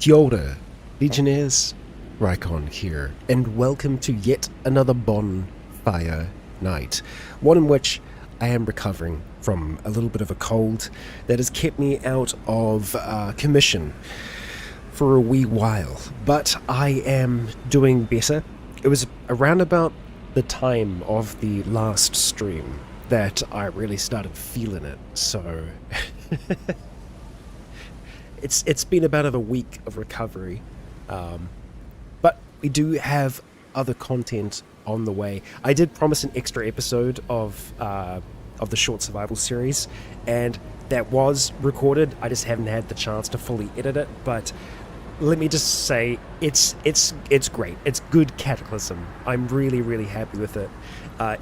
Kia ora, Legionnaires, Rycon here, and welcome to yet another Bonfire Night, one in which I am recovering from a little bit of a cold that has kept me out of commission for a wee while, but I am doing better. It was around about the time of the last stream that I really started feeling it, so it's been about a week of recovery, but we do have other content on the way. I did promise an extra episode of the short survival series, and that was recorded. I just haven't had the chance to fully edit it, but let me just say it's great. It's good Cataclysm. I'm really happy with it,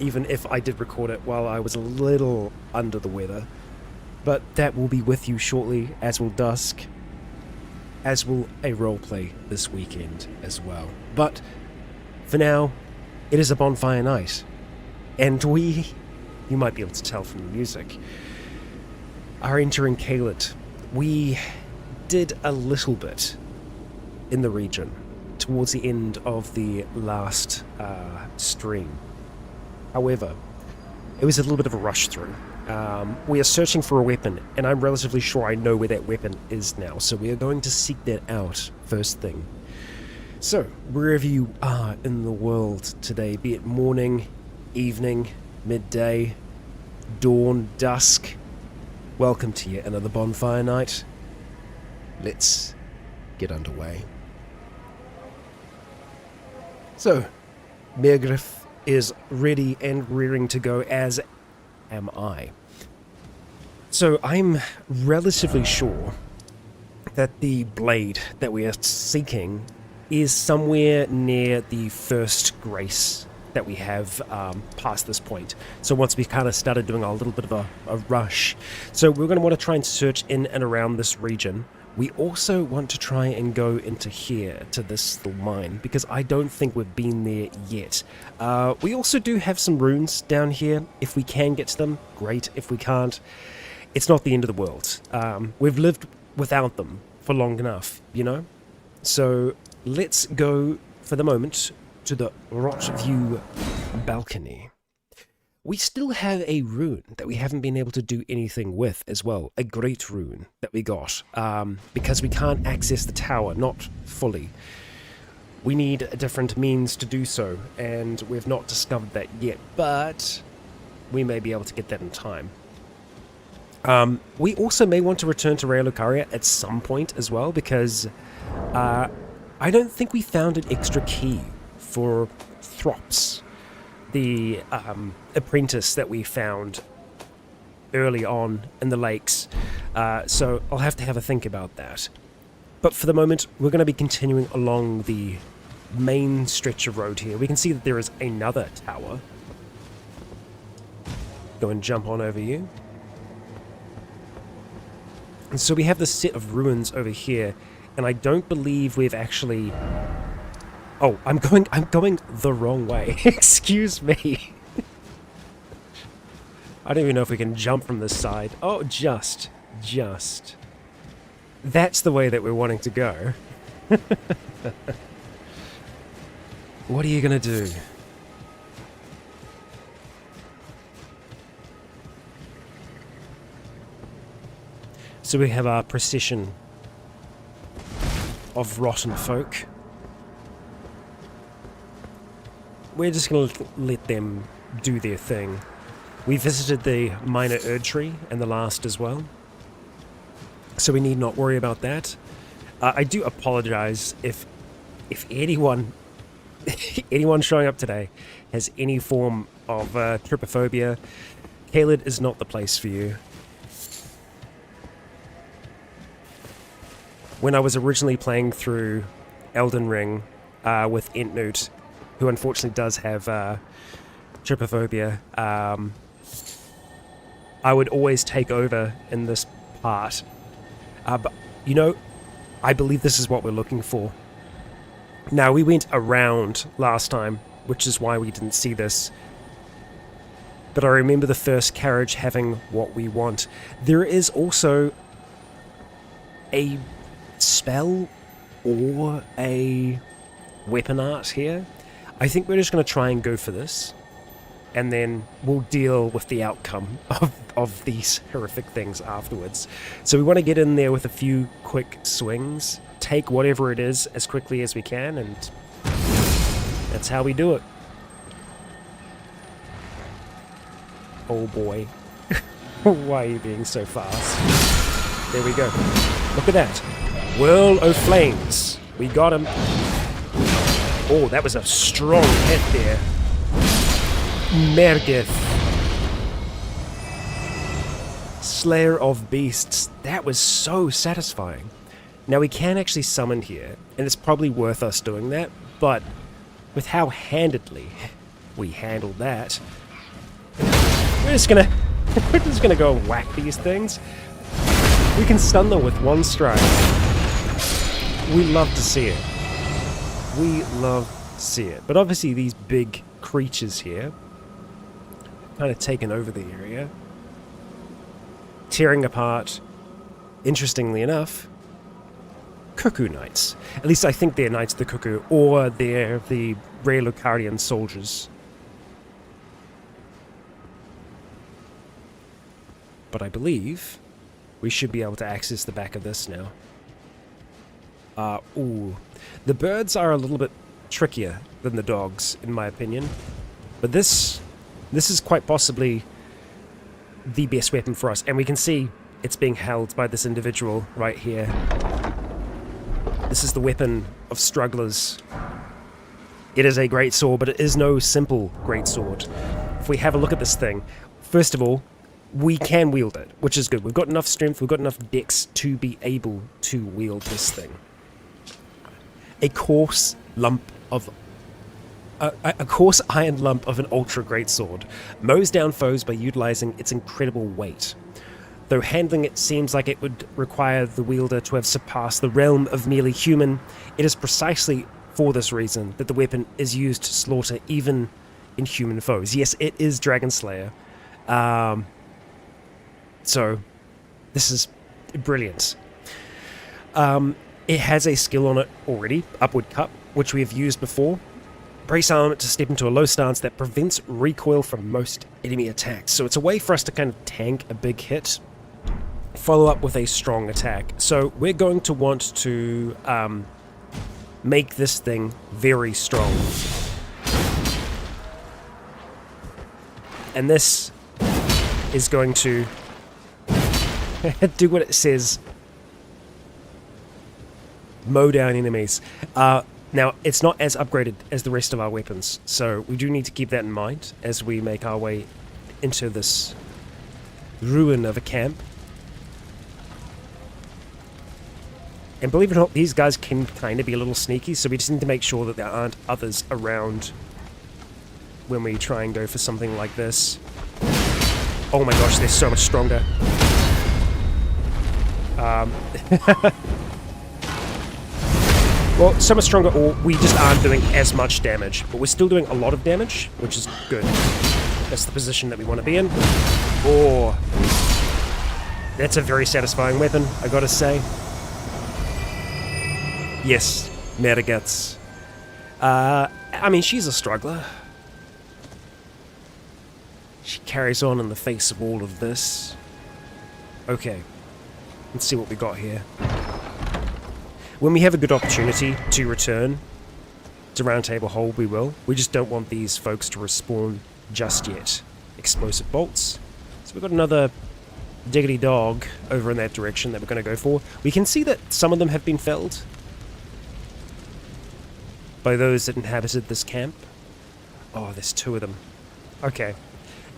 even if I did record it while I was a little under the weather. But that will be with you shortly, as will Dusk, as will a roleplay this weekend as well. But for now, it is a bonfire night, and we, you might be able to tell from the music, are entering Caelid. We did a little bit in the region towards the end of the last stream. However, it was a little bit of a rush through. We are searching for a weapon, and I'm relatively sure I know where that weapon is now, so we are going to seek that out first thing. So, wherever you are in the world today, be it morning, evening, midday, dawn, dusk, welcome to yet another bonfire night. Let's get underway. So, Mergriff is ready and rearing to go, as am I. So I'm relatively sure that the blade that we are seeking is somewhere near the first grace that we have past this point. So once we kind of started doing a little bit of a rush. So we're going to want to try and search in and around this region. We also want to try and go into here, to this little mine, because I don't think we've been there yet. We also do have some runes down here. If we can get to them, great. If we can't, it's not the end of the world. We've lived without them for long enough, you know? So let's go, for the moment, to the Rot View balcony. We still have a rune that we haven't been able to do anything with as well. A great rune that we got, because we can't access the tower, not fully. We need a different means to do so, and we've not discovered that yet, but we may be able to get that in time. We also may want to return to Rea Lucaria at some point as well, because I don't think we found an extra key for Throps, the apprentice that we found early on in the lakes, so I'll have to have a think about that. But for the moment, we're going to be continuing along the main stretch of road here. We can see that there is another tower. Go and jump on over you. And so we have this set of ruins over here, and I don't believe we've actually... Oh, I'm going the wrong way. Excuse me. I don't even know if we can jump from this side. Oh, just. That's the way that we're wanting to go. What are you gonna do? So we have our procession of rotten folk. We're just going to let them do their thing. We visited the minor Erd tree and the last as well, so we need not worry about that. I do apologize if anyone showing up today has any form of trypophobia. Caelid is not the place for you. When I was originally playing through Elden Ring with Entnut, who unfortunately does have trypophobia, I would always take over in this part. But, you know, I believe this is what we're looking for. Now, we went around last time, which is why we didn't see this. But I remember the first carriage having what we want. There is also a spell or a weapon art here. I think we're just going to try and go for this, and then we'll deal with the outcome of these horrific things afterwards. So we want to get in there with a few quick swings, take whatever it is as quickly as we can, and that's how we do it. Oh boy. Why are you being so fast? There we go. Look at that. Whirl of flames. We got him. Oh, that was a strong hit there. Mergith. Slayer of Beasts. That was so satisfying. Now we can actually summon here, and it's probably worth us doing that, but with how handedly we handled that, we're just gonna go and whack these things. We can stun them with one strike. We love to see it. We love to see it. But obviously these big creatures here kind of taken over the area, tearing apart, interestingly enough, Cuckoo Knights. At least I think they're Knights of the Cuckoo, or they're the rare Lucarian soldiers. But I believe we should be able to access the back of this now. Ooh. The birds are a little bit trickier than the dogs, in my opinion. But this is quite possibly the best weapon for us. And we can see it's being held by this individual right here. This is the weapon of strugglers. It is a great sword, but it is no simple great sword. If we have a look at this thing, first of all, we can wield it, which is good. We've got enough strength, we've got enough dex to be able to wield this thing. A coarse lump of... a coarse iron lump of an ultra great sword mows down foes by utilizing its incredible weight. Though handling it seems like it would require the wielder to have surpassed the realm of merely human, it is precisely for this reason that the weapon is used to slaughter even inhuman foes. Yes, it is Dragon Slayer. So, this is brilliant. It has a skill on it already, Upward Cut, which we have used before. Brace armament to step into a low stance that prevents recoil from most enemy attacks. So it's a way for us to kind of tank a big hit, follow up with a strong attack. So we're going to want to make this thing very strong. And this is going to do what it says. Mow down enemies. Now, it's not as upgraded as the rest of our weapons, so we do need to keep that in mind as we make our way into this ruin of a camp. And believe it or not, these guys can kind of be a little sneaky, so we just need to make sure that there aren't others around when we try and go for something like this. Oh my gosh, they're so much stronger. Well, so much stronger, or we just aren't doing as much damage. But we're still doing a lot of damage, which is good. That's the position that we want to be in. Oh, that's a very satisfying weapon, I gotta say. Yes, Mergith. I mean, she's a struggler. She carries on in the face of all of this. Okay, let's see what we got here. When we have a good opportunity to return to Round Table Hold, we will. We just don't want these folks to respawn just yet. Explosive bolts. So we've got another diggity dog over in that direction that we're going to go for. We can see that some of them have been felled by those that inhabited this camp. Oh, there's two of them. Okay.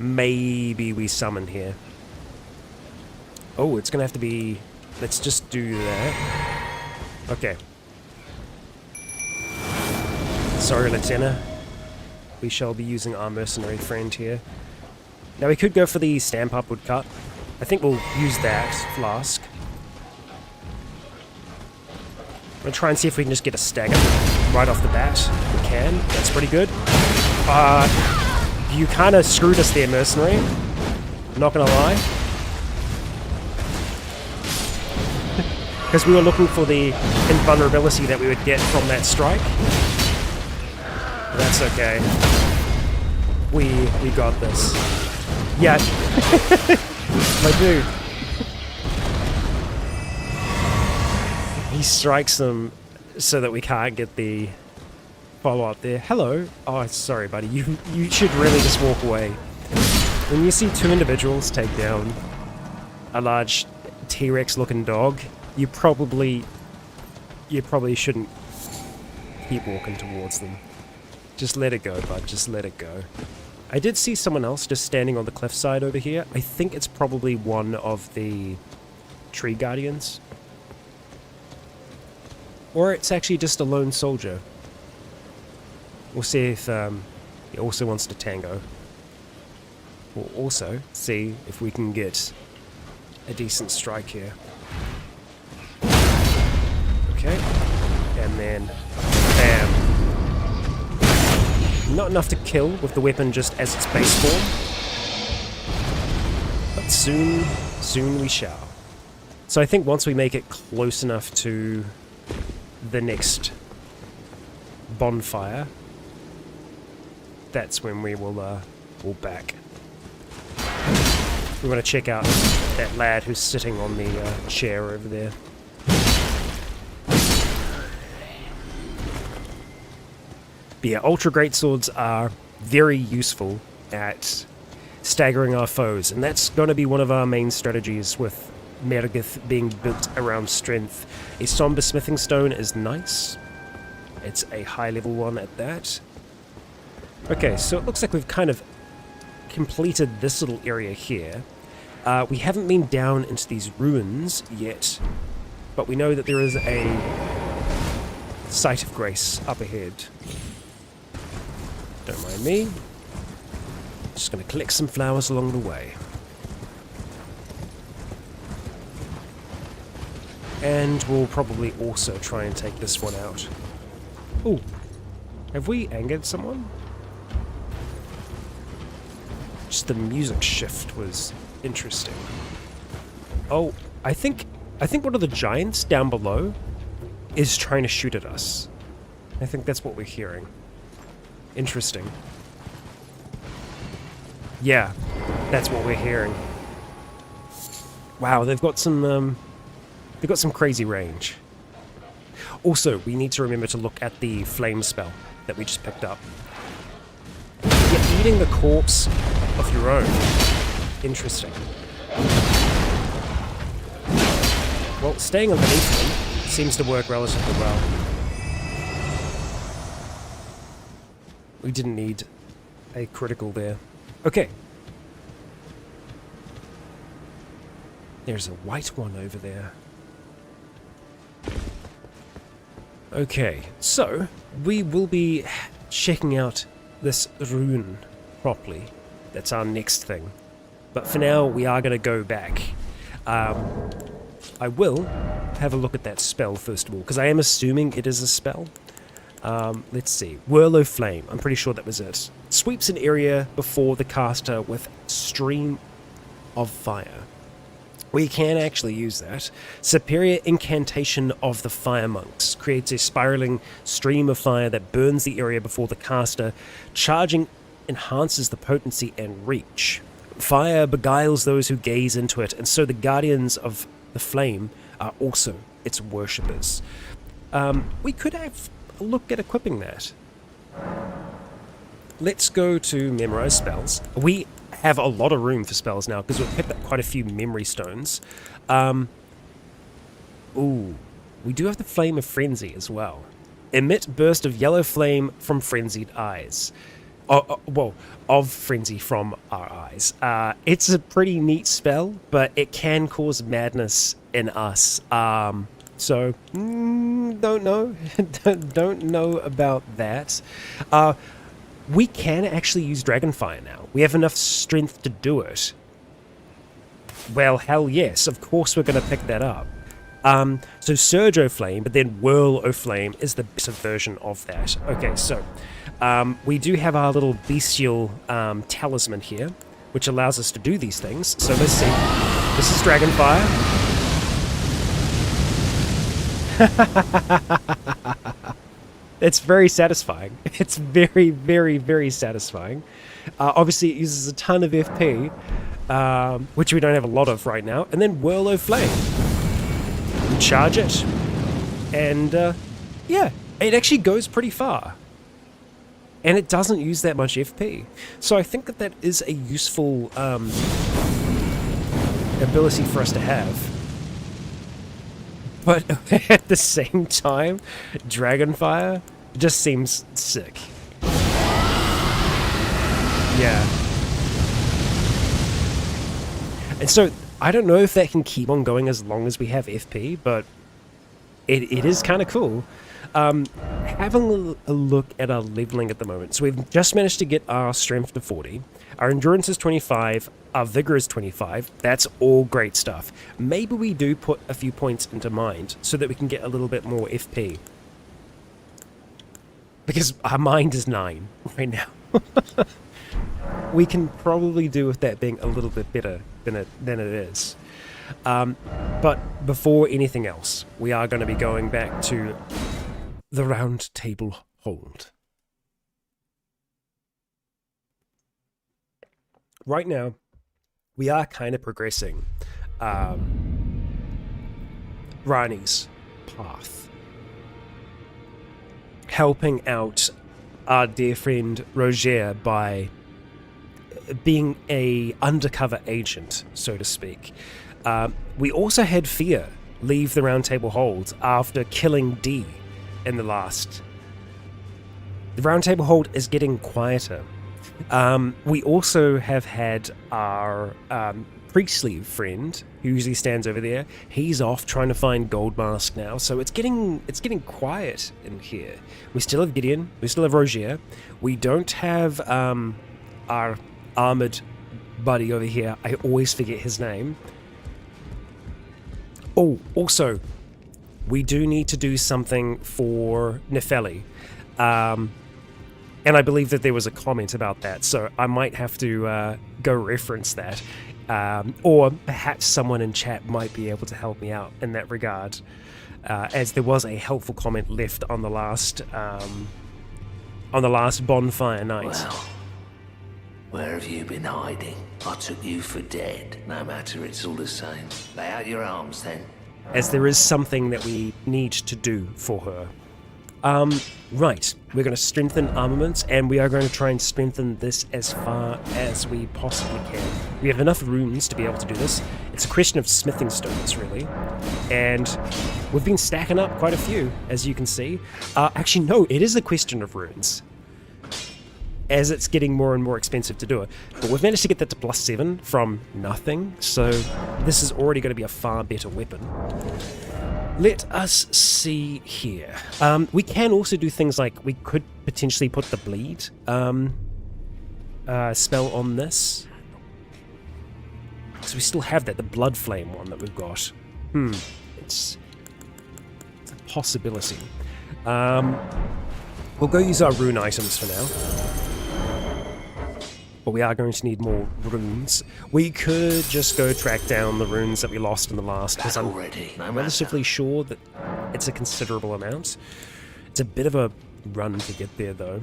Maybe we summon here. Oh, it's going to have to be... Let's just do that. Okay. Sorry, Lieutenant. We shall be using our mercenary friend here. Now we could go for the stamp upward cut. I think we'll use that flask. I'm gonna try and see if we can just get a stagger right off the bat. We can. That's pretty good. You kind of screwed us there, mercenary. Not gonna lie. Because we were looking for the invulnerability that we would get from that strike. That's okay. We got this. Yeah. My dude. He strikes them so that we can't get the follow-up there. Hello. Oh, sorry, buddy. You should really just walk away. When you see two individuals take down a large T-Rex looking dog, you probably shouldn't keep walking towards them. Just let it go, bud. Just let it go. I did see someone else just standing on the cliffside over here. I think it's probably one of the tree guardians. Or it's actually just a lone soldier. We'll see if he also wants to tango. We'll also see if we can get a decent strike here. Okay. And then, bam. Not enough to kill with the weapon just as its base form. But soon we shall. So I think once we make it close enough to the next bonfire, that's when we will back. We want to check out that lad who's sitting on the chair over there. But yeah, Ultra Greatswords are very useful at staggering our foes, and that's going to be one of our main strategies with Mergith being built around strength. A Somber Smithing Stone is nice. It's a high level one at that. Okay, so it looks like we've kind of completed this little area here. We haven't been down into these ruins yet, but we know that there is a site of grace up ahead. Don't mind me. Just going to collect some flowers along the way. And we'll probably also try and take this one out. Ooh, have we angered someone? Just the music shift was interesting. Oh, I think one of the giants down below is trying to shoot at us. I think that's what we're hearing. Interesting. Yeah, that's what we're hearing. Wow, they've got some crazy range. Also, we need to remember to look at the flame spell that we just picked up. You're eating the corpse of your own. Interesting. Well, staying underneath them seems to work relatively well. We didn't need a critical there. Okay. There's a white one over there. Okay, so we will be checking out this rune properly. That's our next thing. But for now, we are going to go back. I will have a look at that spell first of all, because I am assuming it is a spell. Let's see. Whirl of Flame. I'm pretty sure that was it. Sweeps an area before the caster with Stream of Fire. We can actually use that. Superior Incantation of the Fire Monks. Creates a spiraling stream of fire that burns the area before the caster. Charging enhances the potency and reach. Fire beguiles those who gaze into it, and so the guardians of the flame are also its worshippers. We could have a look at equipping that. Let's go to memorize spells. We have a lot of room for spells now because we've picked up quite a few memory stones. Ooh, we do have the Flame of Frenzy as well. Emit burst of yellow flame from frenzied eyes. Well, of frenzy from our eyes. It's a pretty neat spell, but it can cause madness in us. So, don't know. Don't know about that. We can actually use Dragonfire now. We have enough strength to do it. Well, hell yes. Of course we're going to pick that up. So Surge O Flame, but then Whirl O Flame is the better version of that. Okay, so we do have our little bestial talisman here, which allows us to do these things. So let's see. This is Dragonfire. It's very satisfying. It's very, very, very satisfying. Obviously, it uses a ton of FP, which we don't have a lot of right now. And then Whirl of Flame. You charge it. And, yeah, it actually goes pretty far. And it doesn't use that much FP. So I think that that is a useful ability for us to have. But at the same time, Dragonfire just seems sick. Yeah. And so, I don't know if that can keep on going as long as we have FP, but it is kind of cool. Having a look at our leveling at the moment. So we've just managed to get our strength to 40. Our endurance is 25. Our vigor is 25. That's all great stuff. Maybe we do put a few points into mind so that we can get a little bit more FP. Because our mind is 9 right now. We can probably do with that being a little bit better than it is. But before anything else, we are going to be going back to the round table hold. Right now, we are kind of progressing Rani's path, helping out our dear friend Roger by being a undercover agent, so to speak. We also had Fear leave the Round Table Hold after killing D in the last. The Round Table Hold is getting quieter. We also have had our Priestley friend, who usually stands over there. He's off trying to find Gold Mask now, so it's getting quiet in here. We still have Gideon, we still have Roger. We don't have our armored buddy over here. I always forget his name. Oh, also, we do need to do something for Nefeli. And I believe that there was a comment about that, so I might have to go reference that. Or perhaps someone in chat might be able to help me out in that regard, as there was a helpful comment left on the last Bonfire Knights. Well, where have you been hiding? I took you for dead. No matter, it's all the same. Lay out your arms then. As there is something that we need to do for her. Right, we're going to strengthen armaments, and we are going to try and strengthen this as far as we possibly can. We have enough runes to be able to do this. It's a question of smithing stones, really. And we've been stacking up quite a few, as you can see. Actually, no, it is a question of runes, as it's getting more and more expensive to do it. But we've managed to get that to +7 from nothing, so this is already going to be a far better weapon. Let us see here. We can also do things like, we could potentially put the bleed spell on this. So we still have that, the blood flame one that we've got. It's a possibility. We'll go use our rune items for now. But we are going to need more runes. We could just go track down the runes that we lost in the last, because I'm relatively sure that it's a considerable amount. It's a bit of a run to get there, though.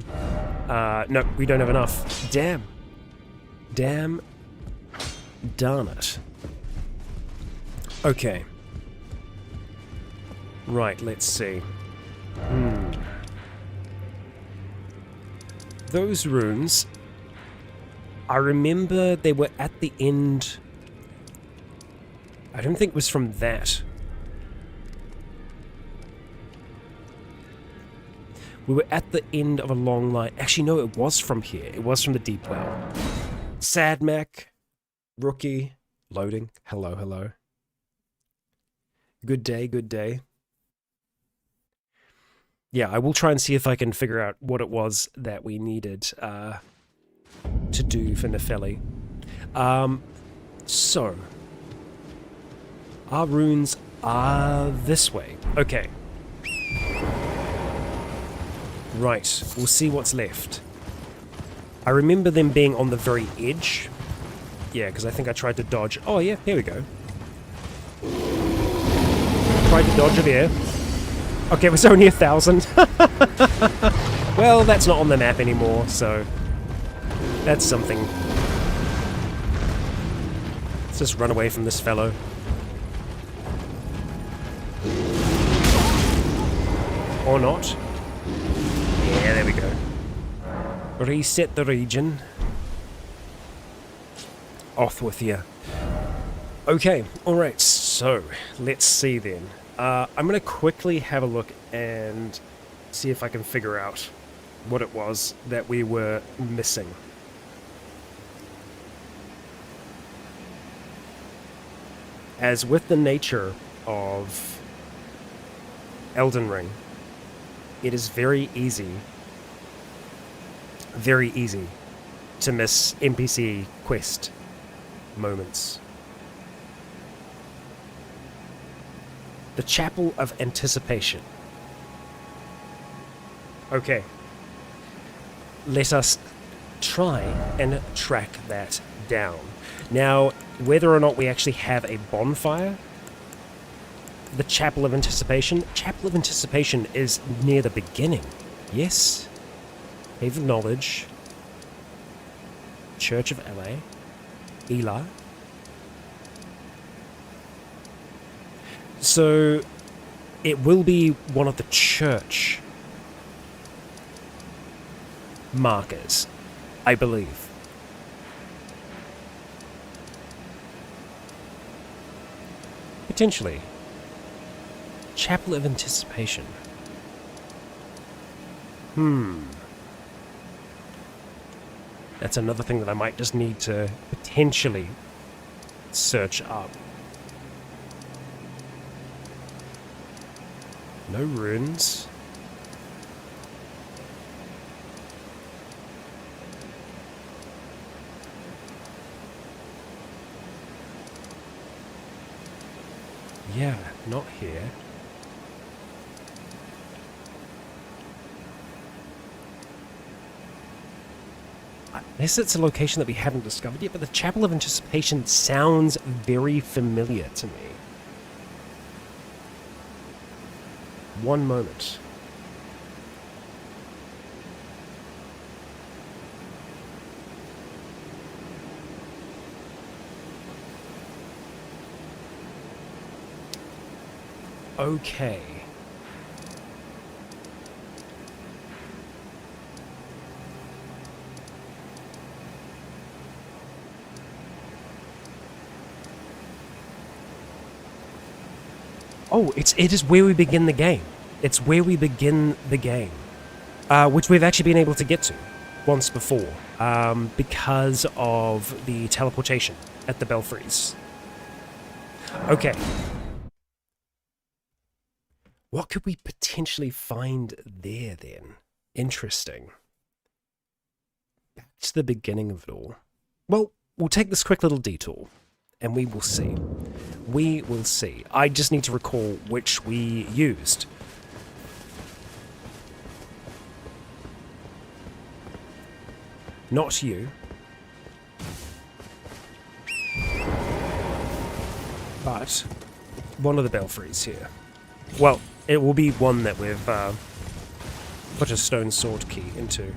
No, we don't have enough. Damn. Damn. Darn it. Okay. Right, let's see. Those runes, I remember they were at the end. I don't think it was from that. We were at the end of a long line. Actually, no, it was from here. It was from the deep well. Sadmac, Rookie, loading. Hello, hello. Good day, good day. Yeah, I will try and see if I can figure out what it was that we needed to do for Nefeli. So, our runes are this way. Okay. Right, we'll see what's left. I remember them being on the very edge. Yeah, because I think I tried to dodge. Oh yeah, here we go. Tried to dodge it here. Okay, it was only 1,000. Well, that's not on the map anymore, so that's something. Let's just run away from this fellow. Or not. Yeah, there we go. Reset the region. Off with you. Okay, alright, so let's see then. I'm going to quickly have a look and see if I can figure out what it was that we were missing. As with the nature of Elden Ring, it is very easy to miss NPC quest moments. The Chapel of Anticipation. Okay. Let us try and track that down. Now, whether or not we actually have a bonfire, the Chapel of Anticipation is near the beginning. Yes. Cave of Knowledge. Church of Eli. So, it will be one of the church markers, I believe. Potentially. Chapel of Anticipation. That's another thing that I might just need to potentially search up. No runes. Yeah, not here. Unless it's a location that we haven't discovered yet, but the Chapel of Anticipation sounds very familiar to me. One moment. Okay. Oh, it is where we begin the game. It's where we begin the game, which we've actually been able to get to once before, because of the teleportation at the belfries. Okay. What could we potentially find there, then? Interesting. Back to the beginning of it all. Well, we'll take this quick little detour, and we will see. We will see. I just need to recall which we used. Not you. But one of the belfries here. Well, it will be one that we've put a stone sword key into.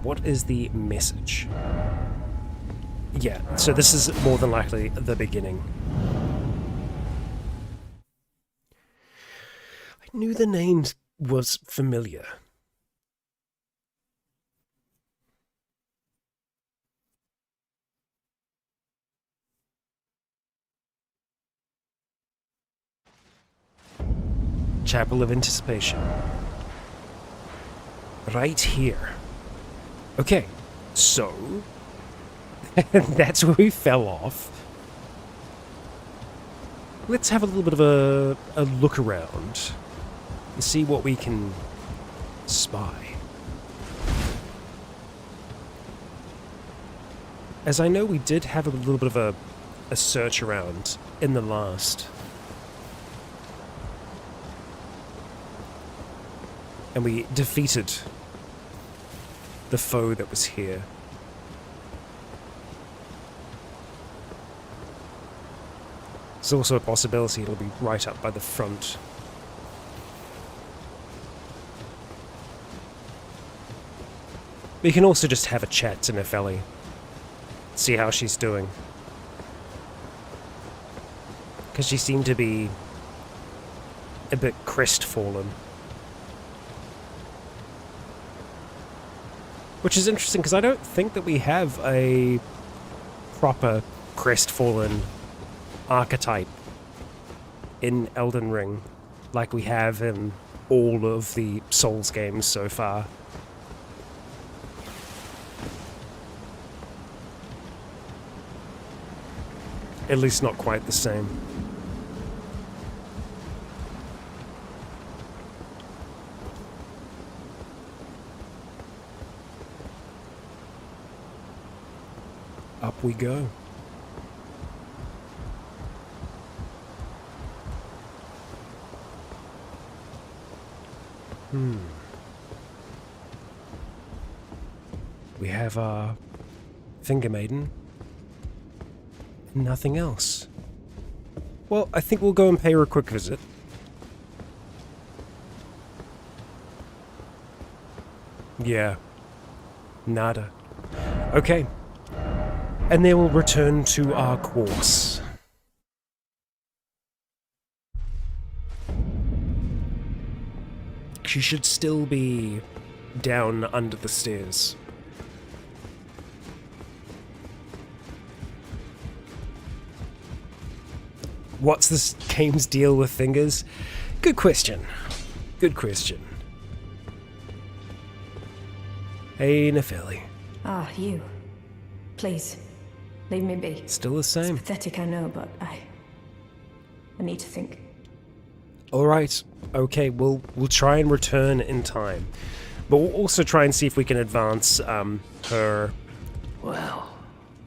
What is the message? Yeah, so this is more than likely the beginning. I knew the name was familiar. Chapel of Anticipation. Right here. Okay, so that's where we fell off. Let's have a little bit of a look around and see what we can spy. As I know we did have a little bit of a search around in the last. And we defeated the foe that was here. There's also a possibility it'll be right up by the front. We can also just have a chat to Nefeli. See how she's doing. Because she seemed to be a bit crestfallen. Which is interesting, because I don't think that we have a proper crestfallen archetype in Elden Ring like we have in all of the Souls games so far. At least not quite the same. Up we go. We have our Finger Maiden. Nothing else. Well, I think we'll go and pay her a quick visit. Yeah. Nada. Okay. And then we'll return to our course. She should still be down under the stairs. What's this game's deal with fingers? Good question. Good question. Hey, Nefeli. Ah, you. Please, leave me be. Still the same. It's pathetic, I know, but I need to think. Alright, okay, we'll try and return in time. But we'll also try and see if we can advance her Well,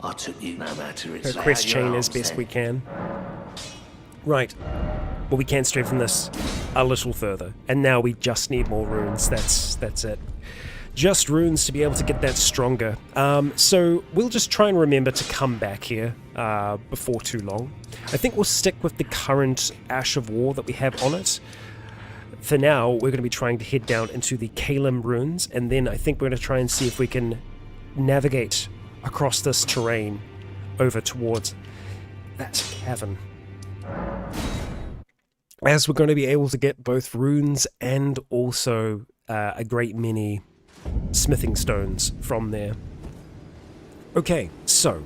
I took you no matter it's her quest out your chain as arms best then. we can. Right. Well, we can strengthen this a little further. And now we just need more runes. That's it. Just runes to be able to get that stronger. So we'll just try and remember to come back here before too long. I think we'll stick with the current Ash of War that we have on it. For now, we're going to be trying to head down into the Caelid runes, and then I think we're going to try and see if we can navigate across this terrain over towards that cavern. As we're going to be able to get both runes and also a great many smithing stones from there. Okay, so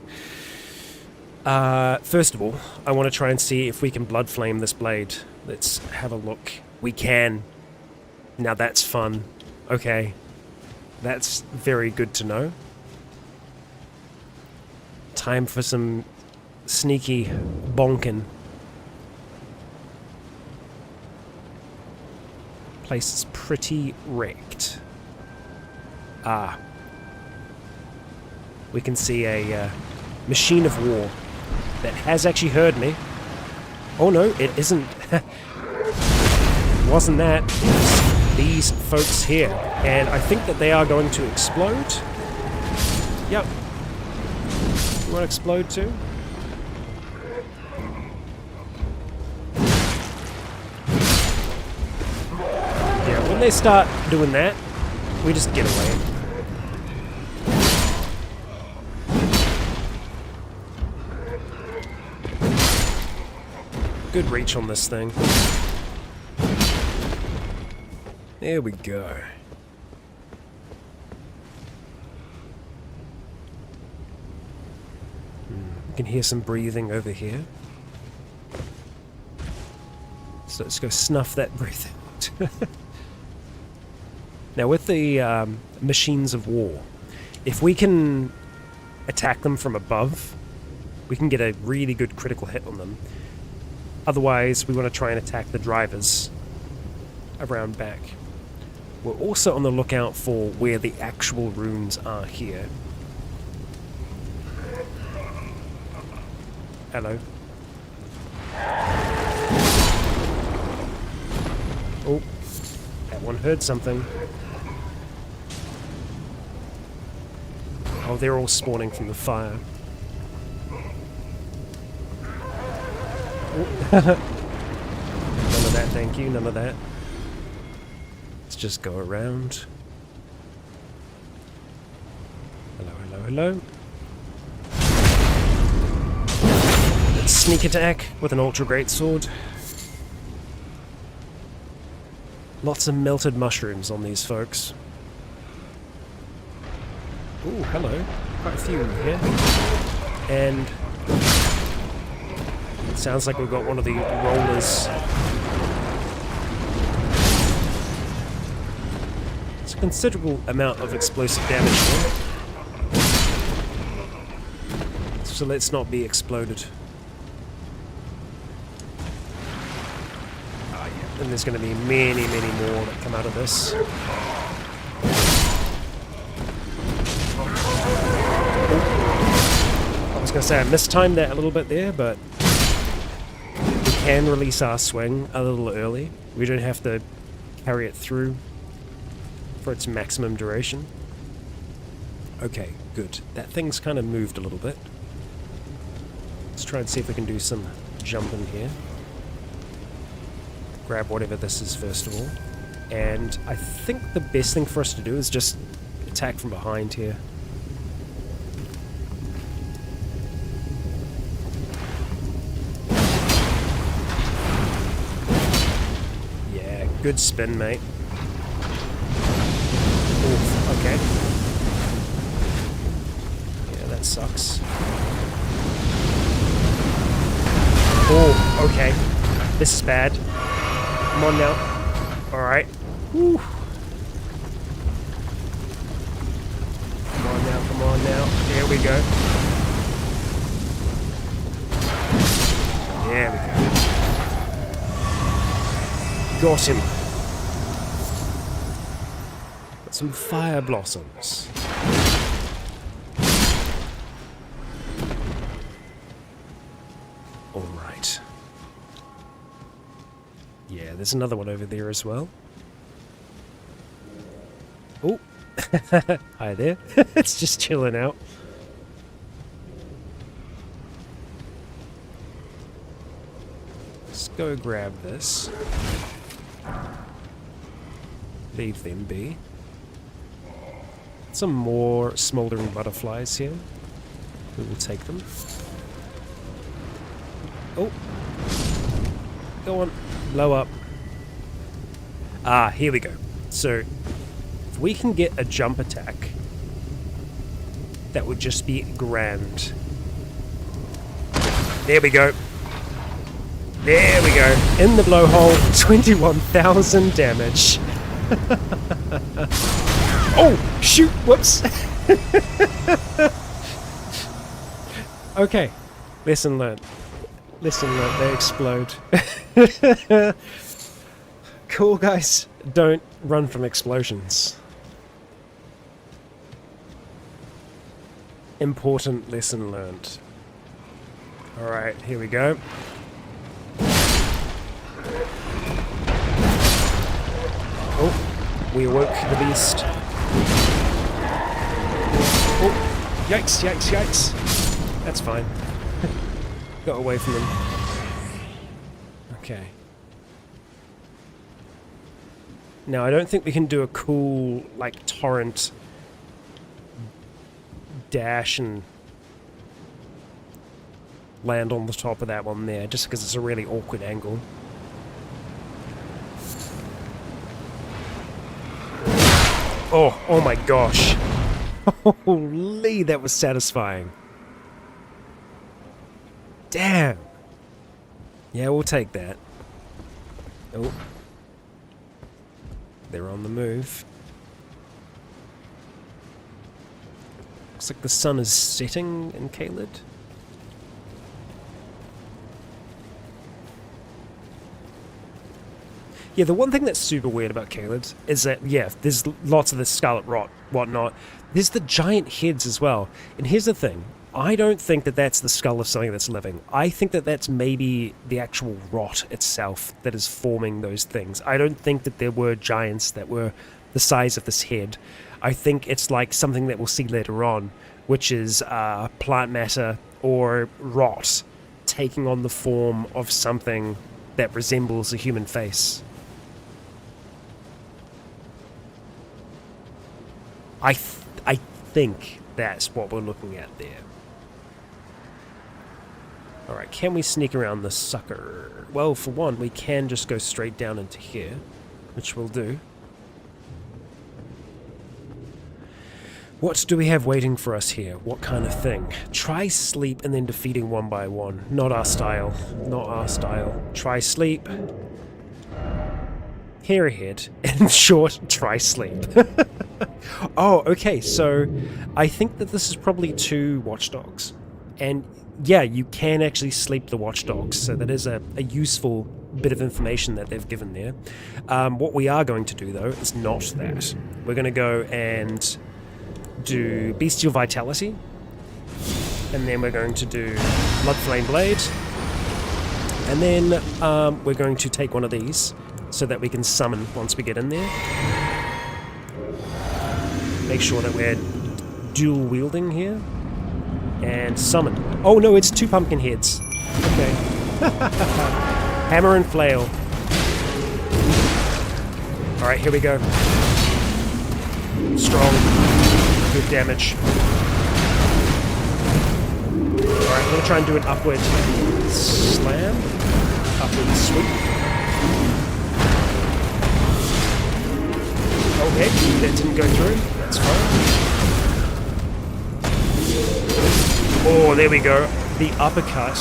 first of all, I want to try and see if we can blood flame this blade. Let's have a look. We can. Now that's fun. Okay, that's very good to know. Time for some sneaky bonking. Place is pretty wrecked. Ah. We can see a machine of war that has actually heard me. Oh no, it isn't. Wasn't that. It's these folks here. And I think that they are going to explode. Yep. You want to explode too? Yeah, when they start doing that, we just get away. Good reach on this thing. There we go. You can hear some breathing over here. So let's go snuff that breath out. Now with the machines of war, if we can attack them from above, we can get a really good critical hit on them. Otherwise, we want to try and attack the drivers around back. We're also on the lookout for where the actual runes are here. Hello. Oh, that one heard something. Oh, they're all spawning from the fire. None of that, thank you, none of that. Let's just go around. Hello, hello, hello. Let's sneak attack with an ultra great sword. Lots of melted mushrooms on these folks. Ooh, hello. Quite a few here. And it sounds like we've got one of the rollers. It's a considerable amount of explosive damage here. So let's not be exploded. And there's going to be many, many more that come out of this. I was going to say I mistimed that a little bit there, but we can release our swing a little early. We don't have to carry it through for its maximum duration. Okay, good. That thing's kind of moved a little bit. Let's try and see if we can do some jumping here. Grab whatever this is first of all. And I think the best thing for us to do is just attack from behind here. Yeah, good spin, mate. Oof, okay. Yeah, that sucks. Oh, okay. This is bad. Come on now. Alright. Whew. Come on now, come on now. There we go. There we go. Got him. Got some fire blossoms. Alright. Yeah, there's another one over there as well. Oh, hi there. It's just chilling out. Let's go grab this. Leave them be. Some more smoldering butterflies here. We will take them. Oh. Go on. Blow up. Ah, here we go. So, if we can get a jump attack, that would just be grand. There we go. There we go. In the blowhole, 21,000 damage. Oh, shoot, whoops. Okay, lesson learned. Lesson learned, they explode. Cool, guys. Don't run from explosions. Important lesson learned. Alright, here we go. Oh, we awoke the beast. Oh, yikes, yikes, yikes. That's fine. Got away from him. Okay. Now, I don't think we can do a cool, like, torrent dash and land on the top of that one there, just because it's a really awkward angle. Oh my gosh. Holy, that was satisfying. Damn. Yeah, we'll take that. Oh. They're on the move. Looks like the sun is setting in Caelid. Yeah, the one thing that's super weird about Caelid is that, yeah, there's lots of the scarlet rot, whatnot. There's the giant heads as well. And here's the thing. I don't think that that's the skull of something that's living. I think that that's maybe the actual rot itself that is forming those things. I don't think that there were giants that were the size of this head. I think it's like something that we'll see later on, which is plant matter or rot taking on the form of something that resembles a human face. I think that's what we're looking at there. Alright, can we sneak around this sucker? Well, for one, we can just go straight down into here, which we'll do. What do we have waiting for us here? What kind of thing? Try sleep and then defeating one by one. Not our style. Not our style. Try sleep. Here ahead. In short, try sleep. Oh, okay, so I think that this is probably 2 watchdogs. And yeah, you can actually sleep the watchdogs, so that is a useful bit of information that they've given there. What we are going to do, though, is not that. We're going to go and do Bestial Vitality, and then we're going to do Blood Flame Blade, and then we're going to take one of these so that we can summon once we get in there. Make sure that we're dual wielding here. And summon. Oh no, it's 2 pumpkin heads. Okay. Hammer and flail. Alright, here we go. Strong. Good damage. Alright, I'm gonna try and do an upward slam. Upward sweep. Okay, that didn't go through. That's fine. Oh, there we go. The uppercut.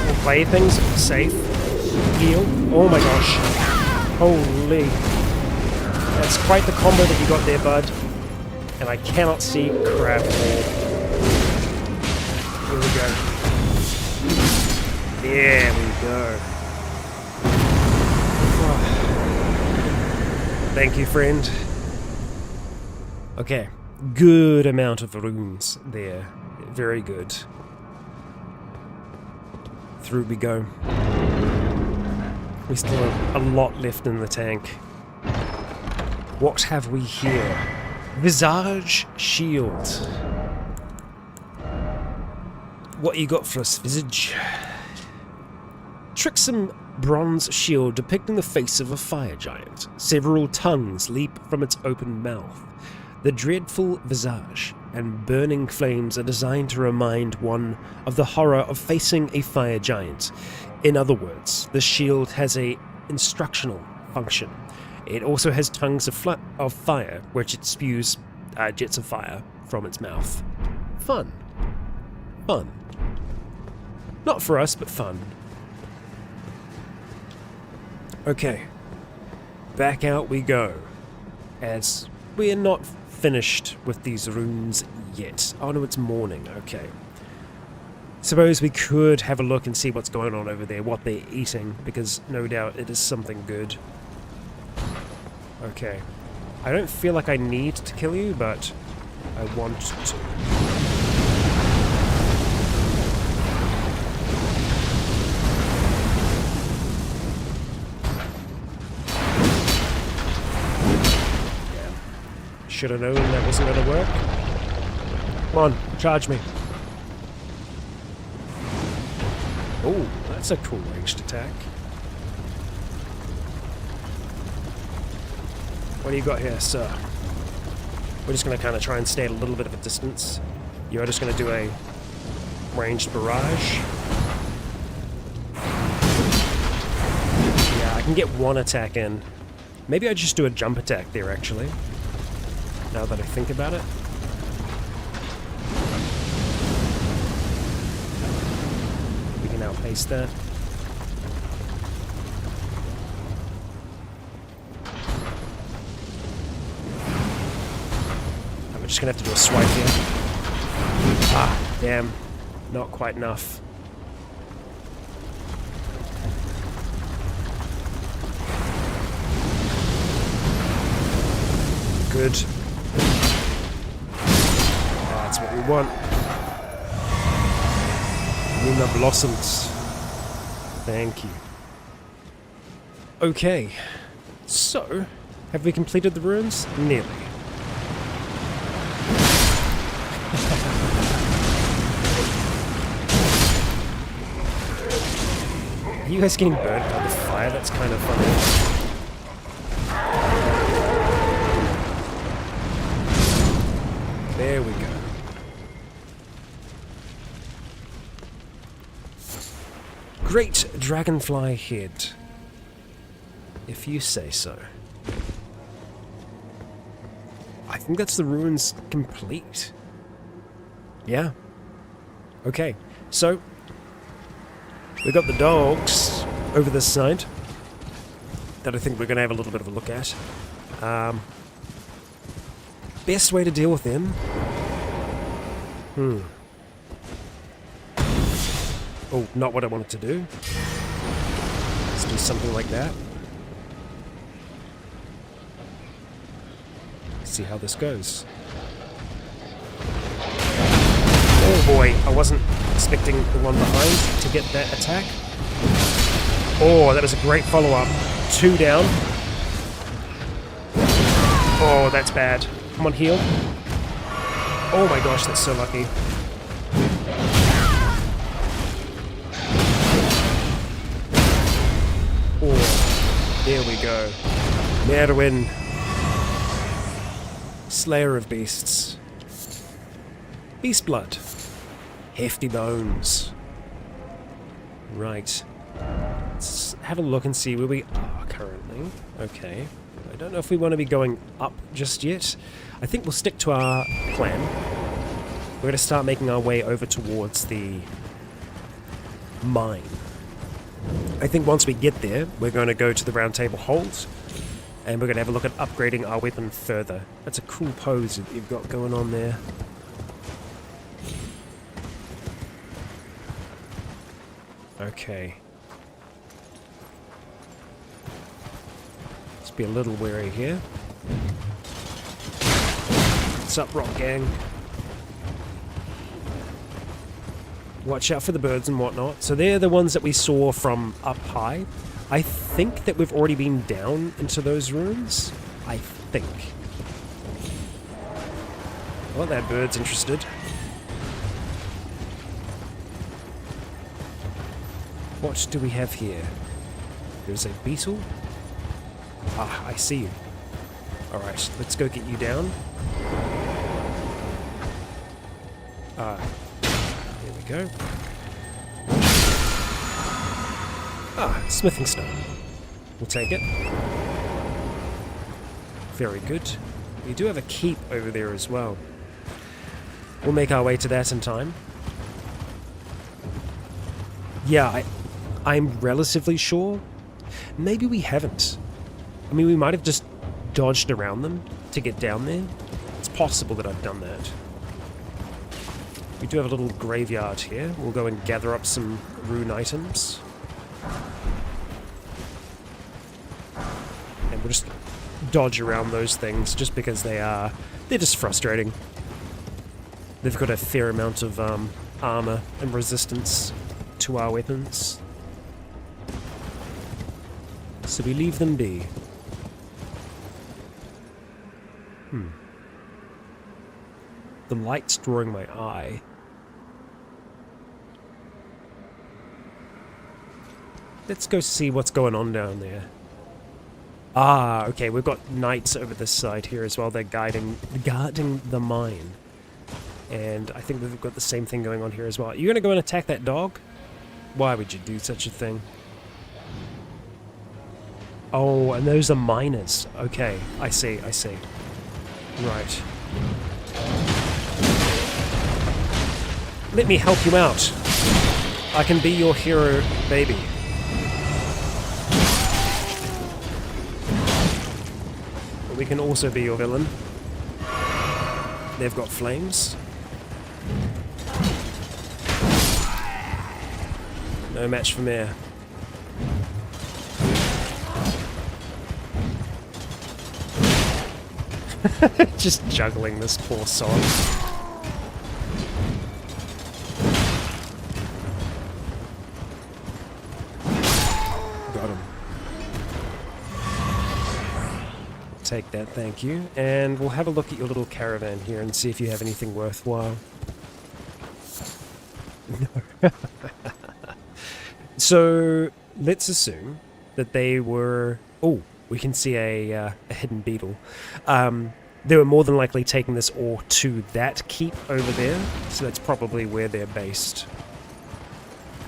We'll play things safe. Heal. Oh my gosh. Holy. That's quite the combo that you got there, bud. And I cannot see crap. Here we go. There we go. Thank you, friend. Okay, good amount of runes there. Very good. Through we go. We still have a lot left in the tank. What have we here? Visage Shield. What you got for us, Visage? Tricksome bronze shield depicting the face of a fire giant. Several tongues leap from its open mouth. The dreadful visage and burning flames are designed to remind one of the horror of facing a fire giant. In other words, the shield has a instructional function. It also has tongues of fire, which it spews jets of fire from its mouth. Fun. Fun. Not for us, but fun. Okay, back out we go, as we are not finished with these runes yet. Oh no, it's morning, okay. Suppose we could have a look and see what's going on over there, what they're eating, because no doubt it is something good. Okay, I don't feel like I need to kill you, but I want to. Should have known that wasn't going to work. Come on, charge me. Oh, that's a cool ranged attack. What do you got here, sir? We're just going to kind of try and stay at a little bit of a distance. You're just going to do a ranged barrage. Yeah, I can get one attack in. Maybe I just do a jump attack there, actually. Now that I think about it. We can outpace that. I'm just gonna have to do a swipe here. Ah, damn. Not quite enough. Good. That's what we want. Luna blossoms. Thank you. Okay, so Have we completed the ruins? Nearly. Are you guys getting burnt by the fire? That's kind of funny. There we go. Great dragonfly head. If you say so. I think that's the ruins complete. Yeah. Okay, so we got the dogs over this side that I think we're going to have a little bit of a look at. Best way to deal with them? Oh, not what I wanted to do. Let's do something like that. See how this goes. Oh boy, I wasn't expecting the one behind to get that attack. Oh, that was a great follow-up. 2 down. Oh, that's bad. Come on, heal. Oh my gosh, that's so lucky. Oh, there we go. Merwin. Slayer of beasts. Beast blood. Hefty bones. Right. Let's have a look and see where we are currently. Okay. I don't know if we want to be going up just yet. I think we'll stick to our plan. We're going to start making our way over towards the mine. I think once we get there, we're going to go to the round table hold, and we're going to have a look at upgrading our weapon further. That's a cool pose that you've got going on there. Okay. Let's be a little wary here. What's up, Rock Gang? Watch out for the birds and whatnot. So they're the ones that we saw from up high. I think that we've already been down into those ruins. I think. Well, that bird's interested. What do we have here? There's a beetle. Ah, I see you. Alright, let's go get you down. There we go. Ah, smithing stone. We'll take it. Very good. We do have a keep over there as well. We'll make our way to that in time. Yeah, I'm relatively sure. Maybe we haven't. I mean, we might have just dodged around them to get down there. It's possible that I've done that. We do have a little graveyard here. We'll go and gather up some rune items. And we'll just dodge around those things just because they're just frustrating. They've got a fair amount of armor and resistance to our weapons. So we leave them be. The light's drawing my eye. Let's go see what's going on down there. Ah, okay, we've got knights over this side here as well. They're guarding the mine. And I think we've got the same thing going on here as well. Are you going to go and attack that dog? Why would you do such a thing? Oh, and those are miners. Okay, I see. Right. Let me help you out. I can be your hero, baby. But we can also be your villain. They've got flames. No match for Mare. Just juggling this poor sod. Got him. Take that, thank you. And we'll have a look at your little caravan here and see if you have anything worthwhile. No. So, let's assume that they were... Oh, we can see a hidden beetle. They were more than likely taking this ore to that keep over there, so that's probably where they're based.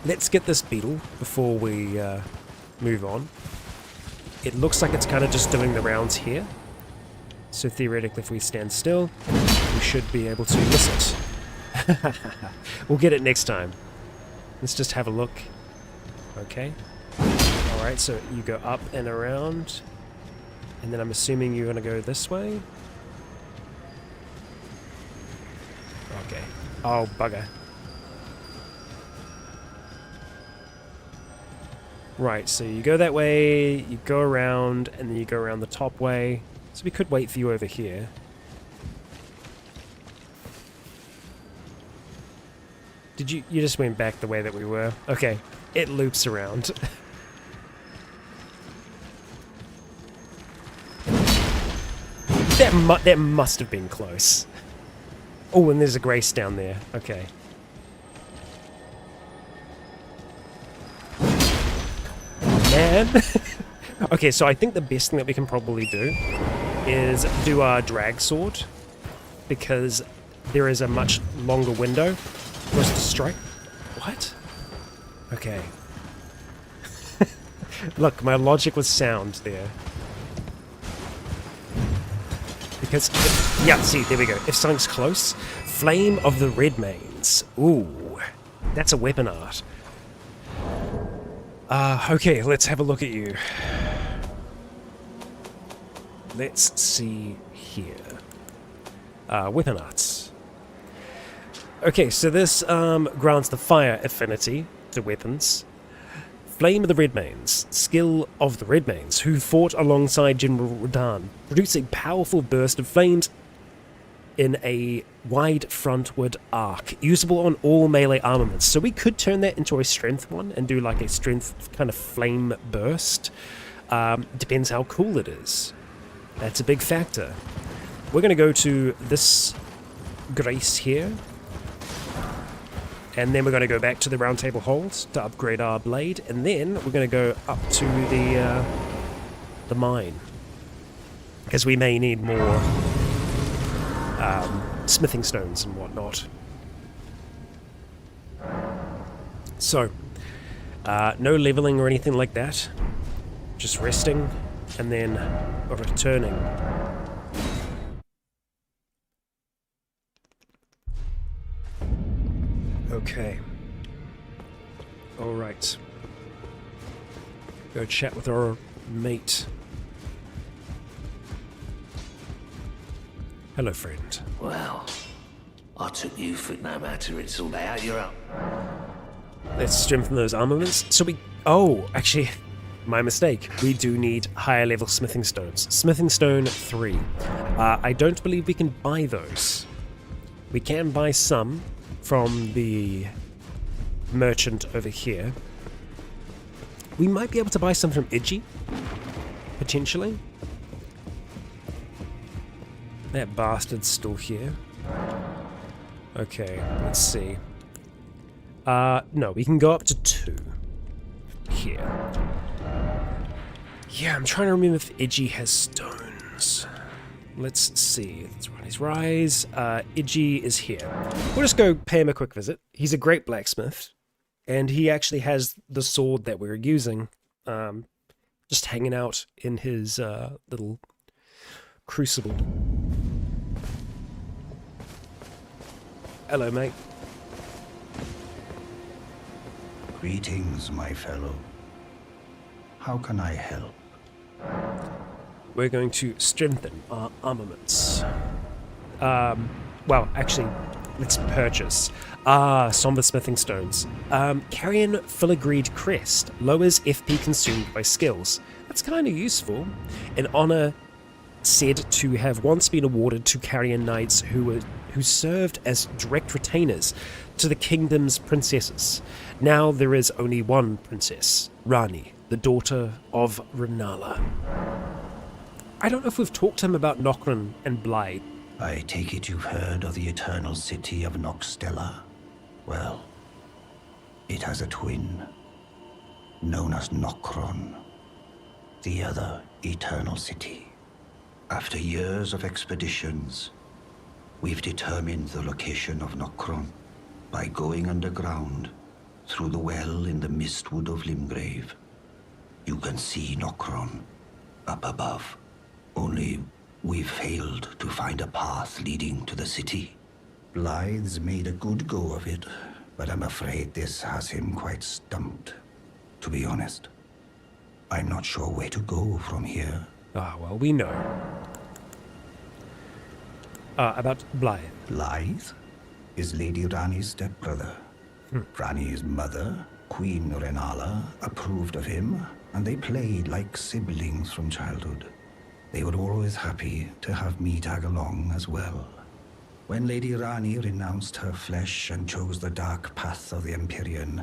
Let's get this beetle before we move on. It looks like it's kind of just doing the rounds here. So theoretically, if we stand still, we should be able to miss it. We'll get it next time. Let's just have a look. Okay. Alright, so you go up and around. And then I'm assuming you're going to go this way. Okay. Oh, bugger. Right, so you go that way, you go around, and then you go around the top way. So we could wait for you over here. Did you just went back the way that we were? Okay, it loops around. That must have been close. Oh, and there's a grace down there. Okay. Man. Okay, so I think the best thing that we can probably do is do our drag sword, because there is a much longer window for us to strike. What? Okay. Look, my logic was sound there. Because, yeah, see, there we go. If something's close, Flame of the Redmanes. Ooh, that's a weapon art. Okay, let's have a look at you. Let's see here. Weapon arts. Okay, so this grants the fire affinity to weapons. Flame of the Redmanes, skill of the Redmanes, who fought alongside General Radahn, produce a powerful burst of flames in a wide frontward arc, usable on all melee armaments. So we could turn that into a strength one and do like a strength kind of flame burst. Depends how cool it is. That's a big factor. We're going to go to this grace here. And then we're going to go back to the round table holds to upgrade our blade. And then we're going to go up to the mine. Because we may need more smithing stones and whatnot. So, no leveling or anything like that. Just resting and then returning. Okay. Alright. Go chat with our mate. Hello, friend. Well, I took you for no matter, it's all out, you're up. Let's strengthen those armaments. So we... Oh, actually, my mistake. We do need higher level smithing stones. Smithing stone 3. I don't believe we can buy those. We can buy some from the merchant over here. We might be able to buy some from Iggy, potentially. That bastard's still here. Okay, let's see. No, we can go up to 2 here. Yeah, I'm trying to remember if Iggy has stones. Let's see. Let's run his rise. Iggy is here. We'll just go pay him a quick visit. He's a great blacksmith, and he actually has the sword that we're using, just hanging out in his little crucible. Hello, mate. Greetings, my fellow. How can I help? We're going to strengthen our armaments. Well, actually, let's purchase. Somber smithing stones. Carrion Filigreed Crest. Lowers FP consumed by skills. That's kind of useful. An honor said to have once been awarded to Carrion Knights who served as direct retainers to the kingdom's princesses. Now there is only one princess, Rani, the daughter of Renala. I don't know if we've talked to him about Nokron and Blythe. I take it you've heard of the eternal city of Noxtella? Well, it has a twin, known as Nokron, the other eternal city. After years of expeditions, we've determined the location of Nokron by going underground through the well in the mistwood of Limgrave. You can see Nokron up above. Only we've failed to find a path leading to the city. Blythe's made a good go of it, but I'm afraid this has him quite stumped. To be honest, I'm not sure where to go from here. Ah, well, we know. About Blythe. Blythe is Lady Rani's stepbrother. Rani's mother, Queen Renala, approved of him, and they played like siblings from childhood. They were always happy to have me tag along as well. When Lady Rani renounced her flesh and chose the dark path of the Empyrean,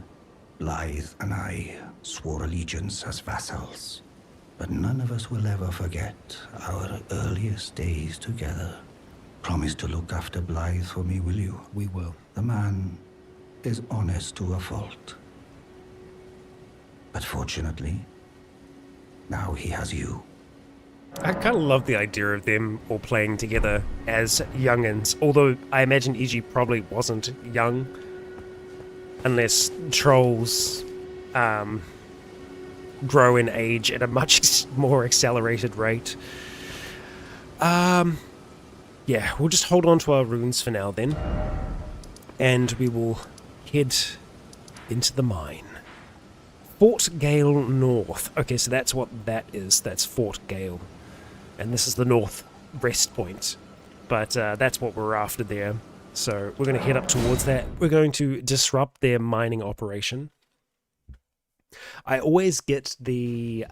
Blythe and I swore allegiance as vassals. But none of us will ever forget our earliest days together. Promise to look after Blythe for me, will you? We will. The man is honest to a fault. But fortunately, now he has you. I kind of love the idea of them all playing together as youngins, although I imagine Iji probably wasn't young, unless trolls grow in age at a much more accelerated rate. Yeah, we'll just hold on to our runes for now then, and we will head into the mine. Fort Gale North. Okay, so that's what that is. That's Fort Gale. And this is the north rest point. But that's what we're after there. So we're going to head up towards that. We're going to disrupt their mining operation. I always get the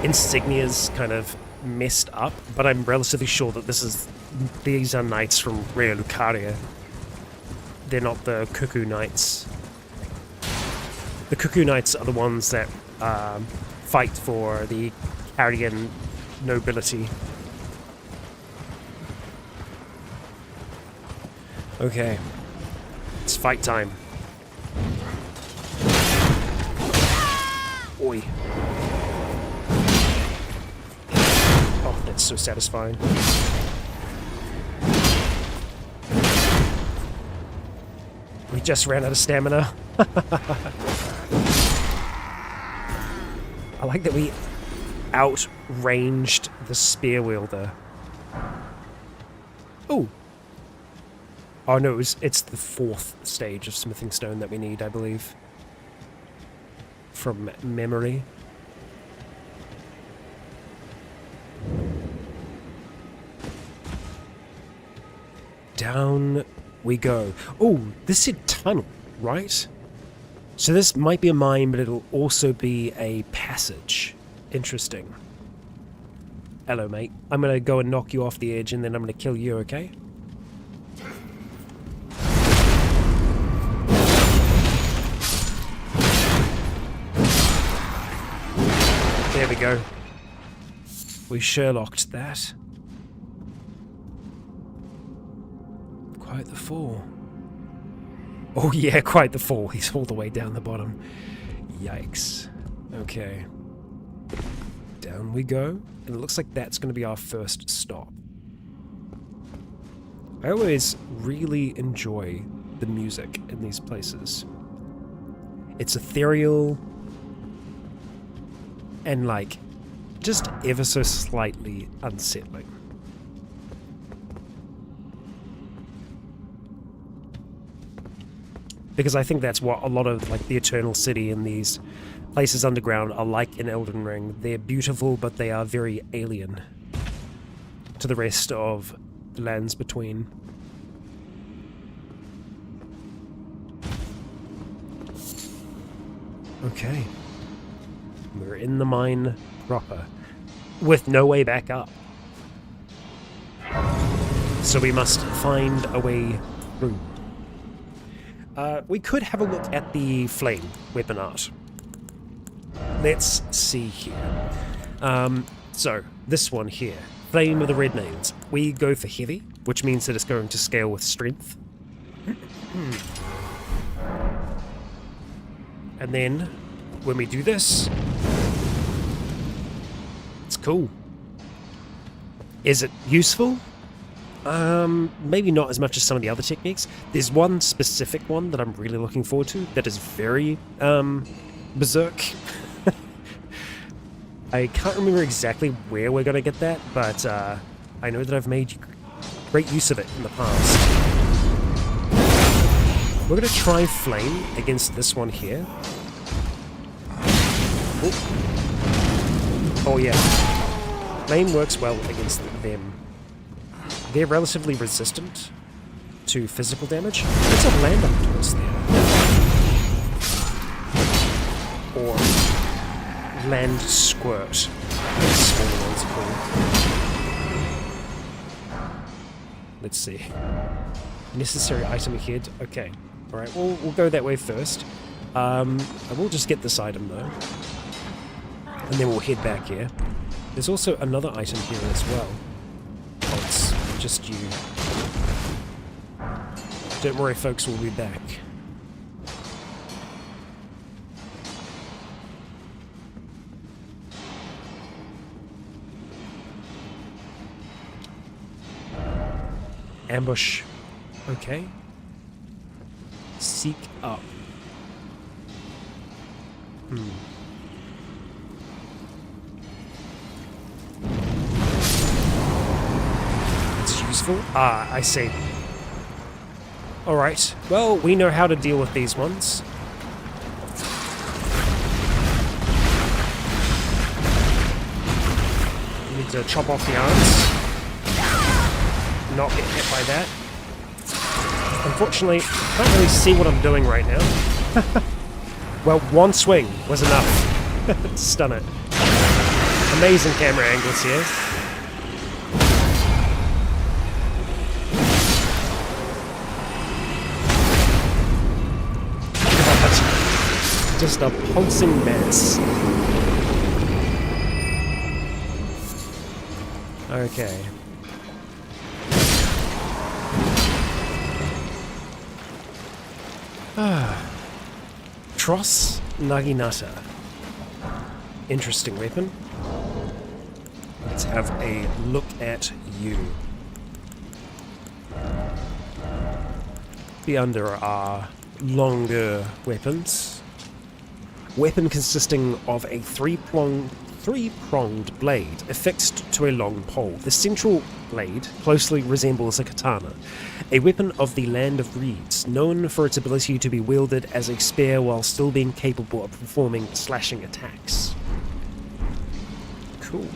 insignias kind of messed up, but I'm relatively sure that these are knights from Rea Lucaria. They're not the Cuckoo Knights. The Cuckoo Knights are the ones that fight for the Carian nobility. Okay, it's fight time. Oi. Oh, that's so satisfying. We just ran out of stamina. I like that we outranged the spear wielder. Oh. Oh no, it's the 4th stage of smithing stone that we need, I believe. From memory. Down we go. Oh, this is tunnel, right? So this might be a mine, but it'll also be a passage. Interesting. Hello, mate. I'm gonna go and knock you off the edge, and then I'm gonna kill you, okay? There we go. We Sherlocked that. Quite the fall. Oh yeah, quite the fall. He's all the way down the bottom. Yikes. Okay. Down we go. And it looks like that's going to be our first stop. I always really enjoy the music in these places. It's ethereal and like just ever so slightly unsettling. Because I think that's what a lot of like the Eternal City and these places underground are like in Elden Ring. They're beautiful, but they are very alien to the rest of the lands between. Okay. We're in the mine proper, with no way back up. So we must find a way through. We could have a look at the flame weapon art. Let's see here. So, this one here, Flame of the Red Names. We go for heavy, which means that it's going to scale with strength. And then, when we do this, it's cool. Is it useful? Maybe not as much as some of the other techniques. There's one specific one that I'm really looking forward to that is very, berserk. I can't remember exactly where we're going to get that, but I know that I've made great use of it in the past. We're going to try Flame against this one here. Oh yeah. Flame works well against them. They're relatively resistant to physical damage. Let's have land up to us there. Or land squirt. Smaller ones are called. Let's see. Necessary item ahead. Okay. Alright, we'll go that way first. I will just get this item though. And then we'll head back here. There's also another item here as well. Oh, it's just you. Don't worry folks, we'll be back. Ambush. Okay. Seek up. It's useful. Ah, I see. Alright. Well, we know how to deal with these ones. We need to chop off the arms. Not get hit by that. Unfortunately, I can't really see what I'm doing right now. Well, one swing was enough to stun it. Amazing camera angles here. God. Just a pulsing mess. Okay. Tross Naginata. Interesting weapon. Let's have a look at you. The under are longer weapons. Weapon consisting of a three-pronged blade affixed to a long pole. The central blade closely resembles a katana, a weapon of the Land of Reeds, known for its ability to be wielded as a spear while still being capable of performing slashing attacks. Cool.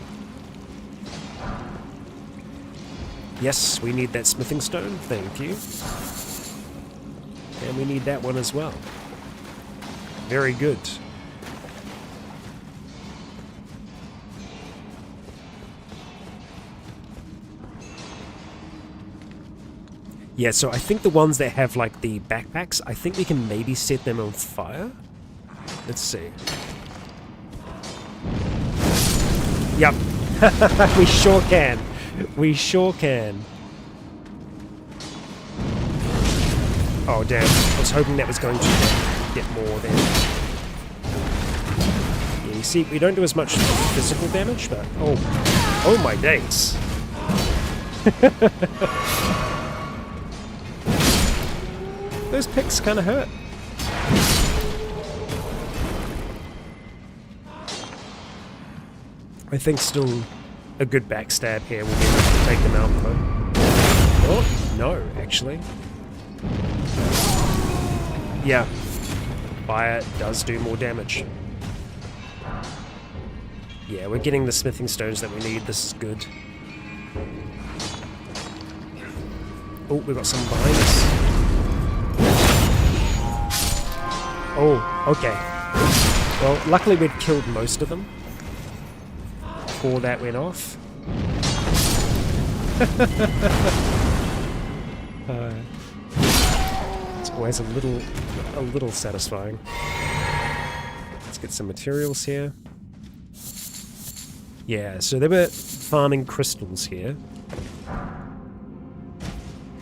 Yes, we need that smithing stone, thank you. And we need that one as well. Very good. Yeah, so I think the ones that have, like, the backpacks, I think we can maybe set them on fire? Let's see. Yep. We sure can. We sure can. Oh, damn. I was hoping that was going to get more then. Yeah, you see, we don't do as much physical damage, but... Oh my days. Those picks kind of hurt. I think still a good backstab here will be able to take them out though. Oh, no, actually. Yeah, fire does do more damage. Yeah, we're getting the smithing stones that we need. This is good. Oh, we've got some behind us. Oh, okay. Well, luckily we'd killed most of them before that went off. It's always a little satisfying. Let's get some materials here. Yeah, so they were farming crystals here.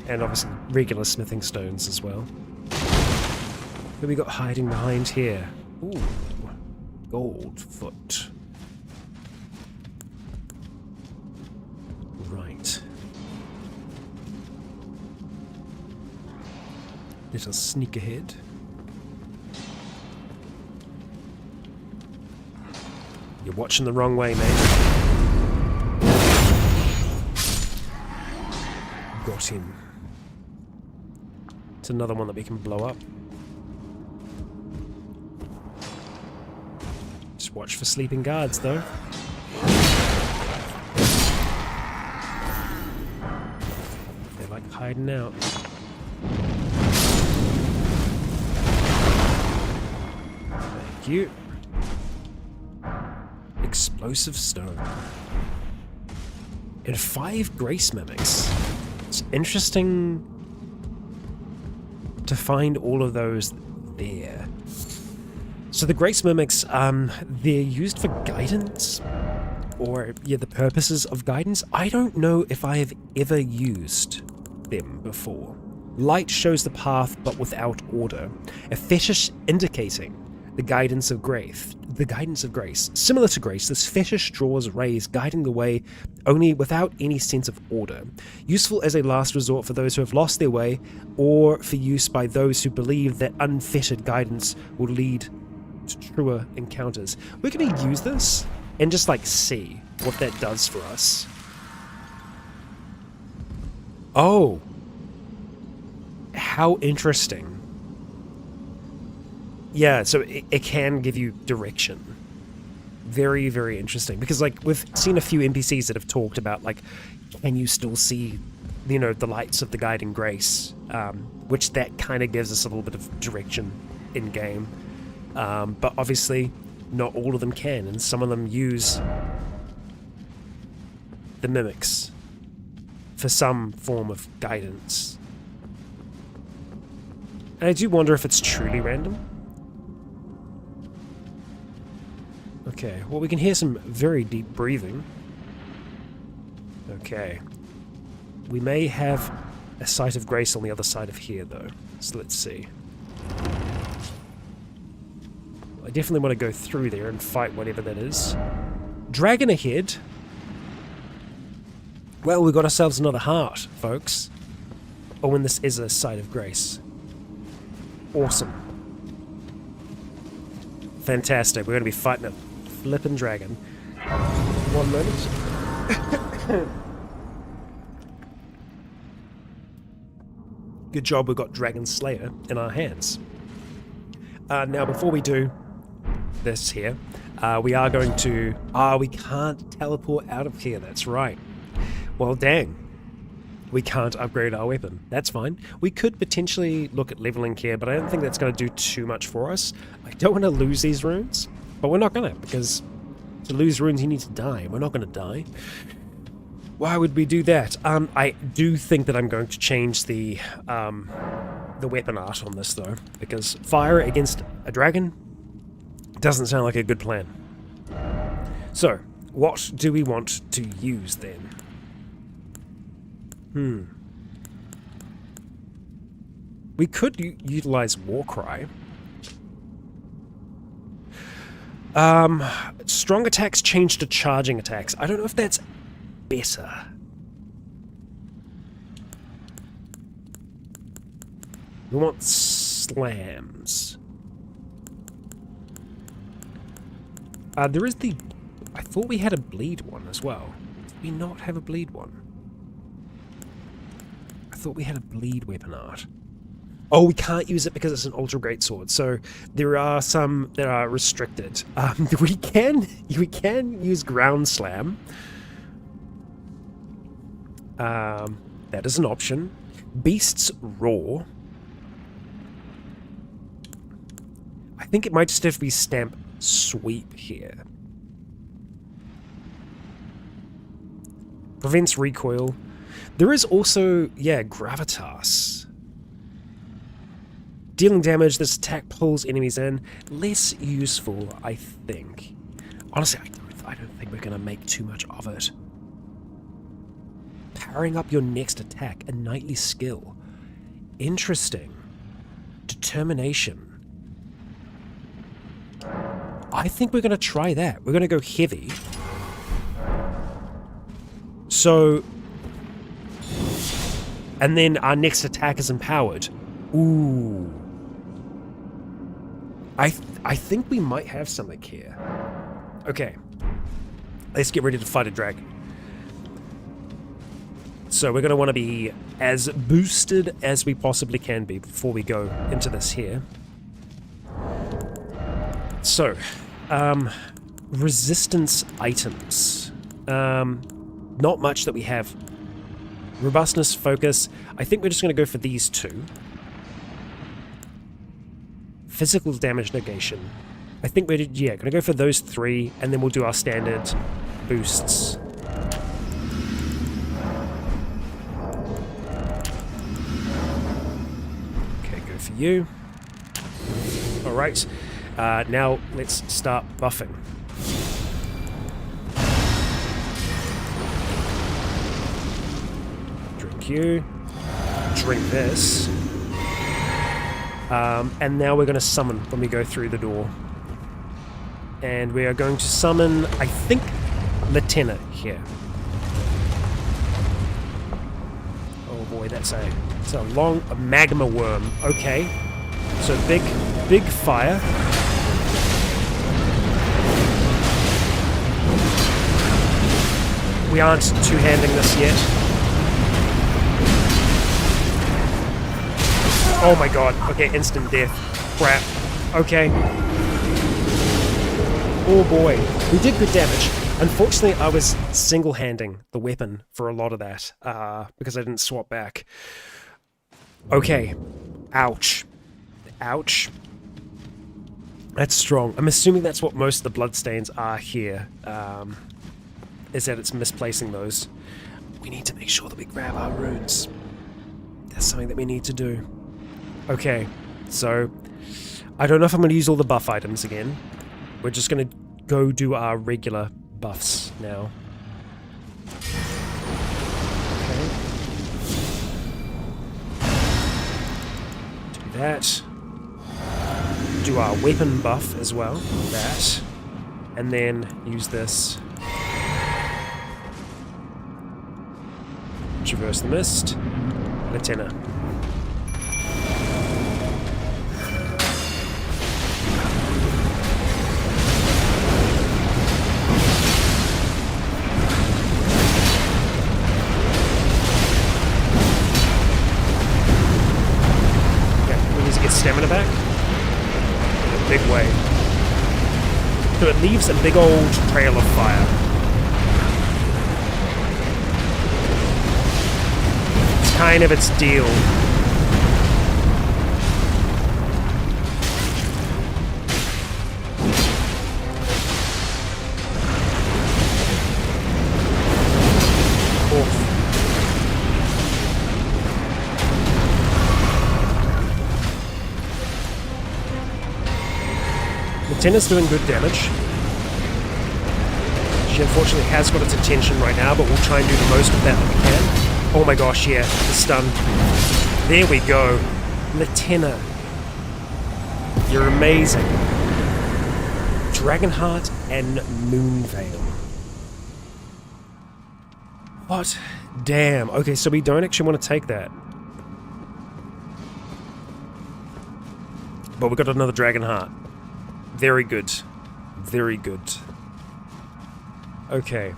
And obviously regular smithing stones as well. What we got hiding behind here? Ooh, Goldfoot. Right. Let us sneak ahead. You're watching the wrong way, mate. Got him. It's another one that we can blow up. Just watch for sleeping guards, though. They like hiding out. Thank you. Explosive stone. And 5 grace mimics. It's interesting to find all of those there. So the grace mimics, they're used for guidance, or yeah, the purposes of guidance. I don't know if I have ever used them before. Light shows the path, but without order. A fetish indicating the guidance of grace. The guidance of grace. Similar to grace, this fetish draws rays guiding the way, only without any sense of order. Useful as a last resort for those who have lost their way, or for use by those who believe that unfettered guidance will lead to truer encounters. We're going to use this and just like see what that does for us. Oh, how interesting. Yeah, so it can give you direction. Very, very interesting. Because, like, we've seen a few NPCs that have talked about, like, can you still see, you know, the lights of the guiding grace? Which that kind of gives us a little bit of direction in-game. But obviously, not all of them can, and some of them use the mimics for some form of guidance. And I do wonder if it's truly random. Okay, well, we can hear some very deep breathing. Okay. We may have a site of grace on the other side of here, though. So let's see. I definitely want to go through there and fight whatever that is. Dragon ahead. Well, we got ourselves another heart, folks. Oh, when this is a site of grace. Awesome. Fantastic. We're going to be fighting a flippin' dragon. 1 moment. Good job we've got Dragon Slayer in our hands. Now, before we do this here, we are going to... we can't teleport out of here, that's right. Well, dang. We can't upgrade our weapon. That's fine. We could potentially look at leveling here, but I don't think that's going to do too much for us. I don't want to lose these runes, but we're not going to, because to lose runes you need to die. We're not going to die. Why would we do that? I do think that I'm going to change the weapon art on this, though, because fire against a dragon doesn't sound like a good plan. So, what do we want to use, then? We could utilize Warcry. Strong attacks change to charging attacks. I don't know if that's better. We want slams. There is the... I thought we had a bleed one as well. Did we not have a bleed one? I thought we had a bleed weapon art. Oh, we can't use it because it's an ultra great sword. So there are some that are restricted. We can use ground slam. That is an option. Beast's roar. I think it might just have to be stamp sweep here. Prevents recoil. There is also, yeah, gravitas. Dealing damage, this attack pulls enemies in. Less useful, I think. Honestly, I don't I don't think we're going to make too much of it. Powering up your next attack, a knightly skill. Interesting. Determination. I think we're going to try that. We're going to go heavy. So... And then our next attack is empowered. Ooh. I think we might have something here. Okay. Let's get ready to fight a dragon. So we're going to want to be as boosted as we possibly can be before we go into this here. So, resistance items. Not much that we have. Robustness, focus. I think we're just going to go for these two. Physical damage negation. I think we're, yeah, going to go for those three, and then we'll do our standard boosts. Okay, go for you. Alright, now let's start buffing. Drink you. Drink this. And now we're going to summon when we go through the door. And we are going to summon, I think, Latenna here. Oh boy, that's a magma worm. Okay. So big fire. We aren't two-handing this yet. Oh my god. Okay, instant death. Crap. Okay. Oh boy. We did good damage. Unfortunately, I was single-handing the weapon for a lot of that, because I didn't swap back. Okay. Ouch. Ouch. That's strong. I'm assuming that's what most of the bloodstains are here, is that it's misplacing those. We need to make sure that we grab our runes. That's something that we need to do. Okay, so I don't know if I'm going to use all the buff items again. We're just going to go do our regular buffs now. Okay. Do that. Do our weapon buff as well. That. And then use this. Traverse the mist. Latenna. Stamina back in a big way. So it leaves a big old trail of fire. It's kind of its deal. Latenna's doing good damage. She unfortunately has got its attention right now, but we'll try and do the most of that we can. Oh my gosh, yeah, the stun. There we go. Latenna. You're amazing. Dragonheart and Moonveil. What? Damn. Okay, so we don't actually want to take that. But we got another Dragonheart. Very good. Very good. Okay.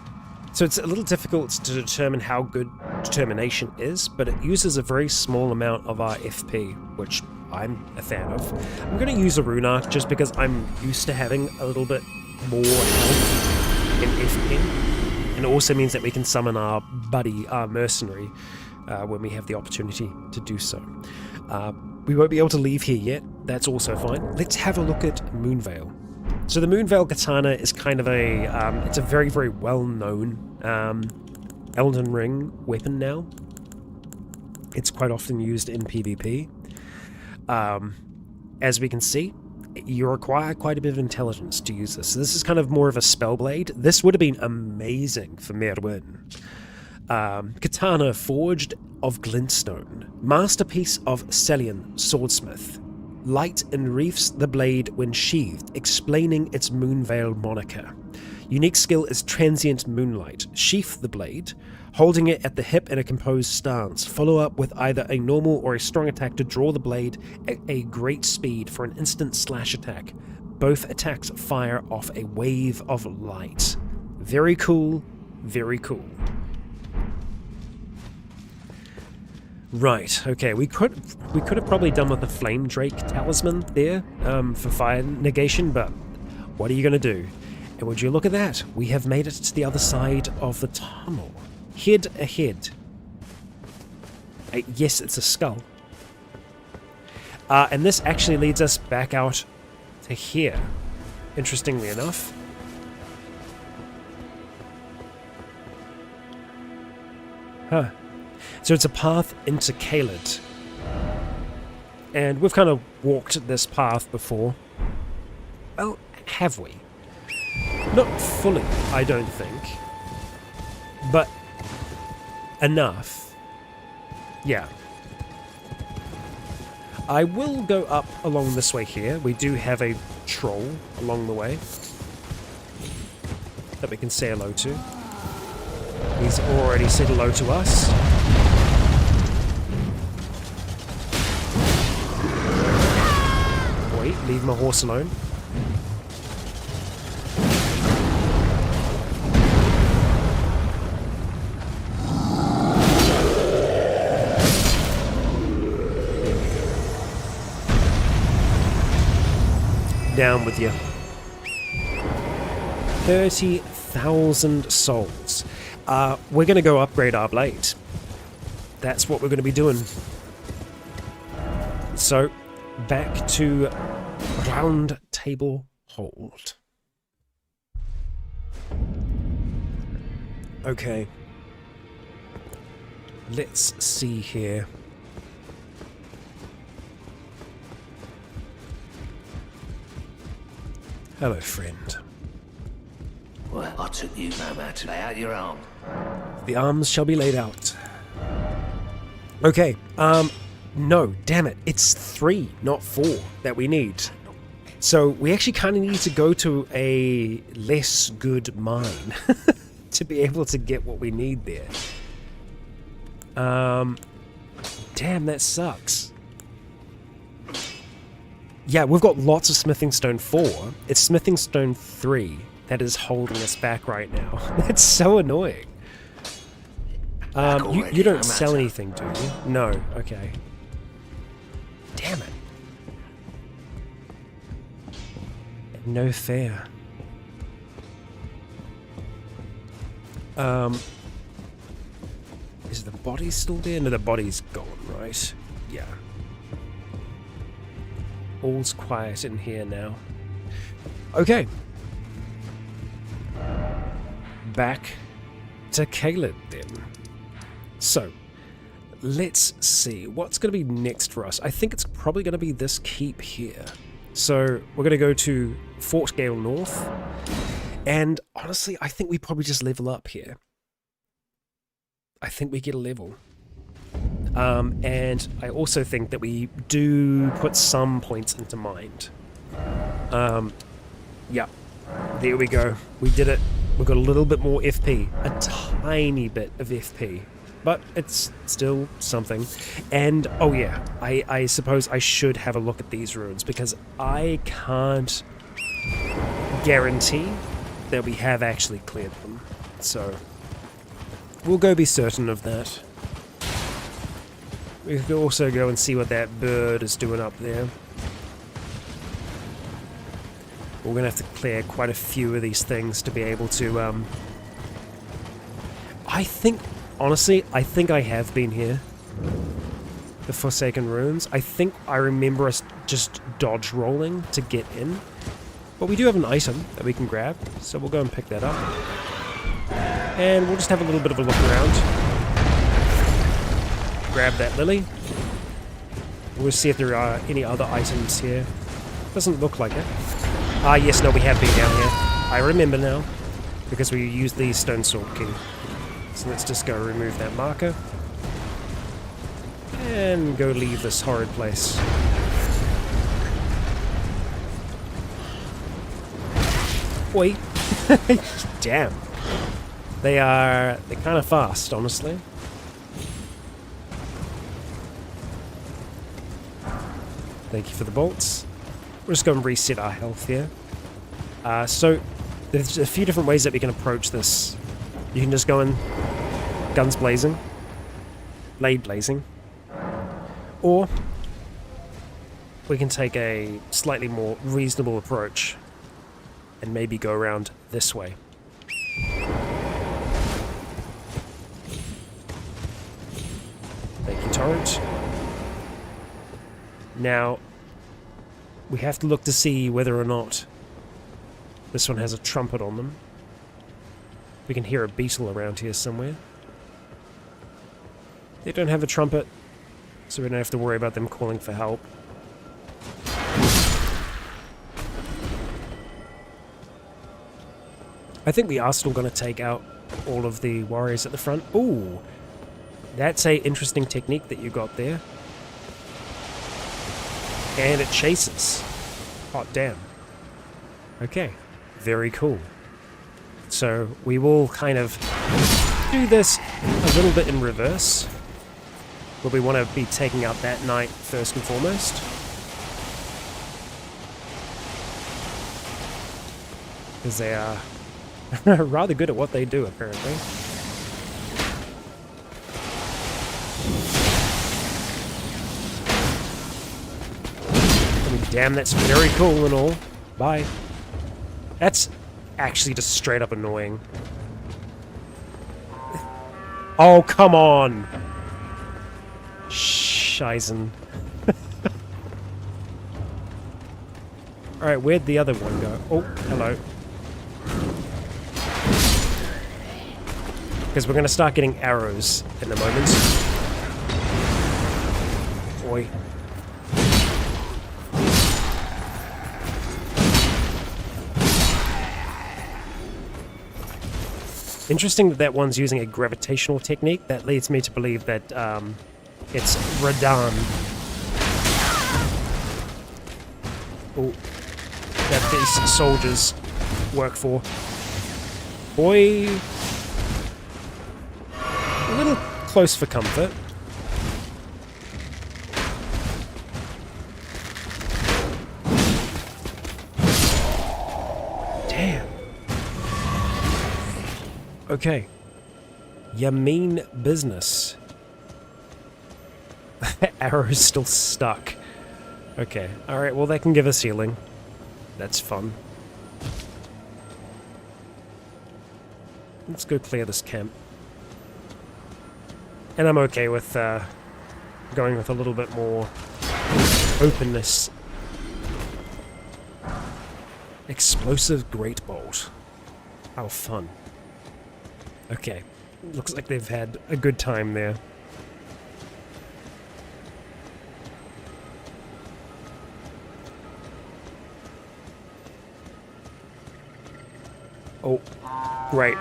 So it's a little difficult to determine how good determination is, but it uses a very small amount of our FP, which I'm a fan of. I'm going to use a rune arc just because I'm used to having a little bit more health in FP. And it also means that we can summon our buddy, our mercenary, when we have the opportunity to do so. We won't be able to leave here yet. That's also fine. Let's have a look at Moonveil. So the Moonveil Katana is kind of a... it's a very, very well-known Elden Ring weapon now. It's quite often used in PvP. As we can see, you require quite a bit of intelligence to use this. So this is kind of more of a spell blade. This would have been amazing for Merwin. Katana forged of glintstone. Masterpiece of Celian swordsmith. Light enreefs the blade when sheathed, explaining its Moonveil moniker. Unique skill is transient moonlight. Sheath the blade, holding it at the hip in a composed stance. Follow up with either a normal or a strong attack to draw the blade at a great speed for an instant slash attack. Both attacks fire off a wave of light. Very cool, very cool. Right, okay, we could have probably done with the Flame Drake talisman there for fire negation, but what are you going to do? And would you look at that? We have made it to the other side of the tunnel. Head ahead. Yes, it's a skull. And this actually leads us back out to here, interestingly enough. Huh. So it's a path into Caelid. And we've kind of walked this path before. Well, have we? Not fully, I don't think. But enough. Yeah. I will go up along this way here. We do have a troll along the way that we can say hello to. He's already said hello to us. Wait, leave my horse alone. Down with you. 30,000 souls. We're going to go upgrade our blade. That's what we're going to be doing. So, back to Round Table Hold. Okay. Let's see here. Hello, friend. Well, I took you no matter. Lay out your arm. The arms shall be laid out. Okay, no, damn it. It's 3, not 4 that we need. So we actually kind of need to go to a less good mine to be able to get what we need there. Damn, that sucks. Yeah, we've got lots of Smithing Stone 4. It's Smithing Stone 3 that is holding us back right now. That's so annoying. You don't sell anything, do you? No, okay. Damn it. No fair. Is the body still there? No, the body's gone, right? Yeah. All's quiet in here now. Okay. Back to Caelid then. So, let's see. What's going to be next for us? I think it's probably going to be this keep here. So, we're going to go to Fort Gale North. And honestly, I think we probably just level up here. I think we get a level. And I also think that we do put some points into mind. Yeah, there we go. We did it. We've got a little bit more FP. A tiny bit of FP. But it's still something. And, oh yeah, I suppose I should have a look at these runes, because I can't guarantee that we have actually cleared them. So, we'll go be certain of that. We could also go and see what that bird is doing up there. We're going to have to clear quite a few of these things to be able to, I think, honestly, I think I have been here. The Forsaken Ruins. I think I remember us just dodge rolling to get in. But we do have an item that we can grab, so we'll go and pick that up. And we'll just have a little bit of a look around. Grab that lily. We'll see if there are any other items here. Doesn't look like it. Ah, yes, no, we have been down here. I remember now, because we used the stone sword key. So let's just go remove that marker. And go leave this horrid place. Wait. Damn. They're kind of fast, honestly. Thank you for the bolts. We're just going to reset our health here. So, there's a few different ways that we can approach this. You can just go in guns blazing, blade blazing, or we can take a slightly more reasonable approach and maybe go around this way. Thank you, Torrent. Now, we have to look to see whether or not this one has a trumpet on them. We can hear a beetle around here somewhere. They don't have a trumpet, so we don't have to worry about them calling for help. I think we are still going to take out all of the warriors at the front. Ooh, that's a interesting technique that you got there. And it chases. Hot damn. Okay, very cool. So we will kind of do this a little bit in reverse. But we want to be taking out that knight first and foremost. Because they are rather good at what they do, apparently. I mean, damn, that's very cool and all. Bye. That's actually just straight up annoying. Oh, come on! Scheißen. Alright, where'd the other one go? Oh, hello. Because we're going to start getting arrows in a moment. Oi. Interesting that that one's using a gravitational technique. That leads me to believe that it's Radahn. Oh, that these soldiers work for. Boy, a little close for comfort. Damn. Okay. You mean business. Arrow's still stuck. Okay. Alright, well, they can give us healing. That's fun. Let's go clear this camp. And I'm okay with going with a little bit more openness. Explosive Great Bolt. How fun. Okay. Looks like they've had a good time there. Oh, great.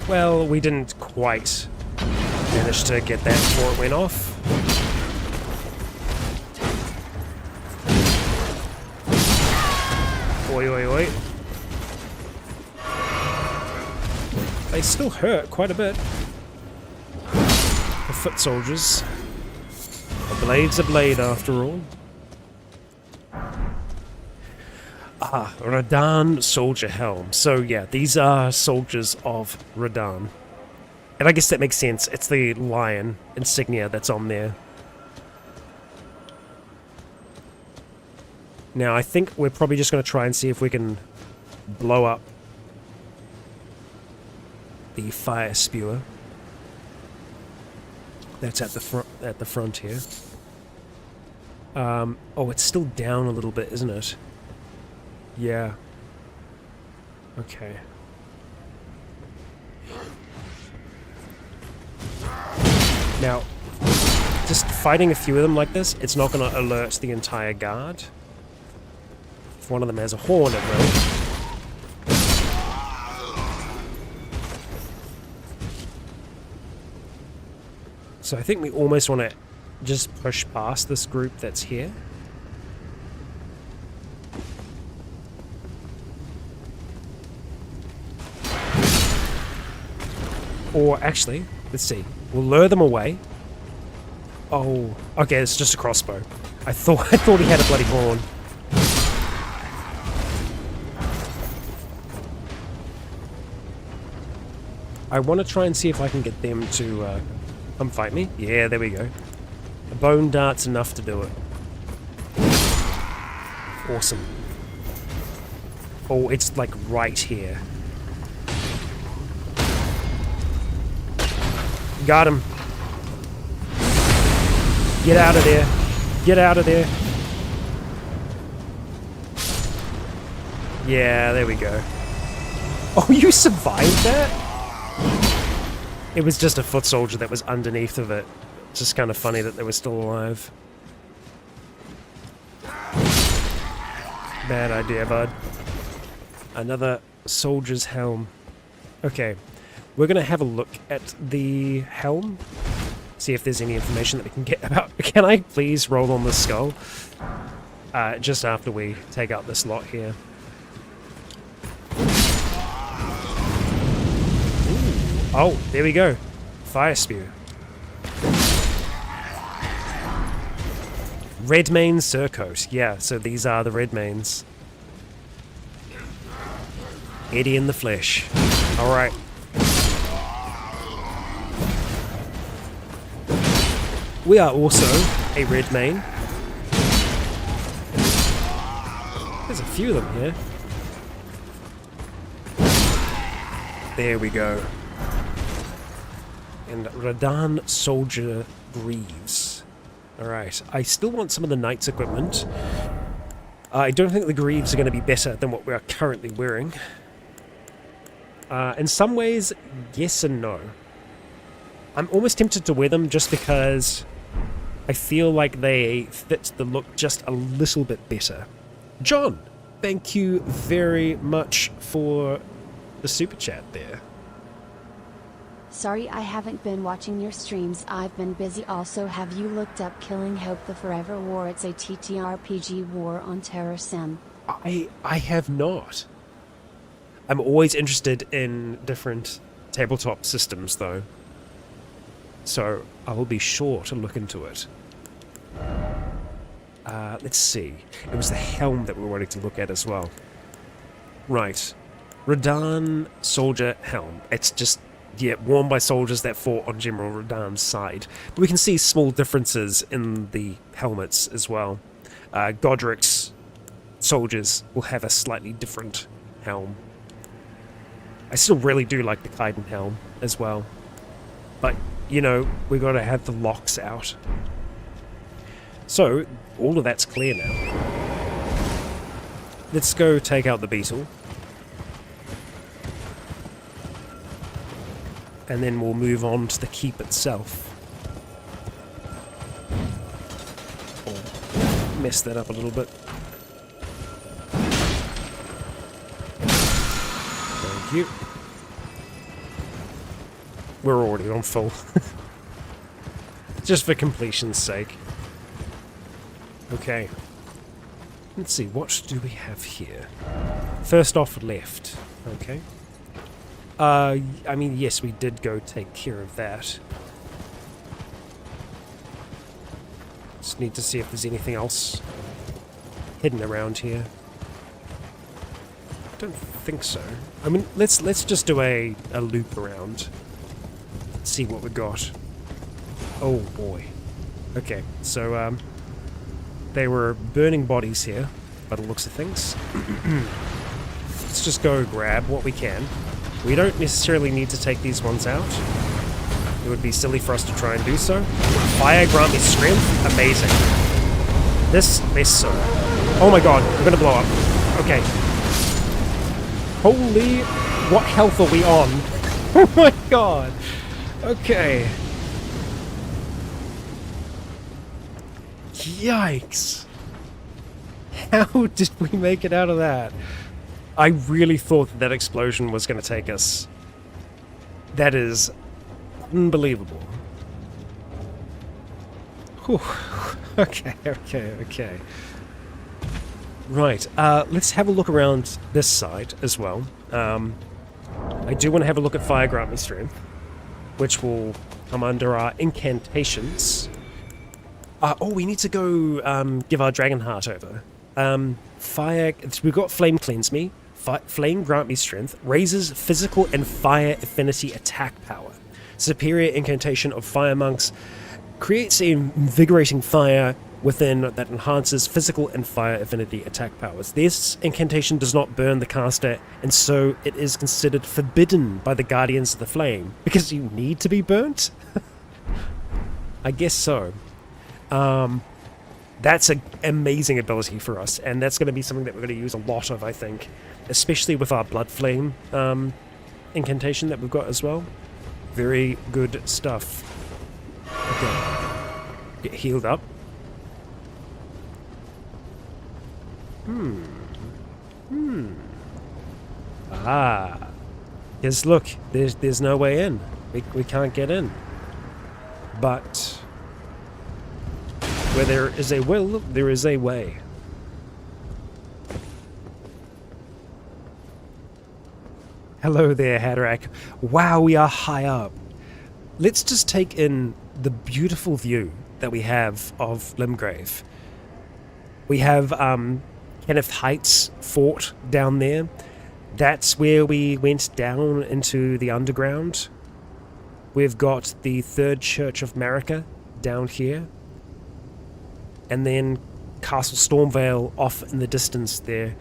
Well, we didn't quite manage to get that before it went off. Oi, oi, oi. They still hurt quite a bit. The foot soldiers. A blade's a blade after all. Ah, Radahn Soldier Helm. So yeah, these are soldiers of Radahn. And I guess that makes sense. It's the lion insignia that's on there. Now, I think we're probably just going to try and see if we can blow up the fire spewer. That's at the front here. Oh, it's still down a little bit, isn't it? Yeah. Okay. Now, to just fighting a few of them like this, it's not going to alert the entire guard. If one of them has a horn, it will. So I think we almost want to just push past this group that's here. Or actually, let's see. We'll lure them away. Oh, okay, it's just a crossbow. I thought he had a bloody horn. I want to try and see if I can get them to come fight me. Yeah, there we go. A bone dart's enough to do it. Awesome. Oh, it's like right here. Got him. Get out of there. Get out of there. Yeah, there we go. Oh, you survived that? It was just a foot soldier that was underneath of it. It's just kind of funny that they were still alive. Bad idea, bud. Another soldier's helm. Okay. We're going to have a look at the helm, see if there's any information that we can get about... Can I please roll on the skull? Just after we take out this lot here. Ooh. Oh, there we go. Fire spear. Redmane surcoat. Yeah, so these are the Redmanes. Eddie in the flesh. Alright. We are also a Redmane. There's a few of them here. There we go. And Radan Soldier Greaves. Alright, I still want some of the Knight's equipment. I don't think the Greaves are going to be better than what we are currently wearing. In some ways, yes and no. I'm almost tempted to wear them just because I feel like they fit the look just a little bit better. John, thank you very much for the super chat there. Sorry I haven't been watching your streams, I've been busy. Also, have you looked up Killing Hope the Forever War? It's a TTRPG war on Terror Sim. I have not. I'm always interested in different tabletop systems though. So I will be sure to look into it. Let's see. It was the helm that we were wanting to look at as well. Right. Radan Soldier Helm. It's just, yeah, worn by soldiers that fought on General Radan's side. But we can see small differences in the helmets as well. Godric's soldiers will have a slightly different helm. I still really do like the Kaiden helm as well. But, you know, we got to have the locks out. So, all of that's clear now. Let's go take out the beetle. And then we'll move on to the keep itself. Oh, messed that up a little bit. Thank you. We're already on full. Just for completion's sake. Okay. Let's see, what do we have here? First off, left. Okay. I mean, yes, we did go take care of that. Just need to see if there's anything else hidden around here. Don't think so. I mean, let's just do a loop around. See what we got. Oh boy. Okay, so they were burning bodies here, by the looks of things. Let's just go grab what we can. We don't necessarily need to take these ones out. It would be silly for us to try and do so. Fire, grant me strength. Amazing. This, less so. Oh my god, we're gonna blow up. Okay. Holy, what health are we on? Oh my god. Okay. Yikes! How did we make it out of that? I really thought that, that explosion was going to take us. That is unbelievable. Whew. Okay. Right, let's have a look around this side as well. I do want to have a look at Fire Grant Me Strength, which will come under our incantations. Oh, we need to go give our Dragon Heart over. Fire, we've got Flame Cleanse Me, Flame Grant Me Strength, raises physical and fire affinity attack power. Superior incantation of Fire Monks, creates a invigorating fire within that enhances physical and fire affinity attack powers. This incantation does not burn the caster, and so it is considered forbidden by the Guardians of the Flame. Because you need to be burnt? I guess so. That's an amazing ability for us, and that's going to be something that we're going to use a lot of, I think. Especially with our Blood Flame incantation that we've got as well. Very good stuff. Okay. Get healed up. Ah. Yes, look, there's no way in. We can't get in. But where there is a will, there is a way. Hello there, Haderach. Wow, we are high up. Let's just take in the beautiful view that we have of Limgrave. We have Kenneth Heights Fort down there. That's where we went down into the underground. We've got the Third Church of Marika down here. And then Castle Stormvale off in the distance there.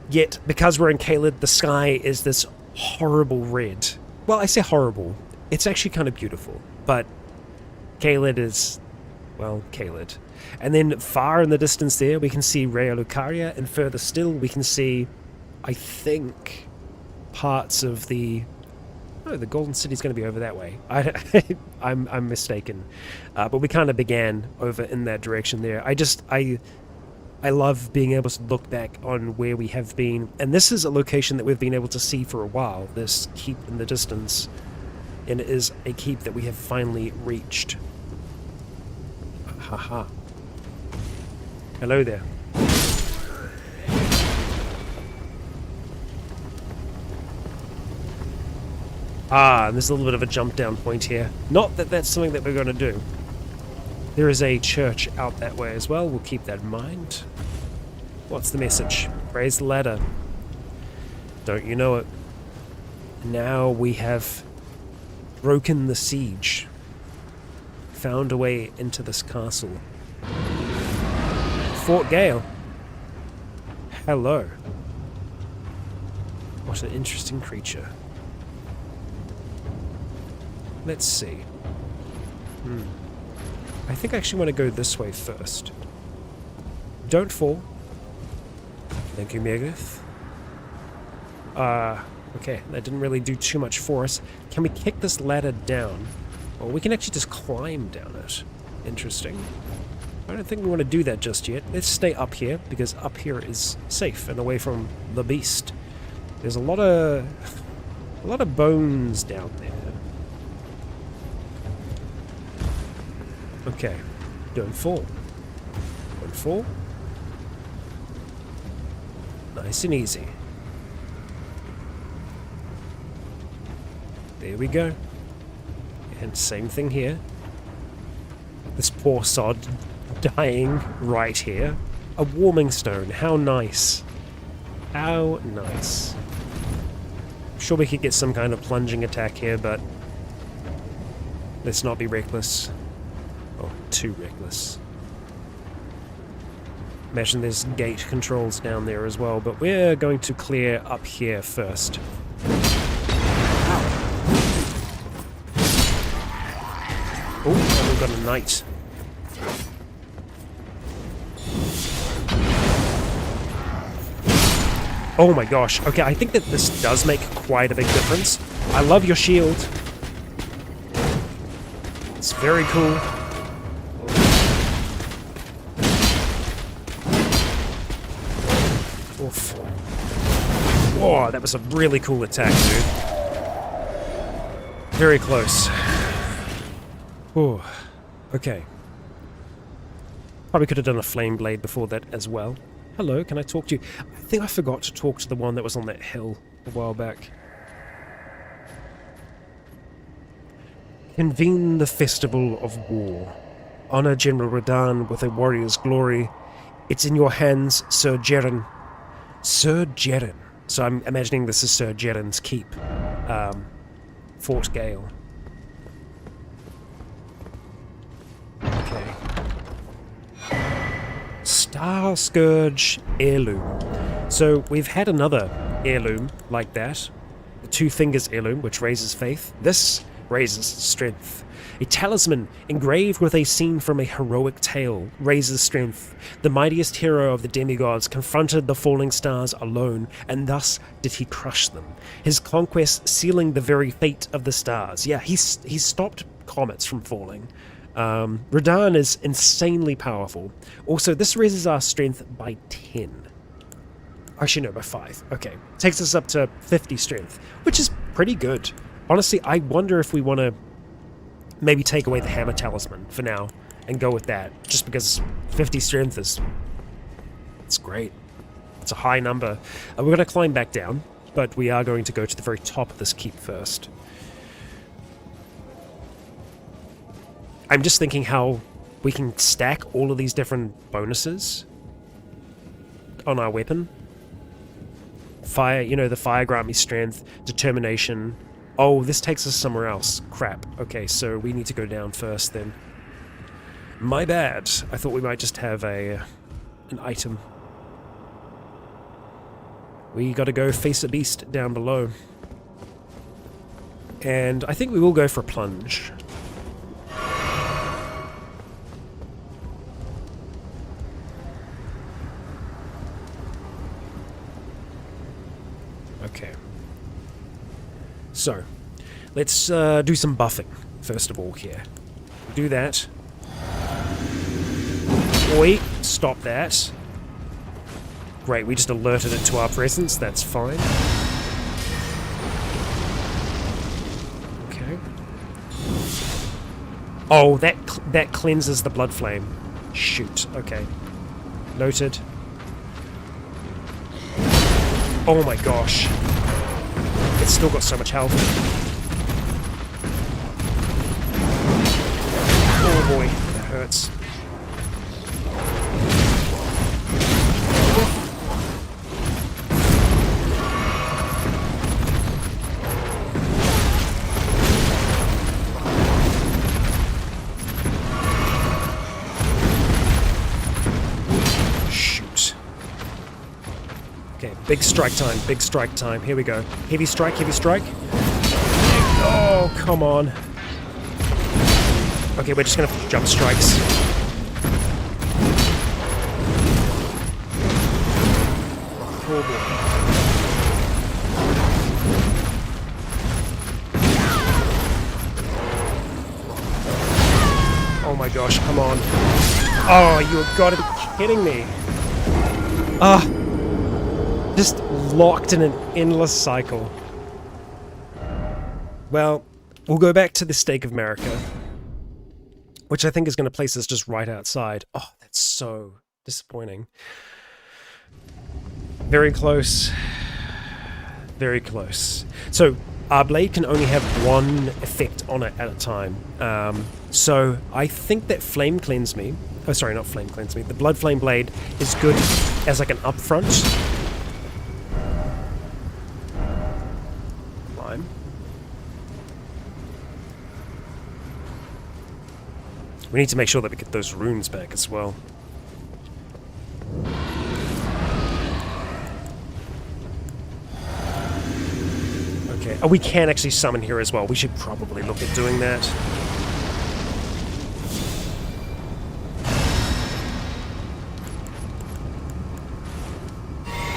Yet, because we're in Caelid, the sky is this horrible red. Well, I say horrible. It's actually kind of beautiful. But Caelid is, well, Caelid. And then far in the distance there, we can see Rea Lucaria, and further still, we can see, I think, parts of the... Oh, the Golden City's going to be over that way. I'm mistaken. But we kind of began over in that direction there. I love being able to look back on where we have been. And this is a location that we've been able to see for a while, this keep in the distance. And it is a keep that we have finally reached. Haha. Hello there. Ah, and there's a little bit of a jump down point here. Not that that's something that we're going to do. There is a church out that way as well. We'll keep that in mind. What's the message? Raise the ladder. Don't you know it? Now we have broken the siege. Found a way into this castle. Fort Gale. Hello. What an interesting creature. Let's see. I think I actually want to go this way first. Don't fall. Thank you, Megadeth. Okay, that didn't really do too much for us. Can we kick this ladder down? Well, we can actually just climb down it. Interesting. I don't think we want to do that just yet. Let's stay up here, because up here is safe and away from the beast. There's a lot of bones down there. Okay, don't fall. Don't fall. Nice and easy. There we go. And same thing here. This poor sod dying right here. A warming stone. How nice. How nice. I'm sure we could get some kind of plunging attack here, but let's not be reckless. Oh, too reckless. Imagine there's gate controls down there as well, but we're going to clear up here first. Oh, and we've got a knight. Oh my gosh. Okay, I think that this does make quite a big difference. I love your shield. It's very cool. Oof. Whoa, that was a really cool attack, dude. Very close. Ooh. Okay. Probably could have done a flame blade before that as well. Hello, can I talk to you? I think I forgot to talk to the one that was on that hill a while back. Convene the festival of war. Honor General Radahn with a warrior's glory. It's in your hands, Sir Jeren. Sir Jeren. So I'm imagining this is Sir Jeren's keep. Fort Gale. Okay. Star Scourge Heirloom. So we've had another heirloom like that. The Two Fingers Heirloom, which raises faith. This raises strength. A talisman engraved with a scene from a heroic tale raises strength. The mightiest hero of the demigods confronted the falling stars alone, and thus did he crush them. His conquest sealing the very fate of the stars. Yeah, he's stopped comets from falling. Radahn is insanely powerful. Also, this raises our strength by 10. Actually, no, by 5. Okay. Takes us up to 50 strength, which is pretty good. Honestly, I wonder if we want to maybe take away the hammer talisman for now and go with that, just because 50 strength is... it's great. It's a high number. We're going to climb back down, but we are going to go to the very top of this keep first. I'm just thinking how we can stack all of these different bonuses on our weapon. Fire, you know, the fire grant me strength, determination. Oh, this takes us somewhere else. Crap. Okay, so we need to go down first then. My bad. I thought we might just have an item. We gotta go face a beast down below. And I think we will go for a plunge. Okay. So, let's do some buffing, first of all, here. Do that. Oi, stop that. Great, we just alerted it to our presence, that's fine. Okay. Oh, that cleanses the blood flame. Shoot, okay. Noted. Oh my gosh. It's still got so much health. Oh boy, that hurts. Shoot. Okay, big strike time, big strike time. Here we go. Heavy strike, heavy strike. Oh, come on. Okay, we're just gonna jump strikes. Oh boy. Oh my gosh, come on. Oh, you've gotta be kidding me. Just locked in an endless cycle. Well, we'll go back to the Stake of America, which I think is going to place us just right outside. Oh, that's so disappointing. Very close. Very close. So, our blade can only have one effect on it at a time. So, I think that Flame Cleanse Me... oh, sorry, not Flame Cleanse Me. The Blood Flame Blade is good as like an upfront. We need to make sure that we get those runes back as well. Okay. Oh, we can actually summon here as well. We should probably look at doing that.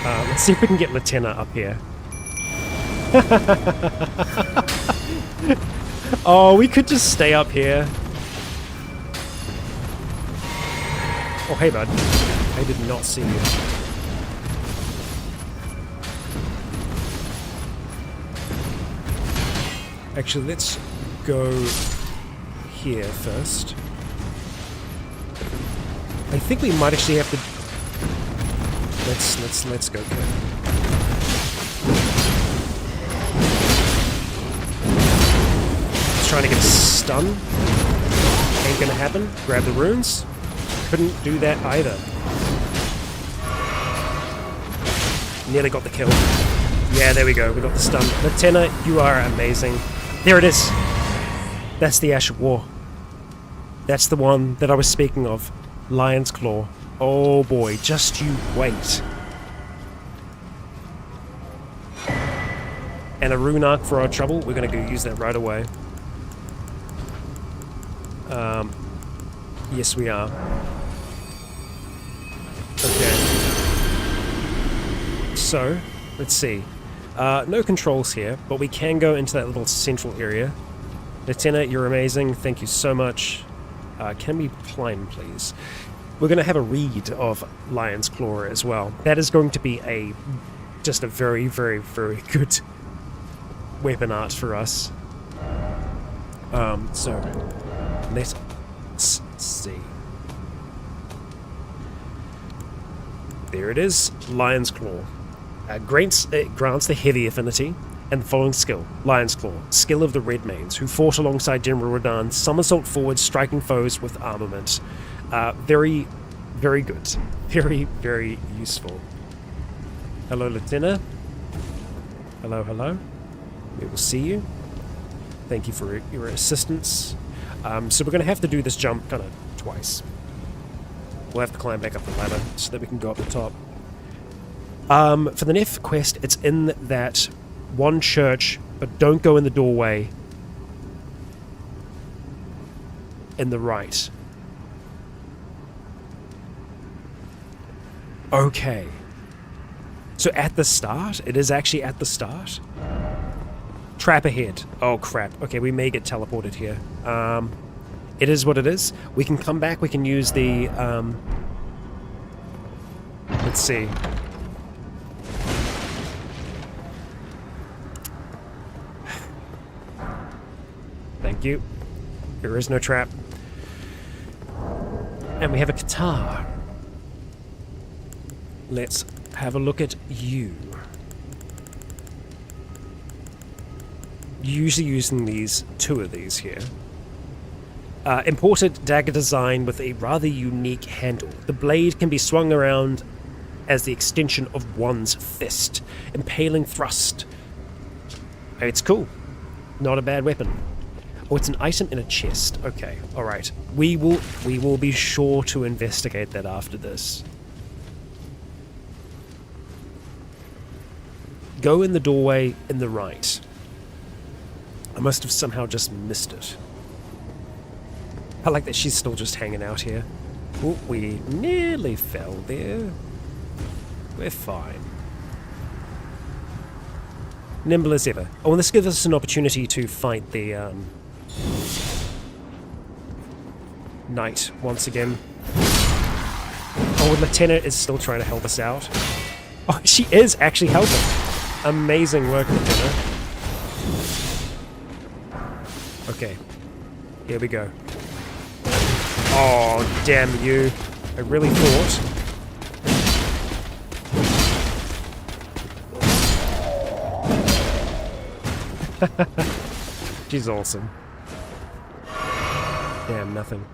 Let's see if we can get Latenna up here. Oh, we could just stay up here. Oh, hey, bud. I did not see you. Actually, let's go here first. I think we might actually have to... Let's go. Trying to get a stun. Ain't gonna happen. Grab the runes. Couldn't do that either. Nearly got the kill. Yeah, there we go. We got the stun. Lieutenant, you are amazing. There it is. That's the Ash of War. That's the one that I was speaking of. Lion's Claw. Oh boy, just you wait. And a rune arc for our trouble. We're gonna go use that right away. Yes, we are. Okay. So, let's see. No controls here, but we can go into that little central area. Lieutenant, you're amazing. Thank you so much. Can we climb, please? We're going to have a read of Lion's Claw as well. That is going to be just a very, very, very good weapon art for us. So, let's see. There it is, Lion's Claw. It grants the heavy affinity and the following skill. Lion's Claw, skill of the Red Mains, who fought alongside General Radahn, somersault forward, striking foes with armament. Very, very good. Very, very useful. Hello, Lieutenant. Hello, hello. We will see you. Thank you for your assistance. So we're going to have to do this jump kind of twice. We'll have to climb back up the ladder so that we can go up the top. For the Neff quest, it's in that one church, but don't go in the doorway in the right. Okay. So at the start? It is actually at the start? Trap ahead. Oh crap. Okay, we may get teleported here. It is what it is. We can come back, we can use the, let's see. Thank you. There is no trap. And we have a guitar. Let's have a look at you. Usually using two of these here. Imported dagger design with a rather unique handle. The blade can be swung around as the extension of one's fist. Impaling thrust. It's cool. Not a bad weapon. Oh, it's an item in a chest. Okay, alright. We will be sure to investigate that after this. Go in the doorway in the right. I must have somehow just missed it. I like that she's still just hanging out here. Oh, we nearly fell there. We're fine. Nimble as ever. Oh, and this gives us an opportunity to fight the knight once again. Oh, and Lieutenant is still trying to help us out. Oh, she is actually helping. Amazing work, Lieutenant. Okay. Here we go. Oh, damn you. I really thought. She's awesome. Damn, nothing.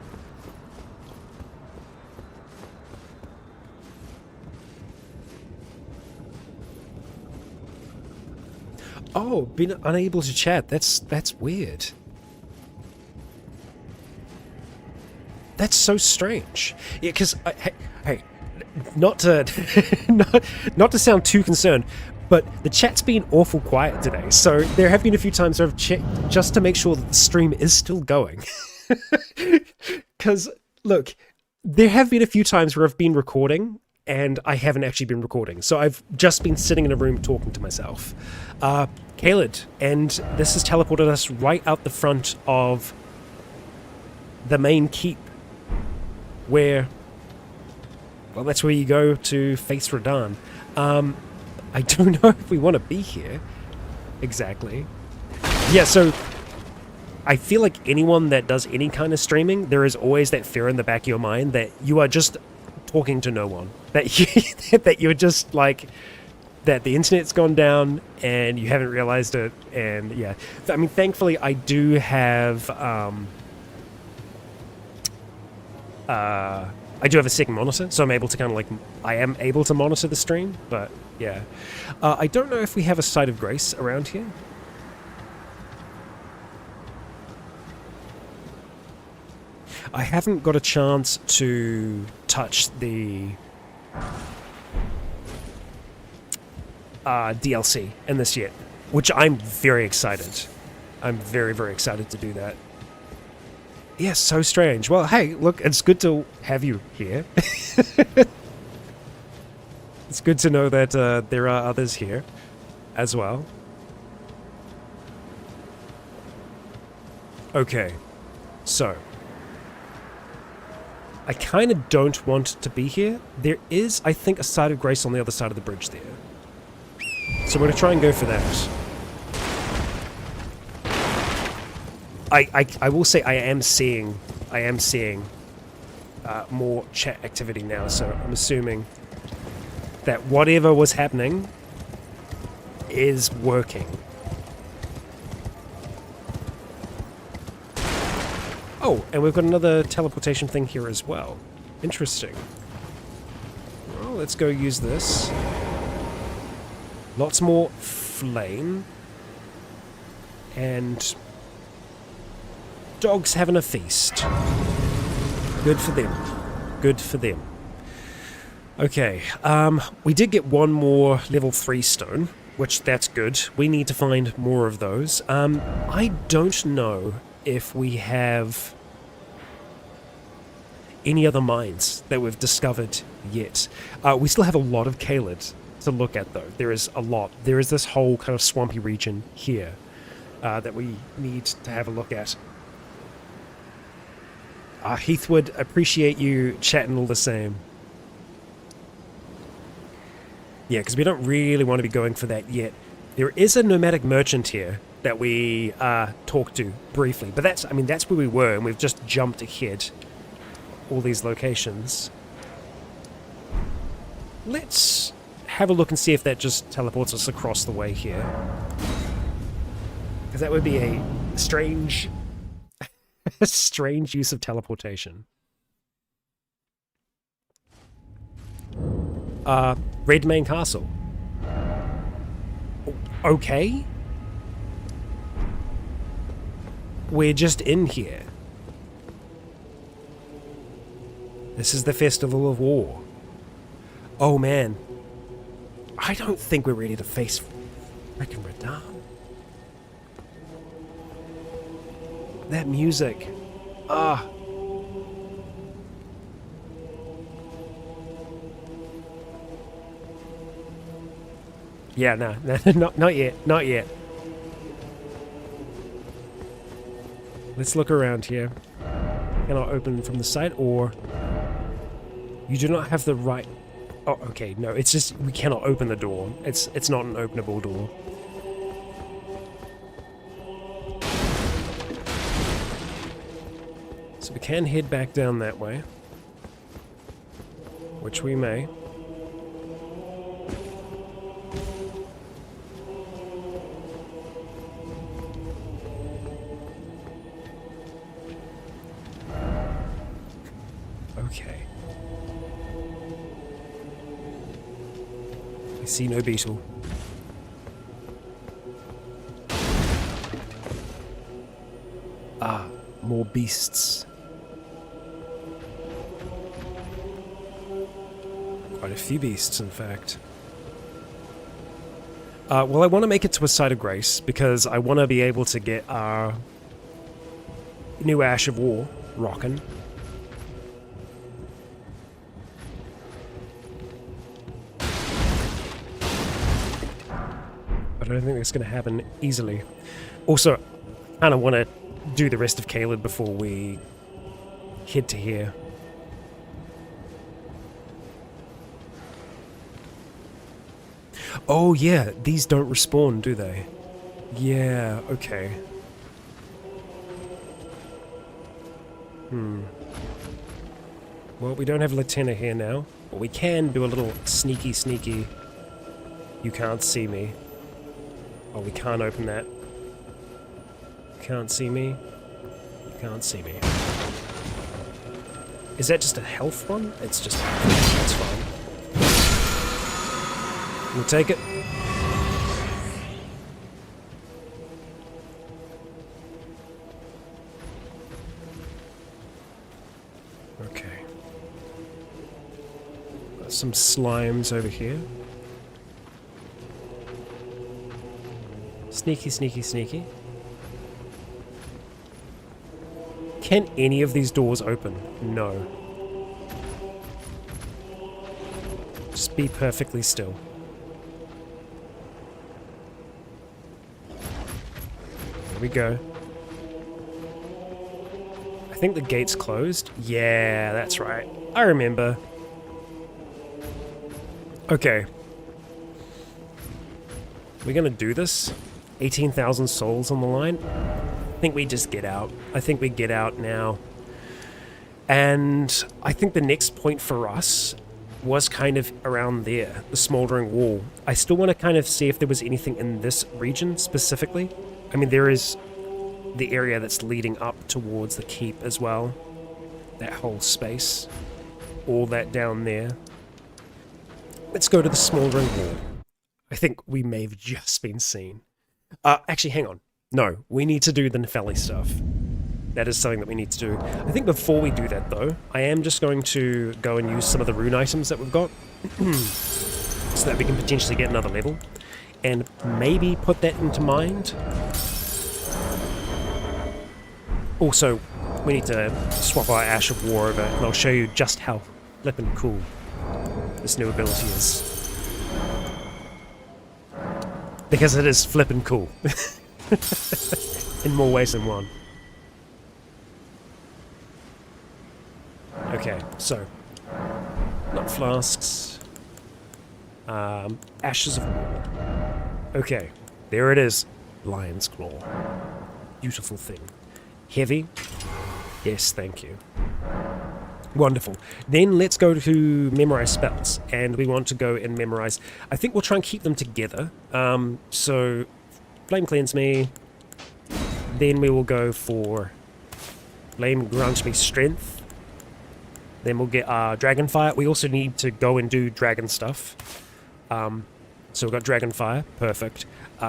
Oh, been unable to chat. That's weird. That's so strange. Yeah, because hey, not to not to sound too concerned, but the chat's been awful quiet today. So there have been a few times where I've checked just to make sure that the stream is still going. Because look, there have been a few times where I've been recording and I haven't actually been recording. So I've just been sitting in a room talking to myself. Caelid, and this has teleported us right out the front of the main keep. Where, well, that's where you go to face Radahn. I don't know if we want to be here exactly. Yeah, so I feel like anyone that does any kind of streaming, there is always that fear in the back of your mind that you are just talking to no one. That that you're just like, that the internet's gone down and you haven't realized it. And yeah, I mean, thankfully I do have I do have a second monitor, so I'm able to kind of like, I am able to monitor the stream, but yeah. I don't know if we have a site of grace around here. I haven't got a chance to touch the DLC in this yet, which I'm very excited. I'm very, very excited to do that. Yeah, so strange. Well, hey, look, it's good to have you here. It's good to know that there are others here as well. Okay, so I kind of don't want to be here. There is, I think, a site of grace on the other side of the bridge there. So we're going to try and go for that. I will say I am seeing more chat activity now, so I'm assuming that whatever was happening is working. Oh, and we've got another teleportation thing here as well. Interesting. Well, let's go use this. Lots more flame. And dogs having a feast. Good for them. Good for them. Okay, we did get one more level 3 stone, which that's good. We need to find more of those. I don't know if we have any other mines that we've discovered yet. We still have a lot of Caelid to look at, though. There is a lot. There is this whole kind of swampy region here that we need to have a look at. Heathwood, appreciate you chatting all the same. Yeah, because we don't really want to be going for that yet. There is a nomadic merchant here that we talked to briefly, but that's, I mean, that's where we were, and we've just jumped ahead all these locations. Let's have a look and see if that just teleports us across the way here, because that would be a strange strange use of teleportation. Red Main Castle. Okay. We're just in here. This is the Festival of War. Oh man. I don't think we're ready to face frickin' Radahn. That music. Ah. Yeah, no, not yet, not yet. Let's look around here. Can I open from the side, or you do not have the right? Oh, okay, no, it's just we cannot open the door. It's not an openable door. So we can head back down that way, which we may. Okay. I see no beetle. Ah, more beasts. Quite a few beasts, in fact. Well, I want to make it to a site of grace, because I want to be able to get our new Ash of War rockin'. But I don't think that's going to happen easily. Also, I kind of want to do the rest of Caelid before we head to here. Oh yeah, these don't respawn, do they? Yeah, okay. Well, we don't have Latenna here now. But we can do a little sneaky. You can't see me. Oh, we can't open that. You can't see me. You can't see me. Is that just a health one? It's just that's fine. We'll take it. Okay. Got some slimes over here. Sneaky. Can any of these doors open? No. Just be perfectly still. There we go. I think the gate's closed. Yeah, that's right. I remember. Okay. We're gonna do this. 18,000 souls on the line. I think we just get out. I think we get out now. And I think the next point for us was kind of around there, the smoldering wall. I still want to kind of see if there was anything in this region specifically. I mean, there is the area that's leading up towards the keep as well. That whole space. All that down there. Let's go to the smoldering wall. I think we may have just been seen. Actually, hang on. No, we need to do the Nepheli stuff. That is something that we need to do. I think before we do that, though, I am just going to go and use some of the rune items that we've got. So that we can potentially get another level. And maybe put that into mind. Also, we need to swap our Ash of War over, and I'll show you just how flippin' cool this new ability is. Because it is flippin' cool. In more ways than one. Okay, so. Not flasks. Ashes of War. Okay, there it is. Lion's Claw. Beautiful thing. Heavy. Yes, thank you. Wonderful. Then let's go to memorize spells, and we want to go and memorize. I think we'll try and keep them together. So Flame Cleanse Me. Then we will go for Flame Grant Me Strength. Then we'll get our Dragonfire. We also need to go and do dragon stuff. So we've got Dragonfire. Perfect.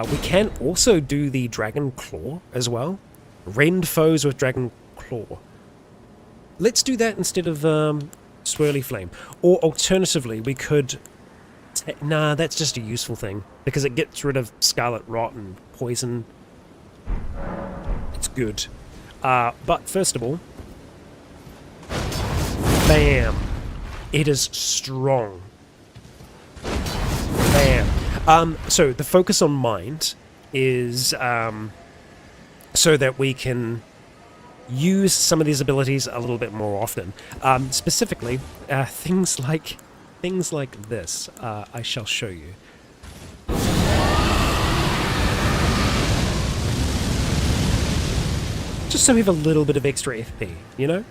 We can also do the Dragon Claw as well. Rend foes with Dragon Claw. Let's do that instead of Swirly Flame. Or alternatively, we could... Nah, that's just a useful thing. Because it gets rid of Scarlet Rot and Poison. It's good. But first of all... Bam! It is strong. Bam. So the focus on mind is so that we can use some of these abilities a little bit more often. Specifically, things like this. I shall show you. Just so we have a little bit of extra FP, you know?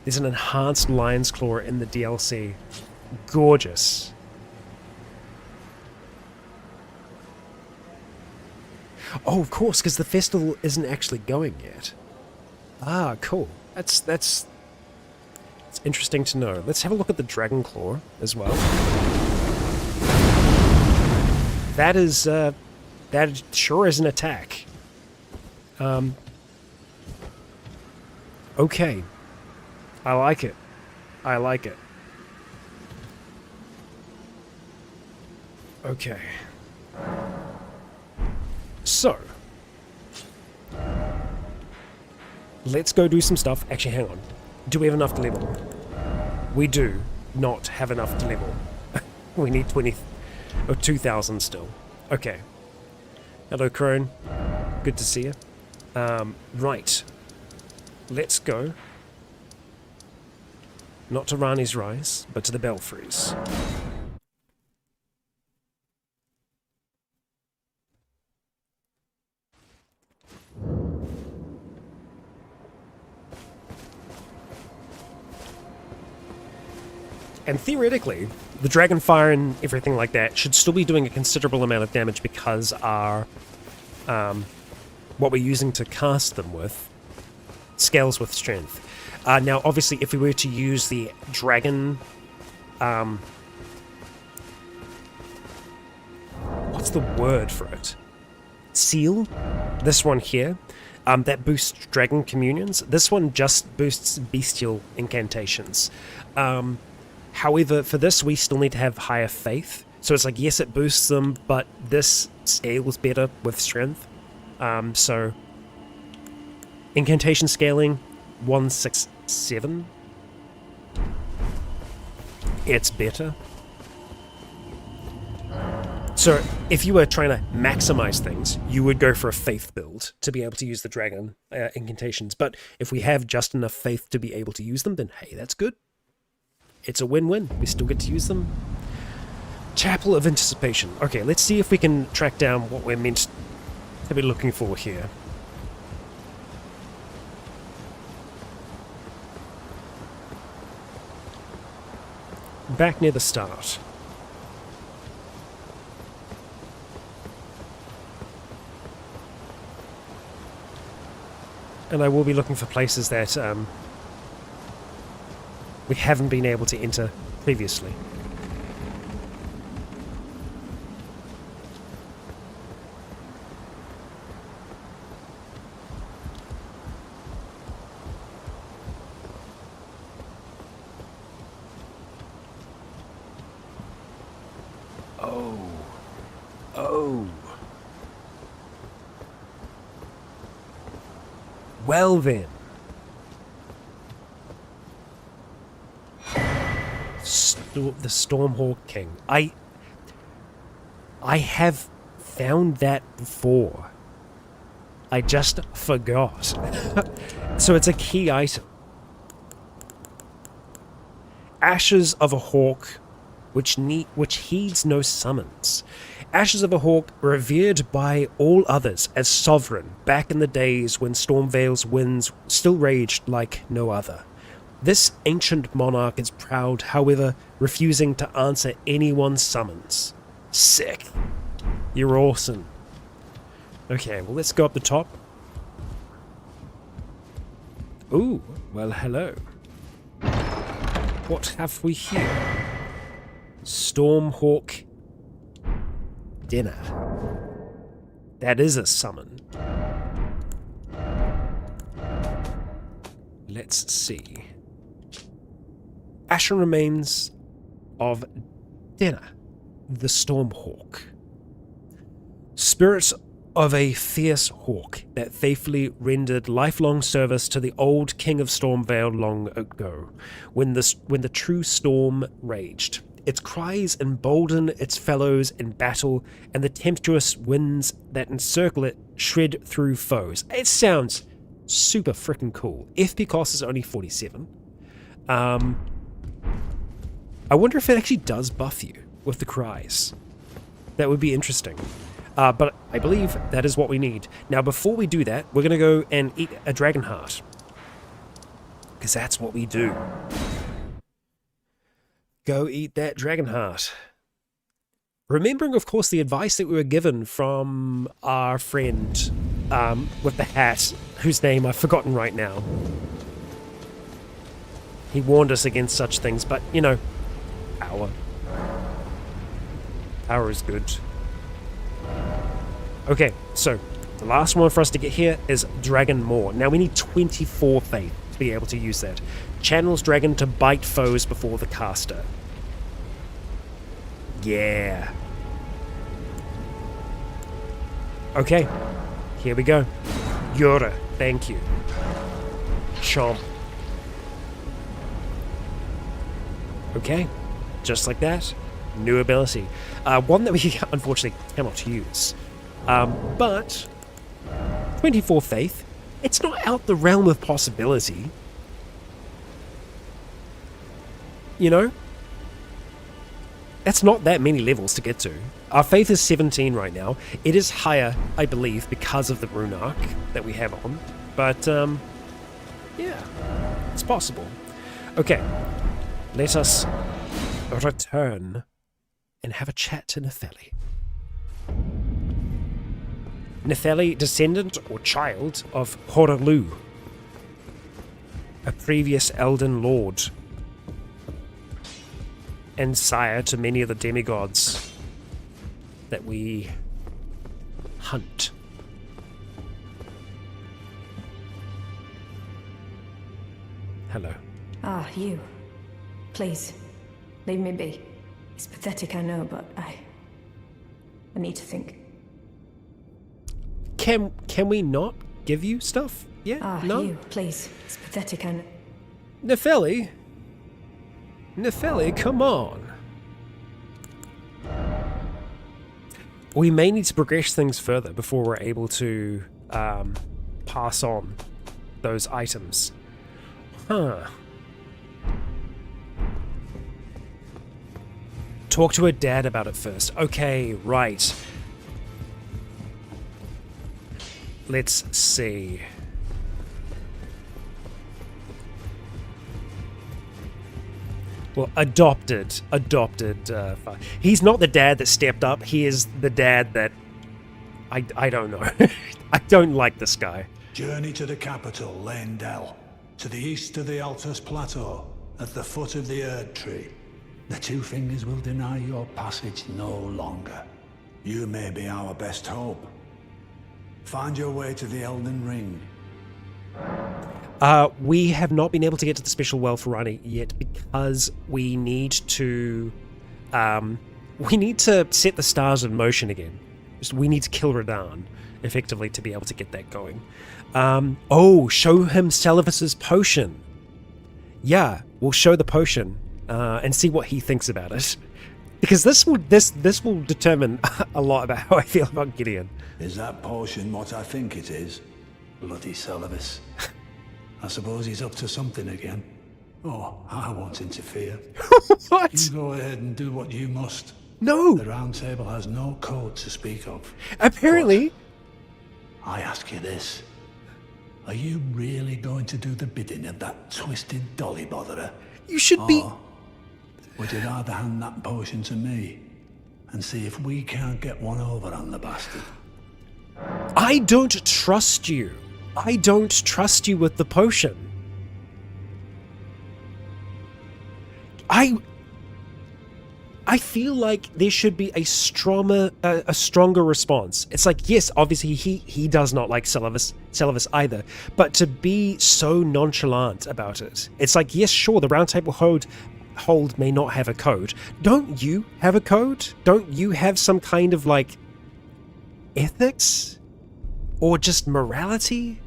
There's an enhanced Lion's Claw in the DLC. Gorgeous. Oh, of course, because the festival isn't actually going yet. Ah, cool. That's it's interesting to know. Let's have a look at the Dragon Claw as well. That is that sure is an attack. Okay. I like it. I like it. Okay. So, let's go do some stuff. Actually, hang on. Do we have enough to level? We do not have enough to level. We need 20 or 2,000 still. Okay. Hello, Crone. Good to see you. Right. Let's go. Not to Rani's Rise, but to the Belfries. And theoretically, the Dragonfire and everything like that should still be doing a considerable amount of damage because our what we're using to cast them with scales with strength. Now, obviously, if we were to use the dragon... what's the word for it? Seal? This one here. That boosts dragon communions. This one just boosts bestial incantations. However, for this, we still need to have higher faith. So it's like, yes, it boosts them, but this scales better with strength. So, incantation scaling, 167. It's better. So, if you were trying to maximize things, you would go for a faith build to be able to use the dragon incantations. But if we have just enough faith to be able to use them, then hey, that's good. It's a win-win. We still get to use them. Chapel of Anticipation. Okay, let's see if we can track down what we're meant to be looking for here. Back near the start. And I will be looking for places that we haven't been able to enter previously. Oh. Well then. The Stormhawk King. I have found that before. I just forgot. So it's a key item. Ashes of a Hawk, which heeds no summons. Ashes of a Hawk, revered by all others as sovereign back in the days when Stormvale's winds still raged like no other. This ancient monarch is proud, however, refusing to answer anyone's summons. Sick. You're awesome. Okay, well, let's go up the top. Ooh, well, hello. What have we here? Stormhawk Dinner. That is a summon. Let's see. Ashen remains of Dinner, the Stormhawk. Spirits of a fierce hawk that faithfully rendered lifelong service to the old king of Stormvale long ago, when the true storm raged. Its cries embolden its fellows in battle, and the tempestuous winds that encircle it shred through foes. It sounds super freaking cool. FP cost is only 47. I wonder if it actually does buff you with the cries. That would be interesting. But I believe that is what we need. Now, before we do that, we're going to go and eat a dragon heart. Because that's what we do. Go eat that dragon heart. Remembering, of course, the advice that we were given from our friend with the hat, whose name I've forgotten right now. He warned us against such things, but, you know, power. Power is good. Okay, so the last one for us to get here is Dragon Maw. Now we need 24 faith to be able to use that. Channels Dragon to bite foes before the caster. Yeah. Okay, here we go. Yura, thank you. Chomp. Okay, just like that. New ability. One that we unfortunately cannot use. But 24 faith, it's not out the realm of possibility. You know? That's not that many levels to get to. Our faith is 17 right now. It is higher, I believe, because of the rune arc that we have on. But, yeah, it's possible. Okay, let us return and have a chat to Nefeli. Nefeli, descendant or child of Horalu, a previous Elden Lord, and sire to many of the demigods that we hunt. Hello. Ah, you. Please, leave me be. It's pathetic, I know, but I need to think. Can we not give you stuff? Yeah? Ah, no? you. Please. It's pathetic, I know. Nefeli? Nefeli, come on. We may need to progress things further before we're able to pass on those items. Huh. Talk to her dad about it first. Okay, right. Let's see. Well, adopted. He's not the dad that stepped up. He is the dad that... I don't know. I don't like this guy. Journey to the capital, Leyndell. To the east of the Altus Plateau, at the foot of the Erd Tree. The Two Fingers will deny your passage no longer. You may be our best hope. Find your way to the Elden Ring. We have not been able to get to the special well for Rani yet because we need to set the stars in motion again. We need to kill Radahn effectively to be able to get that going. Show him Salivus's potion. Yeah, we'll show the potion and see what he thinks about it. Because this will determine a lot about how I feel about Gideon. Is that potion what I think it is? Bloody Salivus. I suppose he's up to something again. Oh, I won't interfere. What? You go ahead and do what you must. No. The Round Table has no code to speak of. Apparently. But I ask you this. Are you really going to do the bidding of that twisted dolly botherer? You should be... Would you rather hand that potion to me and see if we can't get one over on the bastard? I don't trust you. I don't trust you with the potion. I feel like there should be a stronger response. It's like, yes, obviously he does not like Salivus either, but to be so nonchalant about it, it's like, yes, sure, the Round Table Hold may not have a code. Don't you have a code? Don't you have some kind of like ethics? Or just morality?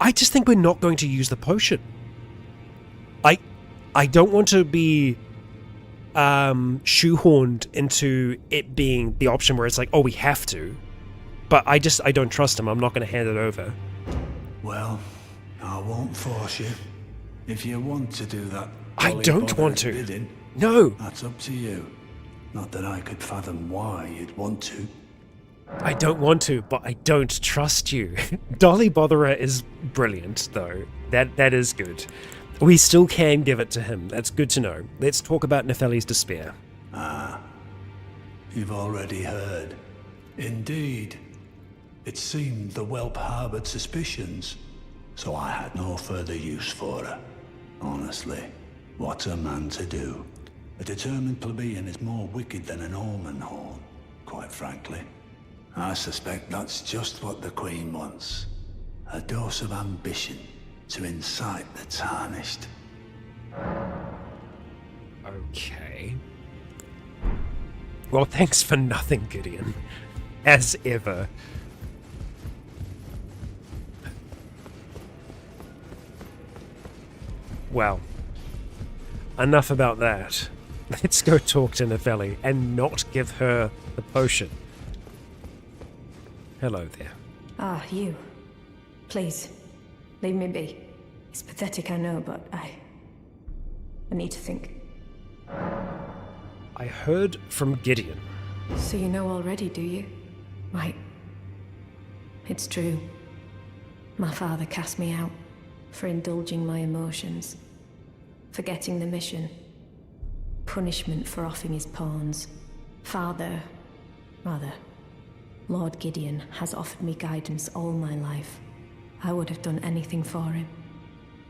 I just think we're not going to use the potion. I don't want to be shoehorned into it being the option where it's like, oh, we have to. But I don't trust him. I'm not going to hand it over. Well, I won't force you. If you want to do that, I don't want to. Bidding, no. That's up to you. Not that I could fathom why you'd want to. I don't want to, but I don't trust you. Dolly Botherer is brilliant, though. That is good. We still can give it to him. That's good to know. Let's talk about Nefeli's despair. Ah, you've already heard. Indeed. It seemed the whelp harboured suspicions, so I had no further use for her. Honestly, what's a man to do? A determined plebeian is more wicked than an omen horn, quite frankly. I suspect that's just what the Queen wants. A dose of ambition to incite the tarnished. Okay. Well, thanks for nothing, Gideon. As ever. Well, enough about that. Let's go talk to Nefeli and not give her the potion. Hello there. Ah, you. Please, leave me be. It's pathetic, I know, but I need to think. I heard from Gideon. So you know already, do you? Right. It's true. My father cast me out. for indulging my emotions, forgetting the mission, punishment for offing his pawns. Lord Gideon has offered me guidance all my life. I would have done anything for him,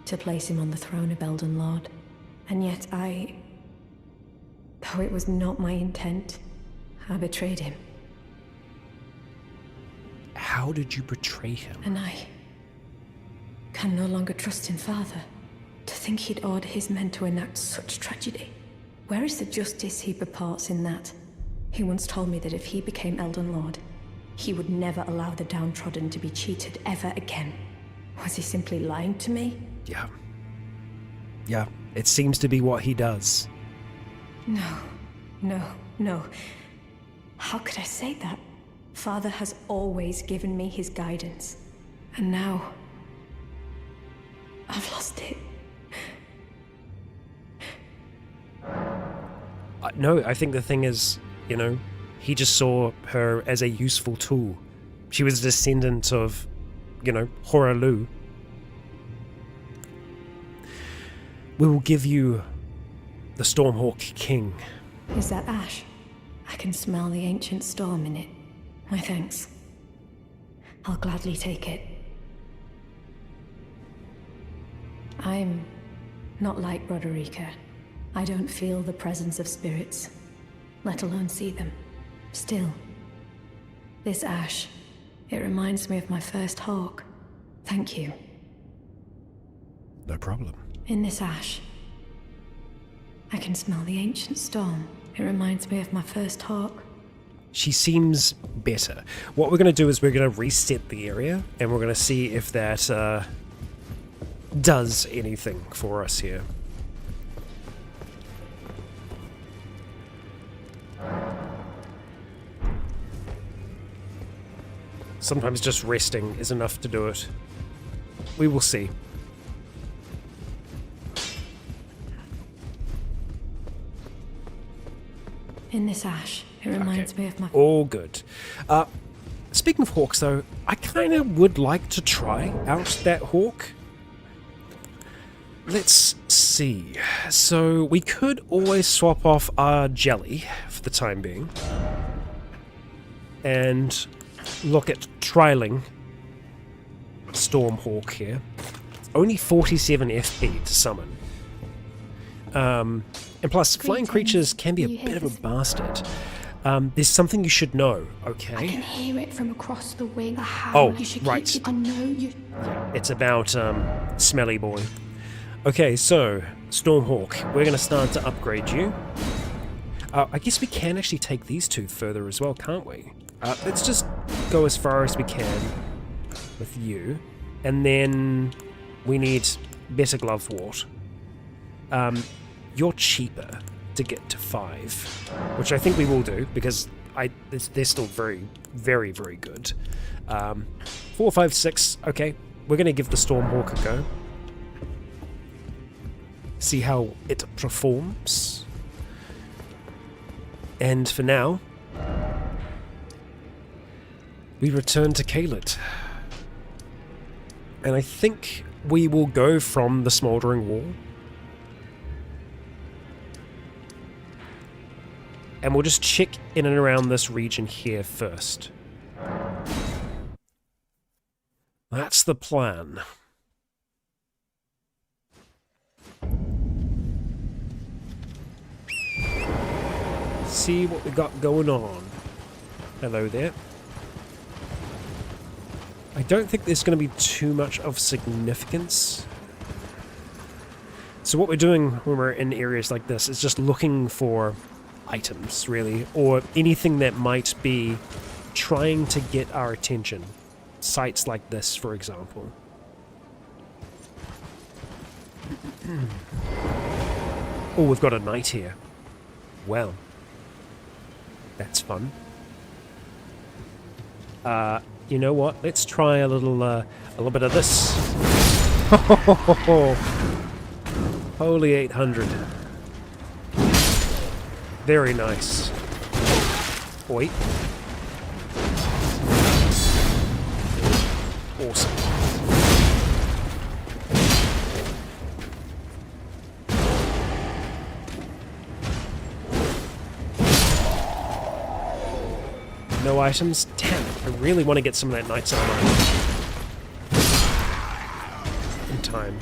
to place him on the throne of Elden Lord. And yet though it was not my intent, I betrayed him. How did you betray him? And I can no longer trust in Father. To think he'd order his men to enact such tragedy. Where is the justice he purports in that? He once told me that if he became Elden Lord, he would never allow the downtrodden to be cheated ever again. Was he simply lying to me? Yeah, it seems to be what he does. No. How could I say that? Father has always given me his guidance. And now, I've lost it. No, I think the thing is, he just saw her as a useful tool. She was a descendant of, Horalu. We will give you the Stormhawk King. Is that ash? I can smell the ancient storm in it. My thanks. I'll gladly take it. I'm not like Broderica. I don't feel the presence of spirits, let alone see them. Still, this ash, it reminds me of my first hawk. Thank you. No problem. In this ash, I can smell the ancient storm. It reminds me of my first hawk. She seems better. What we're going to do is we're going to reset the area, and we're going to see if that does anything for us here. Sometimes just resting is enough to do it. We will see. In this ash, it reminds me of my... All good. Speaking of hawks, though, I kind of would like to try out that hawk. Let's see. So we could always swap off our jelly for the time being. And look at trialing Stormhawk here. Only 47 FP to summon. And plus, flying creatures can be a bit of a bastard. There's something you should know, okay? I can hear it from across the wing. Oh, you should right. Keep it. I know you. It's about Smelly Boy. Okay, so Stormhawk, we're going to start to upgrade you. I guess we can actually take these two further as well, can't we? Let's just go as far as we can with you, and then we need better glove wart. You're cheaper to get to 5, which I think we will do because they're still very, very, very good. 4, 5, 6. Okay, we're going to give the Stormhawk a go. See how it performs. And for now, we return to Caelid. And I think we will go from the Smouldering Wall. And we'll just check in and around this region here first. That's the plan. See what we got going on. Hello there. I don't think there's going to be too much of significance. So what we're doing when we're in areas like this is just looking for items, really, or anything that might be trying to get our attention. Sites like this, for example. Oh, we've got a knight here. Well, that's fun. You know what? Let's try a little bit of this. Holy 800. Very nice. Wait. Awesome. No items? Damn it, I really want to get some of that knight's armor in time.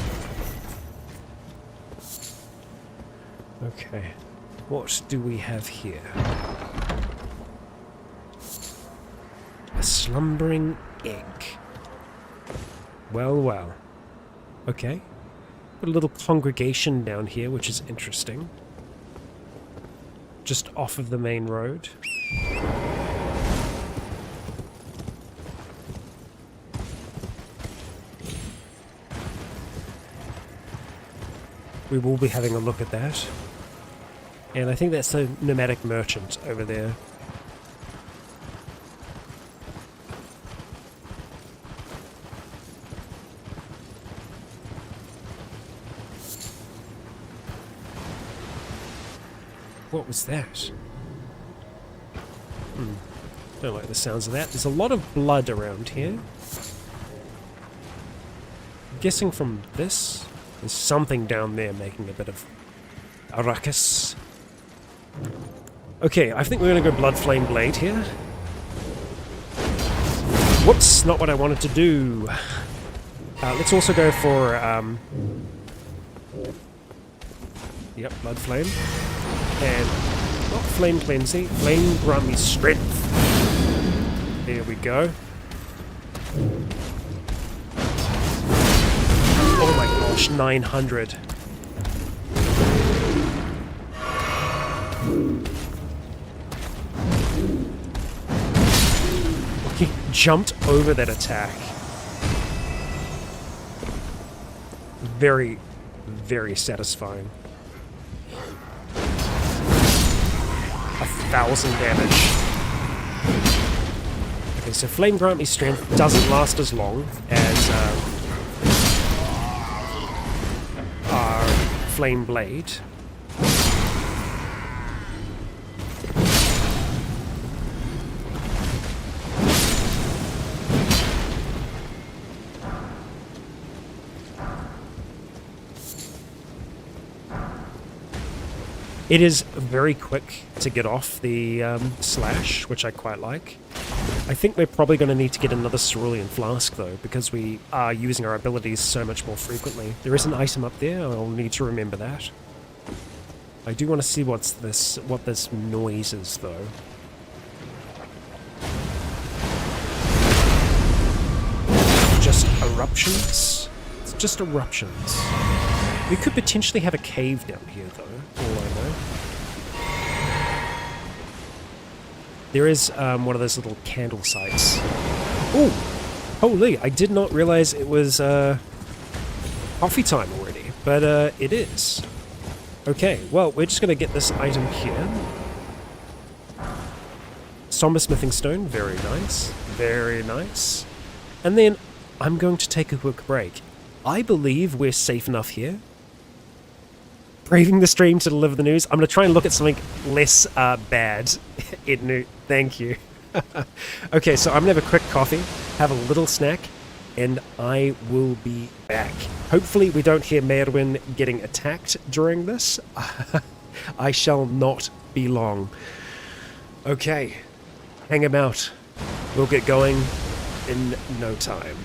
Okay, what do we have here? A slumbering egg. Well, well. Okay. Got a little congregation down here, which is interesting. Just off of the main road. We will be having a look at that. And I think that's the nomadic merchant over there. What was that? Don't like the sounds of that. There's a lot of blood around here. I'm guessing from this, there's something down there making a bit of a ruckus. Okay, I think we're going to go Blood Flame Blade here. Whoops, not what I wanted to do. Let's also go for, yep, Blood Flame. And, not Flame Cleansing, Flame grant me Strength. There we go. Oh my gosh, 900. He jumped over that attack. Very, very satisfying. 1,000 damage. Okay, so Flame Grant Me Strength doesn't last as long as our Flame Blade. It is very quick to get off the slash, which I quite like. I think we're probably going to need to get another Cerulean Flask, though, because we are using our abilities so much more frequently. There is an item up there, I'll need to remember that. I do want to see what this noise is, though. Just eruptions? It's just eruptions. We could potentially have a cave down here, though, all I know. There is one of those little candle sites. Ooh! Holy, I did not realize it was coffee time already, but it is. Okay, well, we're just going to get this item here. Somber Smithing Stone, very nice. Very nice. And then I'm going to take a quick break. I believe we're safe enough here. Braving the stream to deliver the news. I'm going to try and look at something less bad. Thank you. Okay, so I'm going to have a quick coffee, have a little snack, and I will be back. Hopefully we don't hear Merwin getting attacked during this. I shall not be long. Okay, hang him out. We'll get going in no time.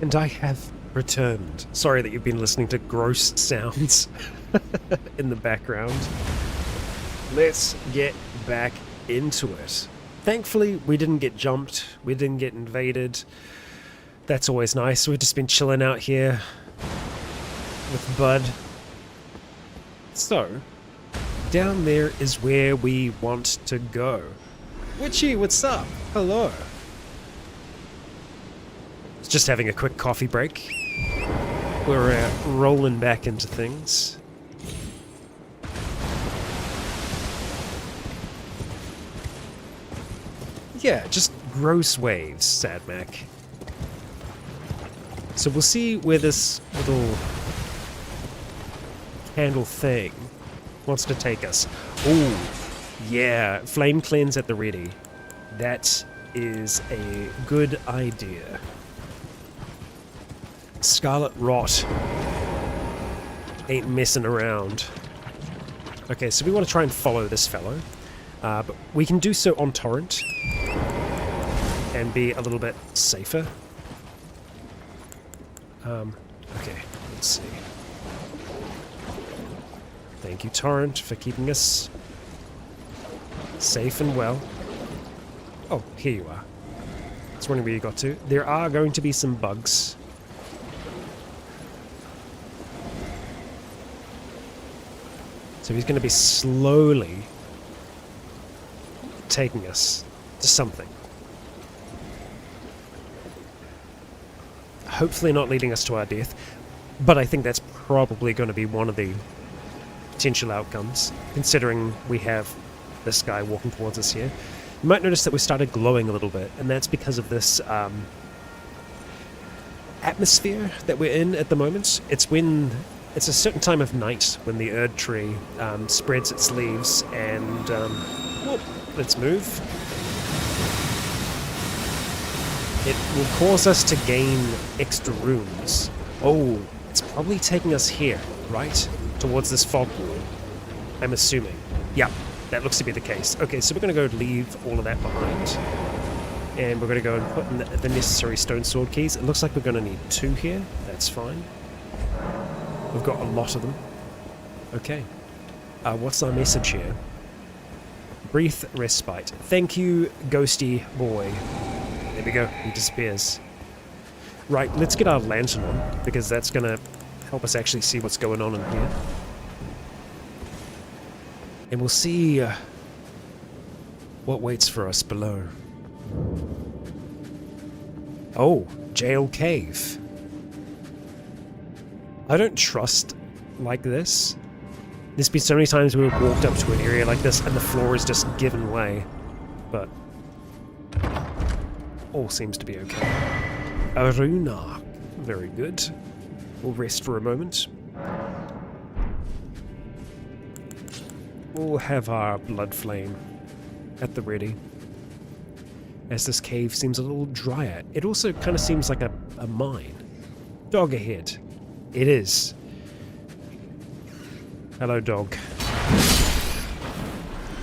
And I have returned. Sorry that you've been listening to gross sounds in the background. Let's get back into it. Thankfully, we didn't get jumped. We didn't get invaded. That's always nice. We've just been chilling out here with Bud. So, down there is where we want to go. Witchy, what's up? Hello. Just having a quick coffee break. We're rolling back into things. Yeah, just gross waves, Sad Mac. So we'll see where this little candle thing wants to take us. Ooh, yeah, flame cleanse at the ready. That is a good idea. Scarlet Rot ain't messing around. Okay, so we want to try and follow this fellow. But we can do so on torrent and be a little bit safer. Okay, let's see. Thank you, torrent, for keeping us safe and well. Oh, here you are. I was wondering where you got to. There are going to be some bugs. So he's going to be slowly taking us to something. Hopefully not leading us to our death, but I think that's probably going to be one of the potential outcomes, considering we have this guy walking towards us here. You might notice that we started glowing a little bit, and that's because of this atmosphere that we're in at the moment. It's a certain time of night when the Erd tree spreads its leaves and... whoop, let's move. It will cause us to gain extra runes. Oh, it's probably taking us here, right? Towards this fog wall, I'm assuming. Yep, that looks to be the case. Okay, so we're going to go leave all of that behind. And we're going to go and put in the necessary stone sword keys. It looks like we're going to need 2 here. That's fine. We've got a lot of them. Okay. What's our message here? Brief respite. Thank you, ghosty boy. There we go. He disappears. Right, let's get our lantern on, because that's going to help us actually see what's going on in here. And we'll see what waits for us below. Oh, jail cave. I don't trust like this. There's been so many times we've walked up to an area like this and the floor is just given way. But all seems to be okay. A rune arc. Very good. We'll rest for a moment. We'll have our blood flame at the ready. As this cave seems a little drier. It also kind of seems like a mine. Dog ahead. It is. Hello, dog.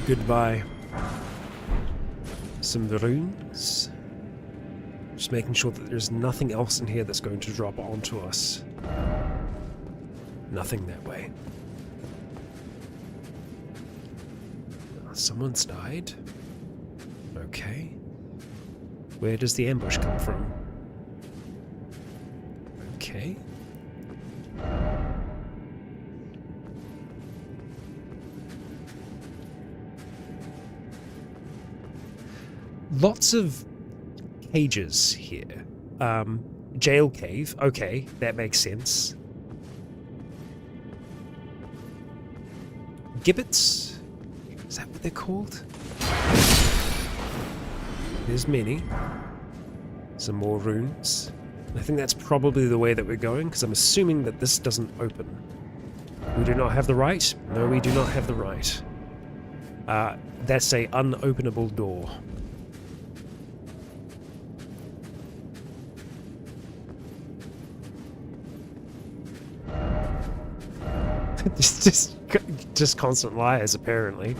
Goodbye. Some runes. Just making sure that there's nothing else in here that's going to drop onto us. Nothing that way. Someone's died. Okay. Where does the ambush come from? Okay. Lots of cages here. Jail cave. Okay, that makes sense. Gibbets? Is that what they're called? There's many. Some more runes. I think that's probably the way that we're going, because I'm assuming that this doesn't open. We do not have the right? No, we do not have the right. That's a unopenable door. just constant liars, apparently.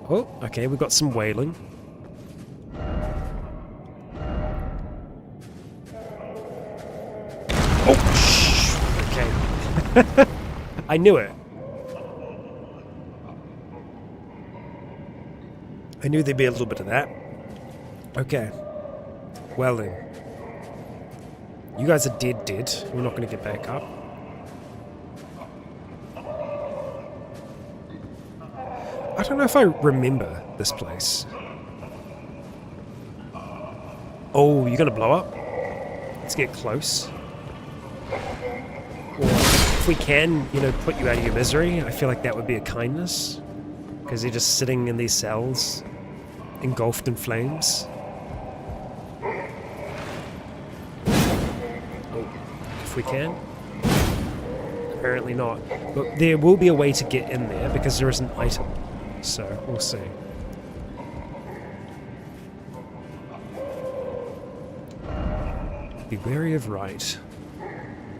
Oh, okay, we've got some wailing. I knew it. I knew there'd be a little bit of that. Okay. Well then. You guys are dead. We're not going to get back up. I don't know if I remember this place. Oh, you're going to blow up? Let's get close. Or if we can, you know, put you out of your misery, I feel like that would be a kindness. Because you're just sitting in these cells, engulfed in flames. Oh, if we can. Apparently not. But there will be a way to get in there because there is an item. So, we'll see. Be wary of right.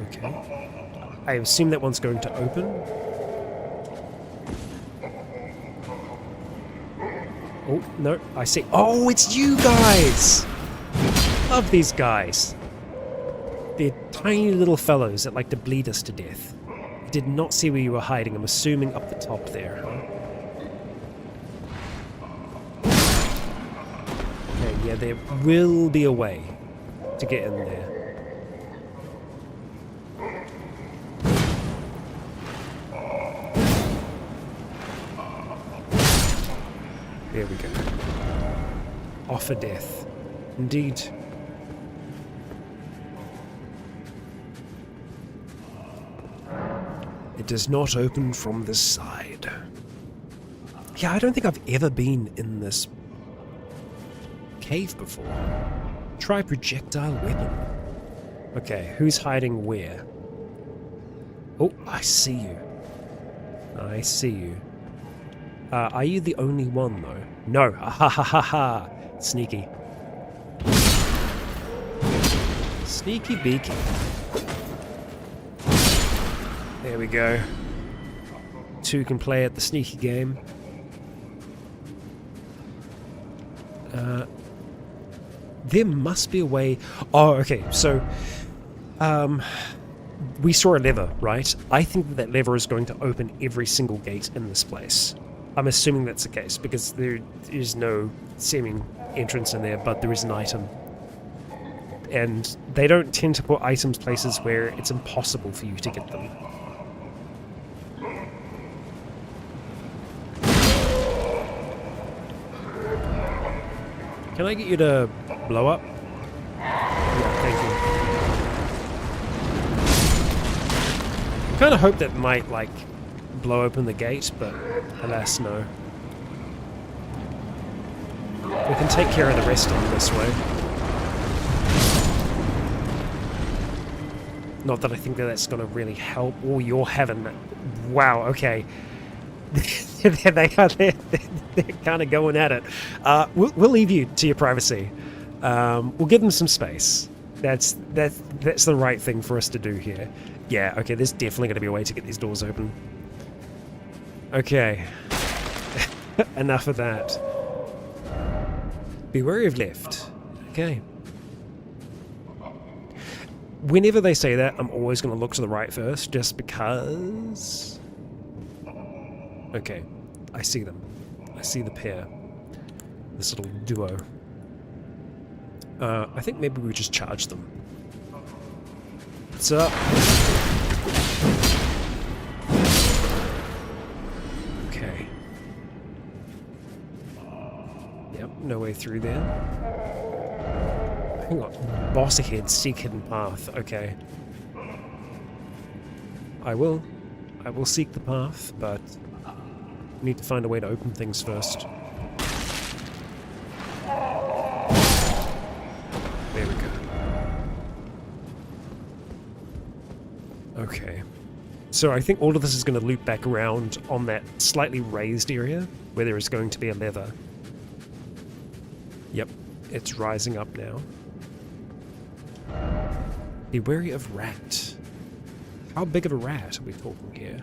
Okay. I assume that one's going to open. Oh, no, I see. Oh, it's you guys! Love these guys. They're tiny little fellows that like to bleed us to death. I did not see where you were hiding. I'm assuming up the top there, huh? Okay, yeah, there will be a way to get in there. There we go. Offer death. Indeed. It does not open from this side. Yeah, I don't think I've ever been in this cave before. Try projectile weapon. Okay, who's hiding where? Oh, I see you. I see you. Are you the only one, though? No. Ha ha ha ha. Sneaky. Sneaky beaky. There we go. Two can play at the sneaky game. There must be a way... Oh, okay, so... we saw a lever, right? I think that lever is going to open every single gate in this place. I'm assuming that's the case, because there is no seeming entrance in there, but there is an item. And they don't tend to put items places where it's impossible for you to get them. Can I get you to blow up? Yeah, thank you. I kind of hope that might, like, blow open the gate, but alas, no. We can take care of the rest on this way. Not that I think that that's going to really help. Oh, you're having... Wow, okay. They're kind of going at it. We'll leave you to your privacy. We'll give them some space. That's the right thing for us to do here. Yeah, okay, there's definitely going to be a way to get these doors open. Okay. Enough of that. Be wary of left. Okay. Whenever they say that, I'm always going to look to the right first, just because... Okay, I see them. I see the pair. This little duo. I think maybe we just charge them. What's up? Okay. Yep, no way through there. Hang on. Boss ahead, seek hidden path. Okay. I will seek the path, but need to find a way to open things first. There we go. Okay. So I think all of this is going to loop back around on that slightly raised area where there is going to be a lever. Yep, it's rising up now. Be wary of rat. How big of a rat are we talking here?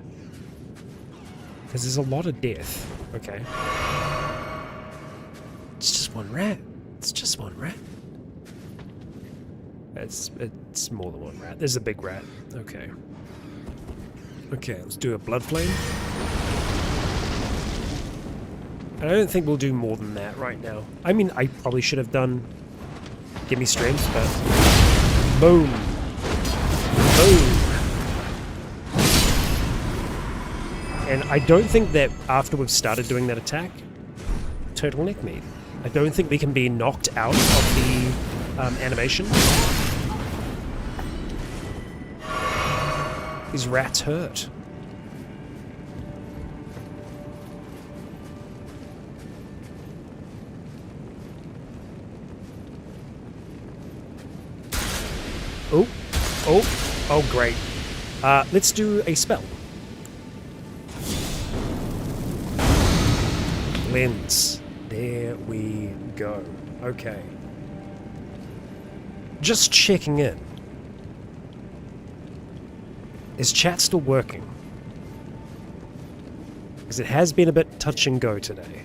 Because there's a lot of death. Okay. It's just one rat. It's just one rat. It's more than one rat. There's a big rat. Okay. Okay, let's do a blood flame. And I don't think we'll do more than that right now. I mean, I probably should have done give me strength, but boom. Boom. And I don't think that after we've started doing that attack, turtleneck me. I don't think we can be knocked out of the animation. These rats hurt. Oh, oh, oh, great. Let's do a spell. Lens. There we go. Okay. Just checking in. Is chat still working? Because it has been a bit touch and go today.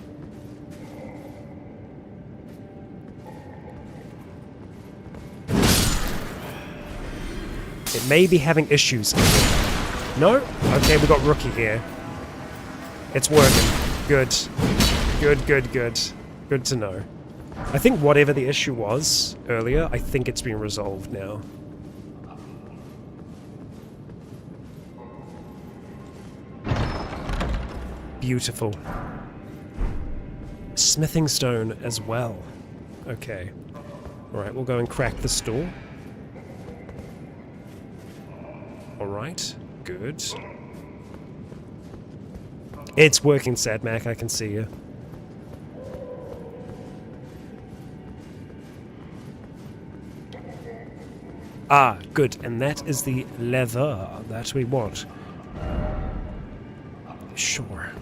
It may be having issues. No? Okay, we got Rookie here. It's working. Good. Good, good, good. Good to know. I think whatever the issue was earlier, I think it's been resolved now. Beautiful. Smithing stone as well. Okay. Alright, we'll go and crack this door. Alright, good. It's working, Sad Mac, I can see you. Ah, good, and that is the leather that we want. Sure.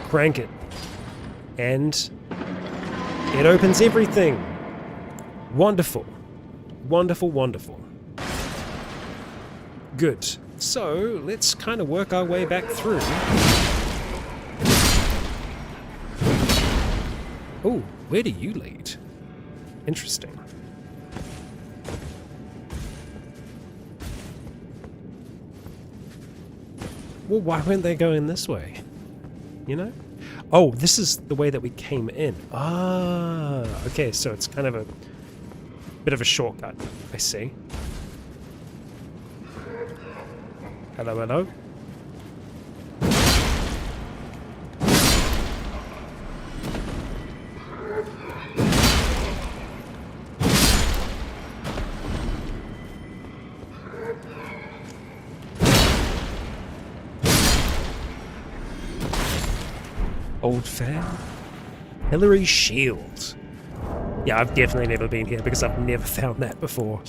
Crank it. And it opens everything. Wonderful. Wonderful, wonderful. Good. So, let's kind of work our way back through. Oh, where do you lead? Interesting. Well, why weren't they going this way? You know? Oh, this is the way that we came in. Ah, okay, so it's kind of a bit of a shortcut. I see. Hello, hello. Old fan? Hillary Shield. Yeah, I've definitely never been here because I've never found that before.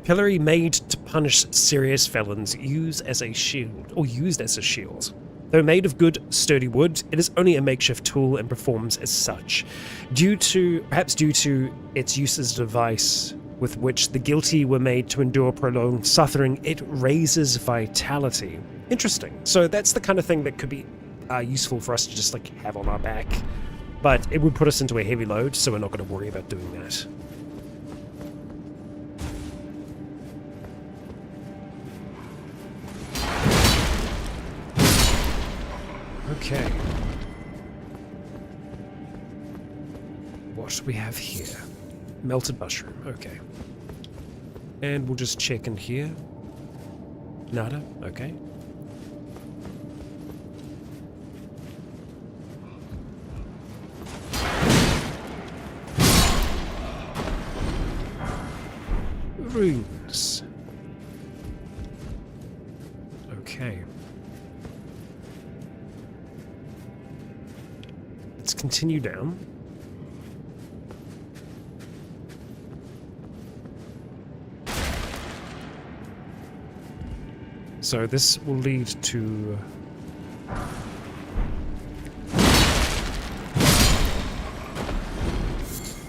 Pillory made to punish serious felons, used as a shield. Though made of good, sturdy wood, it is only a makeshift tool and performs as such. Perhaps due to its use as a device with which the guilty were made to endure prolonged suffering, it raises vitality. Interesting. So that's the kind of thing that could be useful for us to just like have on our back. But it would put us into a heavy load, so we're not going to worry about doing that. Okay. What do we have here? Melted mushroom, okay. And we'll just check in here. Nada, okay. Runes. Okay. Let's continue down. So this will lead to...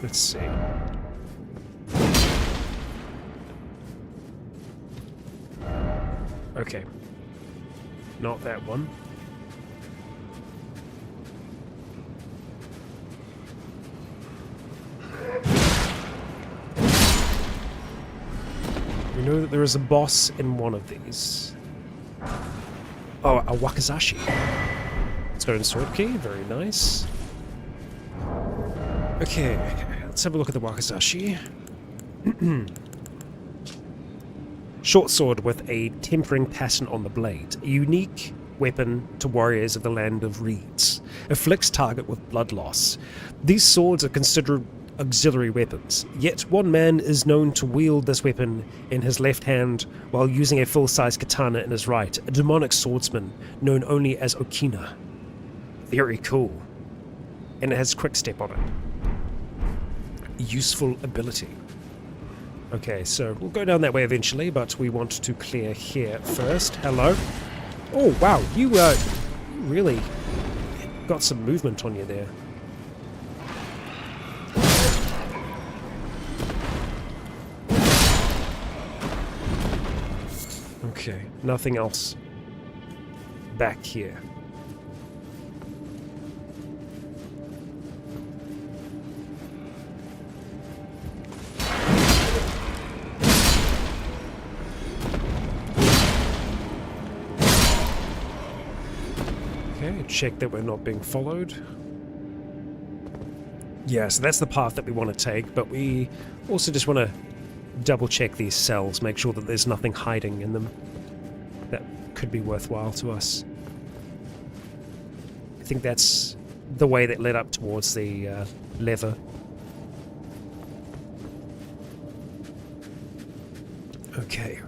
Let's see. Okay. Not that one. We know that there is a boss in one of these. Oh, a Wakizashi. Stone sword key, very nice. Okay, let's have a look at the Wakizashi. Short sword with a tempering pattern on the blade. A unique weapon to warriors of the land of reeds. Afflicts target with blood loss. These swords are considered auxiliary weapons, yet one man is known to wield this weapon in his left hand while using a full-size katana in his right, a demonic swordsman known only as Okina. Very cool. And it has quick step on it. Useful ability. Okay, so we'll go down that way eventually, but we want to clear here first. Hello? Oh, wow, you really got some movement on you there. Okay, nothing else back here. Okay, check that we're not being followed. Yeah, so that's the path that we want to take, but we also just want to double check these cells, make sure that there's nothing hiding in them that could be worthwhile to us. I think that's the way that led up towards the lever. Okay.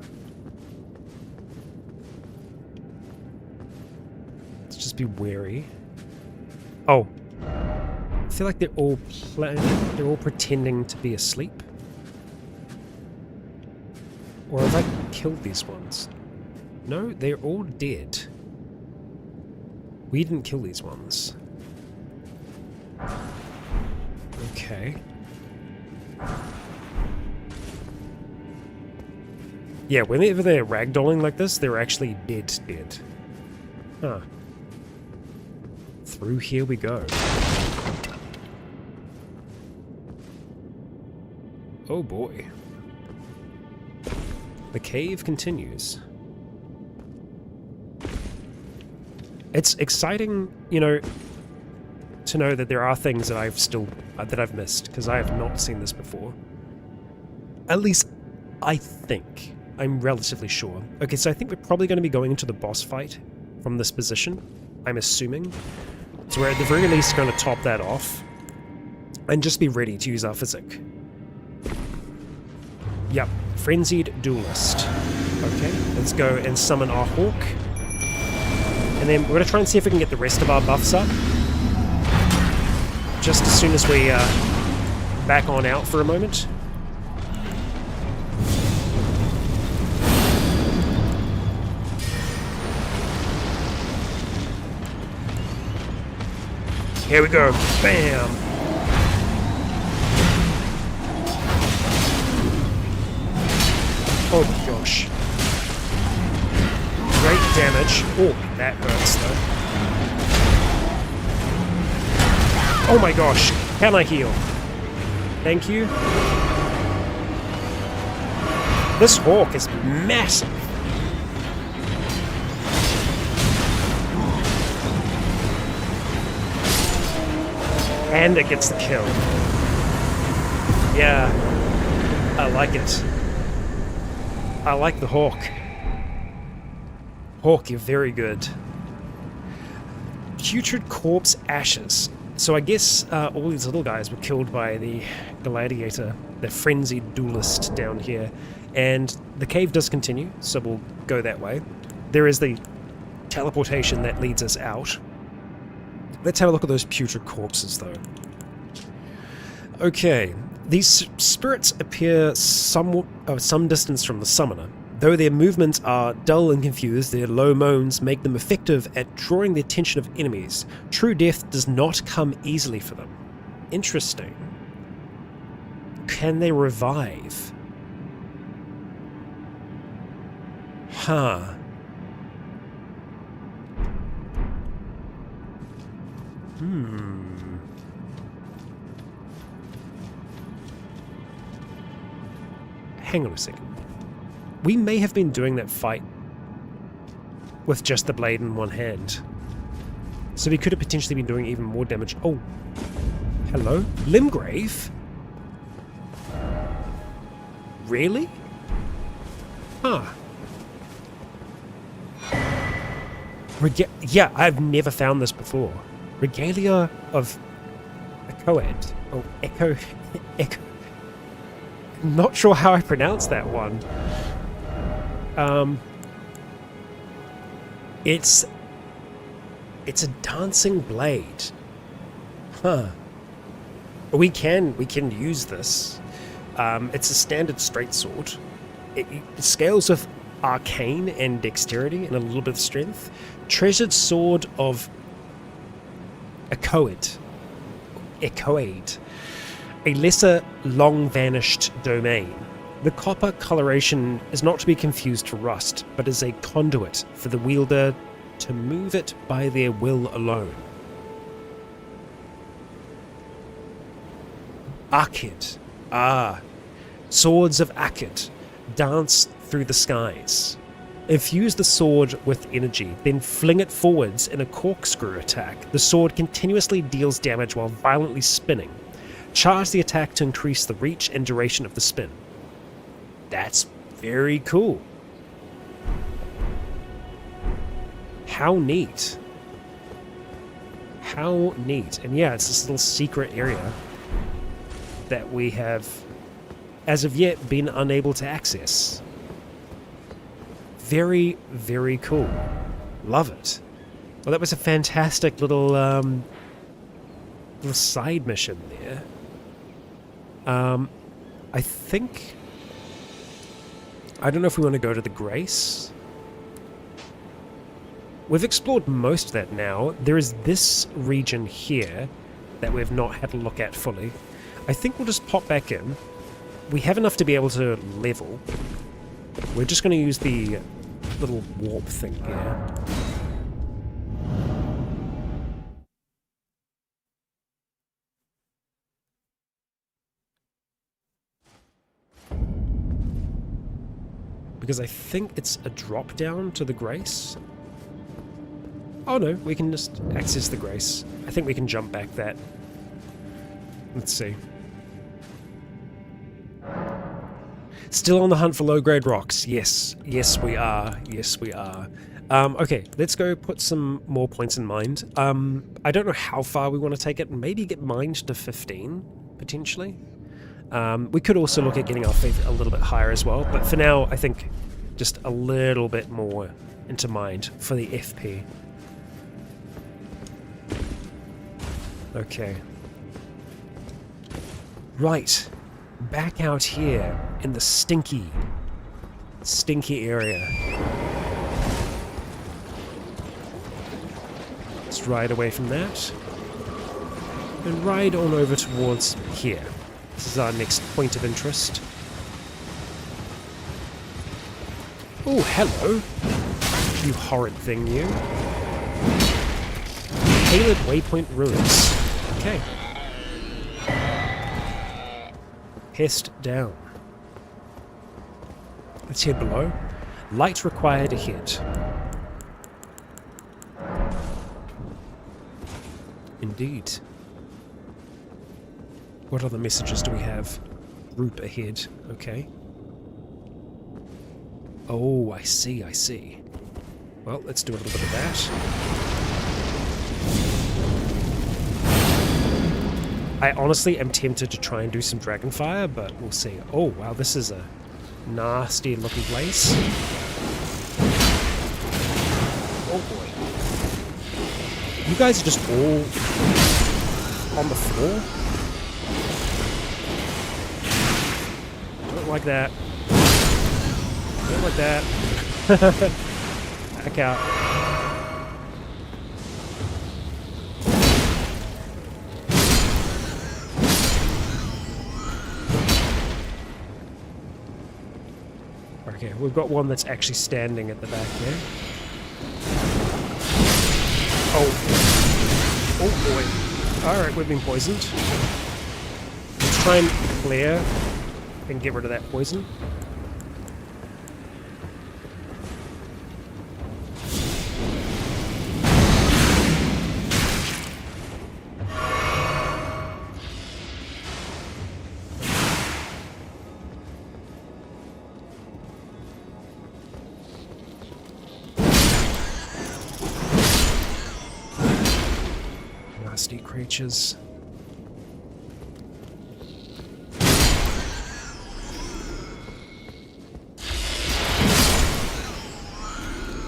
Let's just be wary. Oh. I feel like they're all pretending to be asleep. Or have I killed these ones? No, they're all dead. We didn't kill these ones. Okay. Yeah, whenever they're ragdolling like this, they're actually dead. Huh. Through here we go. Oh boy. The cave continues. It's exciting, you know, to know that there are things that I've missed, because I have not seen this before. At least, I think. I'm relatively sure. Okay, so I think we're probably going to be going into the boss fight from this position, I'm assuming. So we're at the very least going to top that off, and just be ready to use our physic. Yep, Frenzied Duelist. Okay, let's go and summon our Hawk. And then we're going to try and see if we can get the rest of our buffs up. Just as soon as we back on out for a moment. Here we go. Bam! Oh my gosh. Great damage. Oh, that hurts though. Oh my gosh. Can I heal? Thank you. This Hawk is massive. And it gets the kill. Yeah. I like it. I like the Hawk. Hawk, you're very good. Putrid Corpse Ashes. So I guess all these little guys were killed by the gladiator, the frenzied duelist down here. And the cave does continue, so we'll go that way. There is the teleportation that leads us out. Let's have a look at those putrid corpses, though. Okay, these spirits appear some distance from the summoner. Though their movements are dull and confused, their low moans make them effective at drawing the attention of enemies. True death does not come easily for them. Interesting. Can they revive? Huh. Hang on a second. We may have been doing that fight with just the blade in one hand. So we could have potentially been doing even more damage. Oh, hello? Limgrave? Really? Huh. Yeah, I've never found this before. Regalia of Caelid. Oh, Echo. Not sure how I pronounce that one. It's a dancing blade. Huh. We can use this. It's a standard straight sword. It scales with arcane and dexterity and a little bit of strength. Treasured sword of Echoed. A lesser long-vanished domain. The copper coloration is not to be confused to rust, but is a conduit for the wielder to move it by their will alone. Akid. Swords of Akid dance through the skies. Infuse the sword with energy, then fling it forwards in a corkscrew attack. The sword continuously deals damage while violently spinning. Charge the attack to increase the reach and duration of the spin. That's very cool. How neat. How neat. And yeah, it's this little secret area that we have, as of yet, been unable to access. Very, very cool. Love it. Well, that was a fantastic little side mission there. I think... I don't know if we want to go to the Grace. We've explored most of that now. There is this region here that we've not had a look at fully. I think we'll just pop back in. We have enough to be able to level. We're just going to use the little warp thing here. Because I think it's a drop down to the Grace. Oh no, we can just access the Grace. I think we can jump back that. Let's see. Still on the hunt for low-grade rocks. Yes. Yes, we are. Yes, we are. Okay, let's go put some more points in mind. I don't know how far we want to take it. Maybe get mined to 15, potentially. We could also look at getting our faith a little bit higher as well. But for now, I think just a little bit more into mind for the FP. Okay. Right. Back out here in the stinky area. Let's ride away from that. And ride on over towards here. This is our next point of interest. Oh, hello. You horrid thing, you. Caelid Waypoint Ruins. Okay. Pest down. Let's head below. Light required ahead. Indeed. What other messages do we have? Group ahead. Okay. Oh, I see, I see. Well, let's do a little bit of that. I honestly am tempted to try and do some Dragonfire, but we'll see. Oh, wow, this is a nasty looking place. Oh boy. You guys are just all on the floor? Don't like that. Don't like that. Back out. Okay, we've got one that's actually standing at the back there. Oh boy. Alright, we've been poisoned. Let's try and clear and get rid of that poison. Nasty creatures.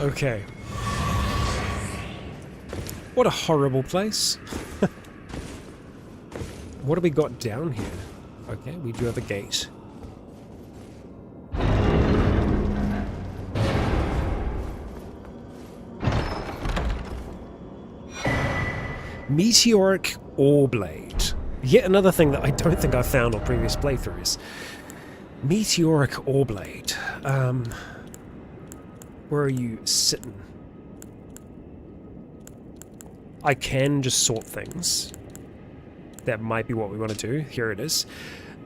Okay. What a horrible place. What do we got down here? Okay, we do have a gate. Meteoric Ore Blade. Yet another thing that I don't think I've found on previous playthroughs. Meteoric Ore Blade. Where are you sitting? I can just sort things. That might be what we want to do. Here it is.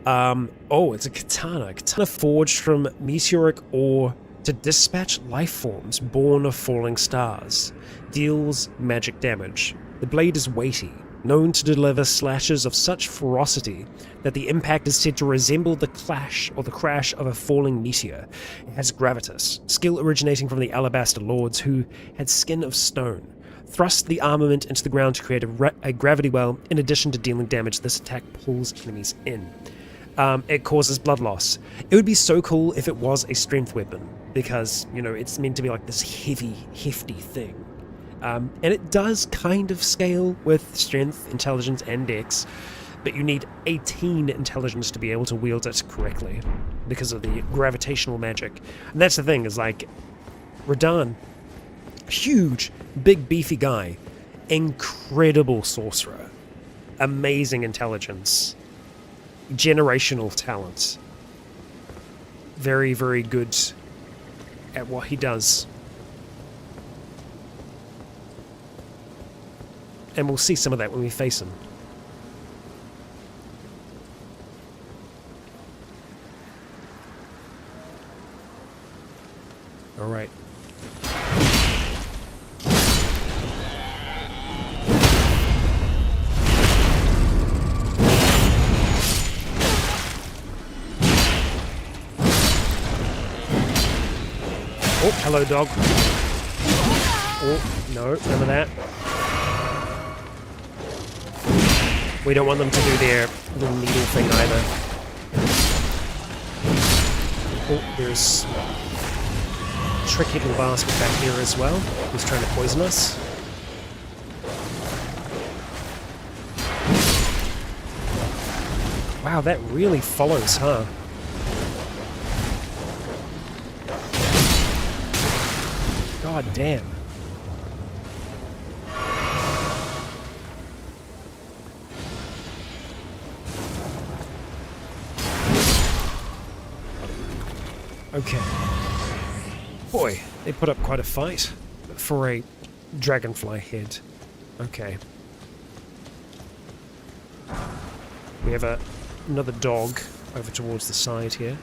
Oh, it's a katana. Katana forged from meteoric ore to dispatch life forms born of falling stars. Deals magic damage. The blade is weighty, known to deliver slashes of such ferocity that the impact is said to resemble the clash or the crash of a falling meteor. It has gravitas, skill originating from the Alabaster Lords who had skin of stone. Thrust the armament into the ground to create a gravity well. In addition to dealing damage, this attack pulls enemies in. It causes blood loss. It would be so cool if it was a strength weapon, because, you know, it's meant to be like this heavy, hefty thing. And it does kind of scale with strength, intelligence, and dex, but you need 18 intelligence to be able to wield it correctly, because of the gravitational magic. And that's the thing, is like, Radahn, huge, big, beefy guy, incredible sorcerer, amazing intelligence, generational talent, very, very good at what he does. And we'll see some of that when we face him. Alright. Oh, hello, dog. Oh, no, none of that. We don't want them to do their little needle thing either. Oh, there's a tricky little bastard back here as well, who's trying to poison us. Wow, that really follows, huh? God damn. Okay. Boy, they put up quite a fight for a dragonfly head. Okay. We have another dog over towards the side here.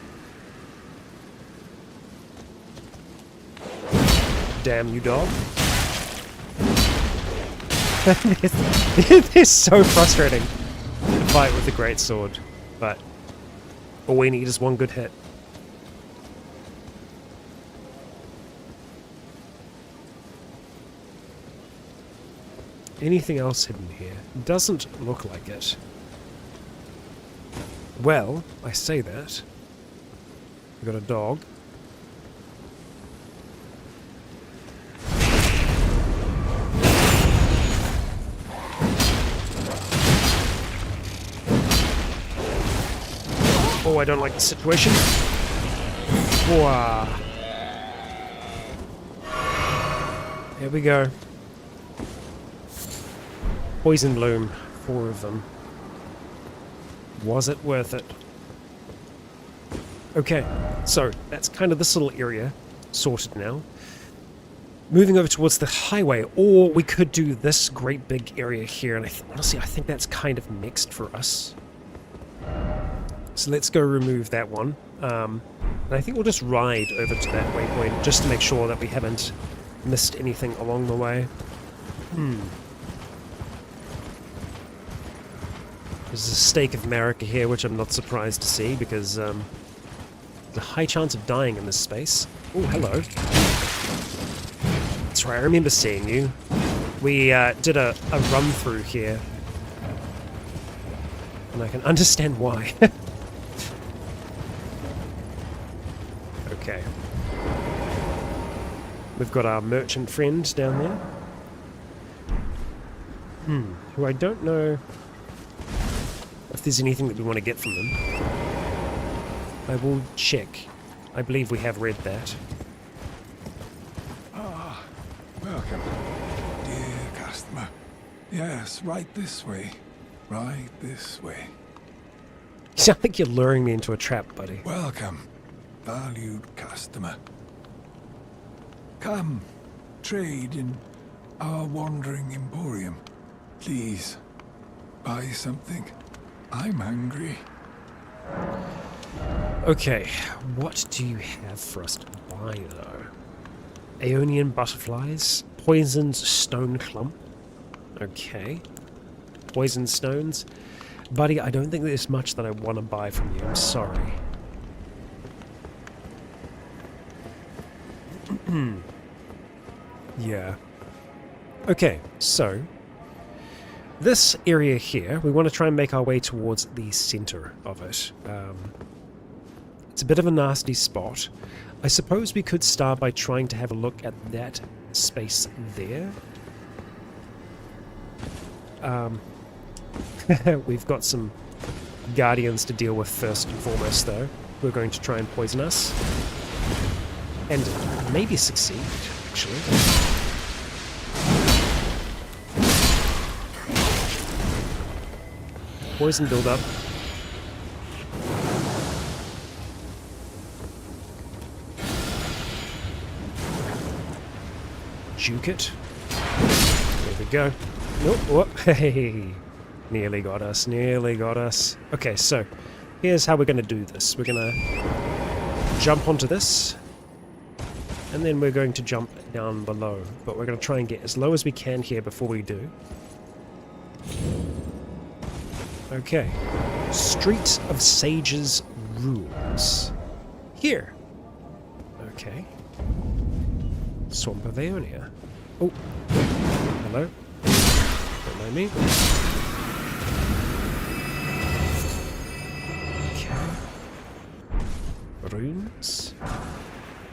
Damn you, dog. It's so frustrating to fight with a great sword, but all we need is one good hit. Anything else hidden here? Doesn't look like it. Well, I say that. We got a dog. Oh, I don't like the situation. Whoa. Here we go. Poison Bloom, 4 of them. Was it worth it? Okay, so that's kind of this little area sorted now. Moving over towards the highway, or we could do this great big area here, and honestly, I think that's kind of next for us. So let's go remove that one. And I think we'll just ride over to that waypoint just to make sure that we haven't missed anything along the way. There's a stake of Marika here, which I'm not surprised to see, because there's a high chance of dying in this space. Oh, hello. That's right, I remember seeing you. We did a run through here, and I can understand why. Okay. We've got our merchant friend down there. Who I don't know if there's anything that we want to get from them. I will check. I believe we have read that. Ah, welcome, dear customer. Yes, right this way. Right this way. I think you're luring me into a trap, buddy. Welcome, valued customer. Come, trade in our wandering emporium. Please, buy something. I'm hungry. Okay, what do you have for us to buy, though? Aeonian butterflies? Poisoned stone clump? Okay. Poisoned stones? Buddy, I don't think there's much that I want to buy from you. I'm sorry. Yeah. Okay, so this area here, we want to try and make our way towards the center of it. It's a bit of a nasty spot. I suppose we could start by trying to have a look at that space there. We've got some guardians to deal with first and foremost, though. Who are going to try and poison us. And maybe succeed, actually. Poison build-up. Juke it. There we go. Nope. Whoop. Hey. Nearly got us. Nearly got us. Okay, so here's how we're going to do this. We're going to jump onto this. And then we're going to jump down below. But we're going to try and get as low as we can here before we do. Okay. Street of Sages rules. Here. Okay. Swamp of Aeonia. Oh. Hello. Don't mind me. Okay. Runes.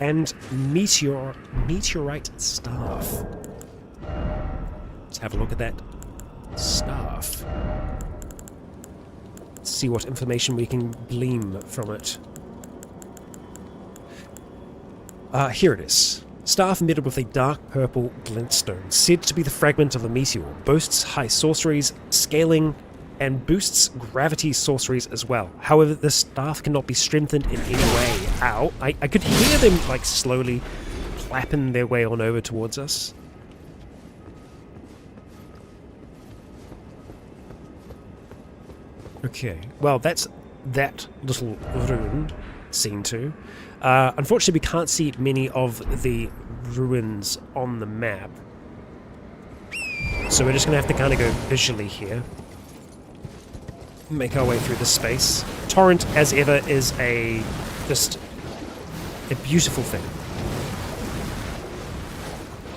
And meteorite staff. Let's have a look at that staff. Let's see what information we can glean from it. Here it is. Staff emitted with a dark purple glintstone, said to be the fragment of a meteor, boasts high sorceries, scaling, and boosts gravity sorceries as well. However, the staff cannot be strengthened in any way. Ow. I could hear them, like, slowly clapping their way on over towards us. Okay, well, that's that little rune, seen to. Unfortunately, we can't see many of the ruins on the map. So we're just going to have to kind of go visually here. Make our way through the space. Torrent, as ever, is just a beautiful thing.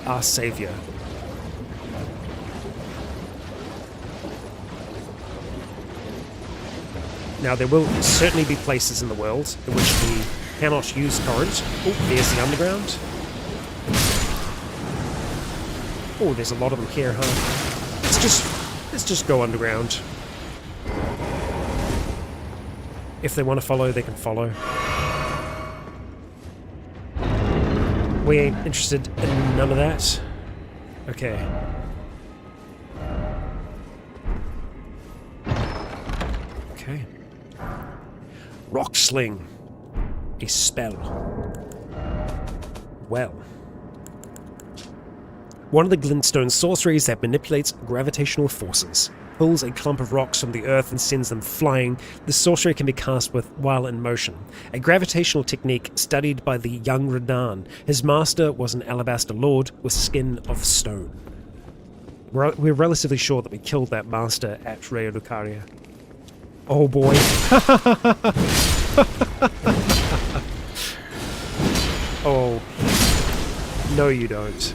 Our savior. Now, there will certainly be places in the world in which we cannot use torrent. Oh, there's the underground. Oh, there's a lot of them here, huh? Let's just go underground. If they want to follow, they can follow. We ain't interested in none of that. Okay. Okay. Rock Sling. A spell. Well. One of the glintstone sorceries that manipulates gravitational forces. Pulls a clump of rocks from the earth and sends them flying. The sorcery can be cast while in motion. A gravitational technique studied by the young Radahn. His master was an alabaster lord with skin of stone. We're relatively sure that we killed that master at Raya Lucaria. Oh boy. Oh. No you don't.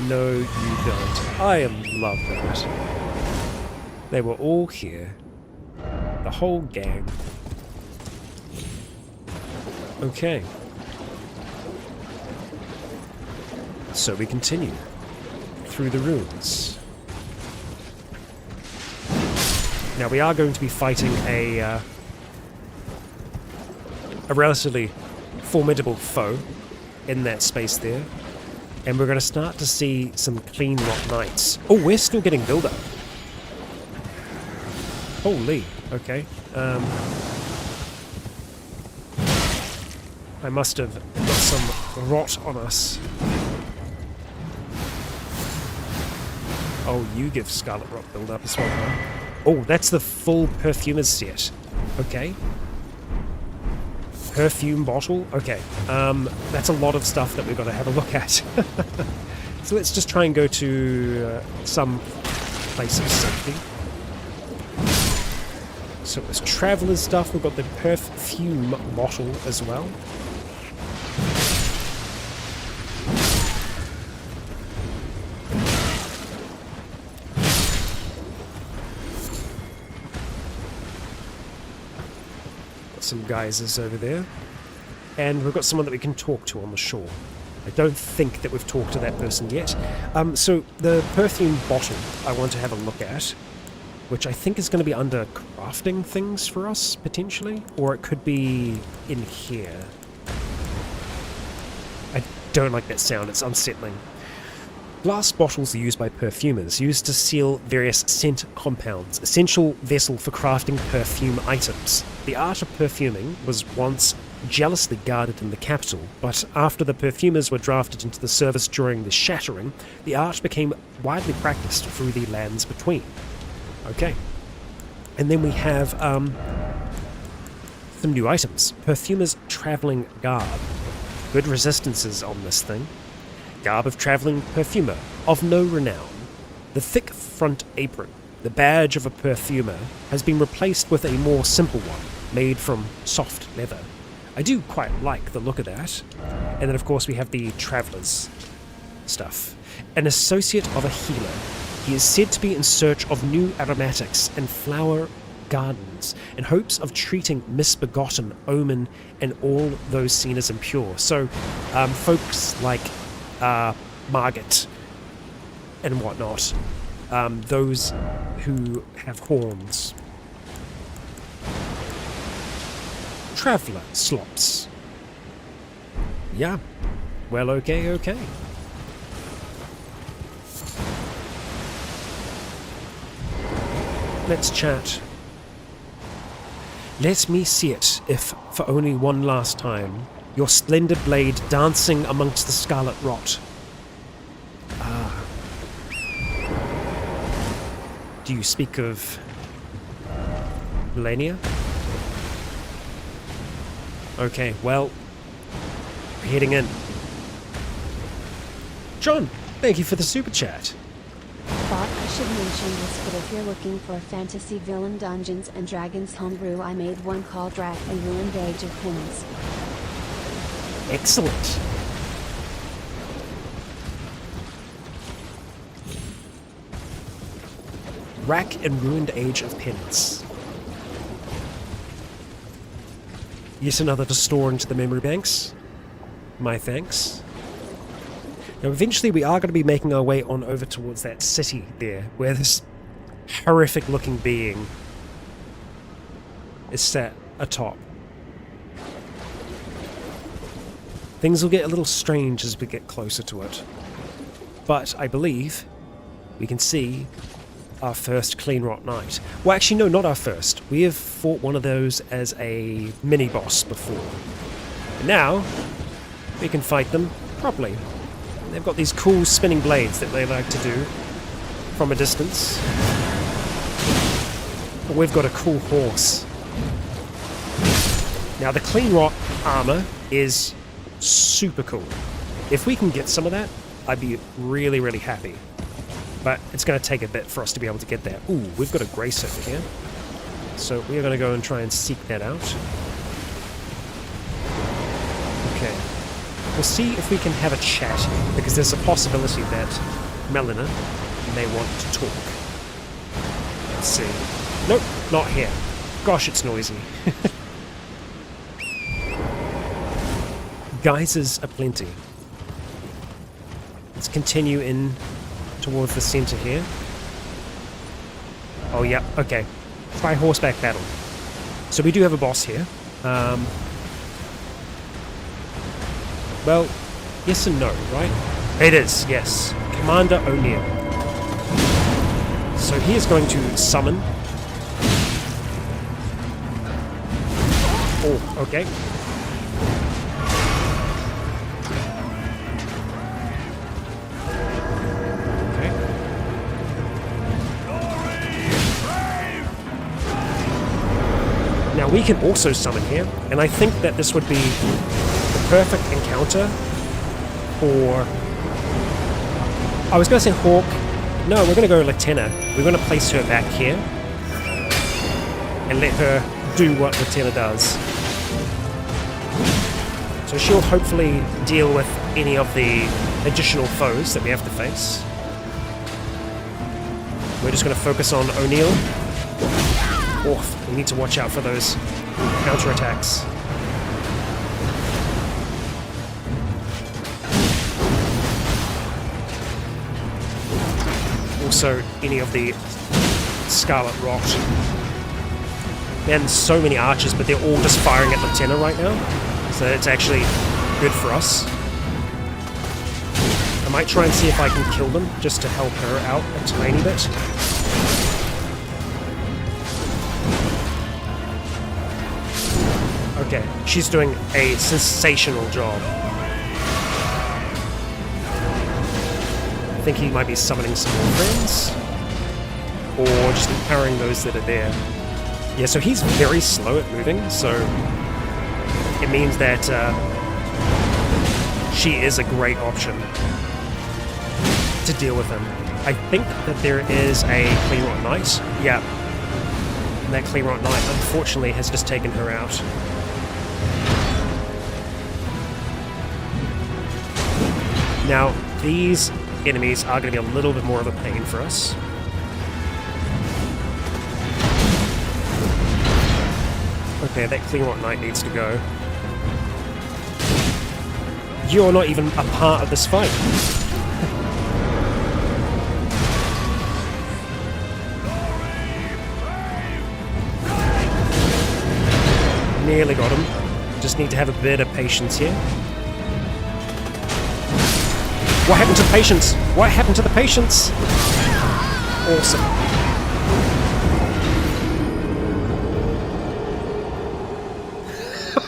No, you don't. I love that. They were all here. The whole gang. Okay. So we continue through the ruins. Now we are going to be fighting a relatively formidable foe in that space there. And we're going to start to see some clean rock knights. Oh, we're still getting build up. Holy, okay. I must have got some rot on us. Oh, you give Scarlet Rock build up as well, huh? Oh, that's the full perfumer's set. Okay. Perfume bottle? Okay. That's a lot of stuff that we've got to have a look at. So let's just try and go to some place of safety. So there's traveler's stuff. We've got the perfume bottle as well. Some geysers over there, and we've got someone that we can talk to on the shore. I don't think that we've talked to that person yet. So the perfume bottle I want to have a look at, which I think is going to be under crafting things for us, potentially, or it could be in here. I don't like that sound, it's unsettling. Glass bottles are used by perfumers, used to seal various scent compounds, essential vessel for crafting perfume items. The art of perfuming was once jealously guarded in the capital, but after the perfumers were drafted into the service during the Shattering, the art became widely practiced through the lands between. Okay. And then we have some new items. Perfumer's travelling garb. Good resistances on this thing. Garb of travelling perfumer, of no renown. The thick front apron, the badge of a perfumer, has been replaced with a more simple one, made from soft leather. I do quite like the look of that. And then of course we have the traveller's stuff. An associate of a healer, he is said to be in search of new aromatics and flower gardens in hopes of treating misbegotten, omen, and all those seen as impure. So folks like Margit and whatnot, those who have horns. Traveller slops. Yeah, well, okay. Let's chat. Let me see it, if for only one last time, your splendid blade dancing amongst the scarlet rot. Ah. Do you speak of Melania? Okay, well, we're heading in. John, thank you for the super chat. Thought I should mention this, but if you're looking for fantasy villain Dungeons and Dragons homebrew, I made one called Rack and Ruined Age of Penance. Excellent. Rack and Ruined Age of Penance. Yet another to store into the memory banks. My thanks. Now eventually we are going to be making our way on over towards that city there, where this horrific looking being is sat atop. Things will get a little strange as we get closer to it. But I believe we can see our first Clean Rot Knight. Well, actually, no, not our first. We have fought one of those as a mini-boss before. And now, we can fight them properly. They've got these cool spinning blades that they like to do from a distance. But we've got a cool horse. Now, the Clean Rot armor is super cool. If we can get some of that, I'd be really, really happy. But it's going to take a bit for us to be able to get there. Ooh, we've got a grace over here. So we are going to go and try and seek that out. Okay. we'll see if we can have a chat, because there's a possibility that Melina may want to talk. Let's see. Nope, not here. Gosh, it's noisy. Geysers aplenty. Let's continue in towards the center here. Oh yeah, okay. Try horseback battle. So we do have a boss here. Well, yes and no, right? It is, yes. Commander O'Neill. So he is going to summon. Oh, okay. Now we can also summon here, and I think that this would be the perfect encounter for... I was going to say Hawk. No, we're going to go Latenna. We're going to place her back here and let her do what Latenna does. So she'll hopefully deal with any of the additional foes that we have to face. We're just going to focus on O'Neill. Oh, we need to watch out for those counterattacks. Also, any of the Scarlet Rot. Man, so many archers, but they're all just firing at Latenna right now. So it's actually good for us. I might try and see if I can kill them, just to help her out a tiny bit. Okay, she's doing a sensational job. I think he might be summoning some more friends, or just empowering those that are there. Yeah, so he's very slow at moving, so it means that she is a great option to deal with him. I think that there is a Caelid Knight. Yeah, and that Caelid Knight unfortunately has just taken her out. Now, these enemies are going to be a little bit more of a pain for us. Okay, that Caelid Knight needs to go. You're not even a part of this fight. Nearly got him. Just need to have a bit of patience here. What happened to the patience? What happened to the patience? Awesome.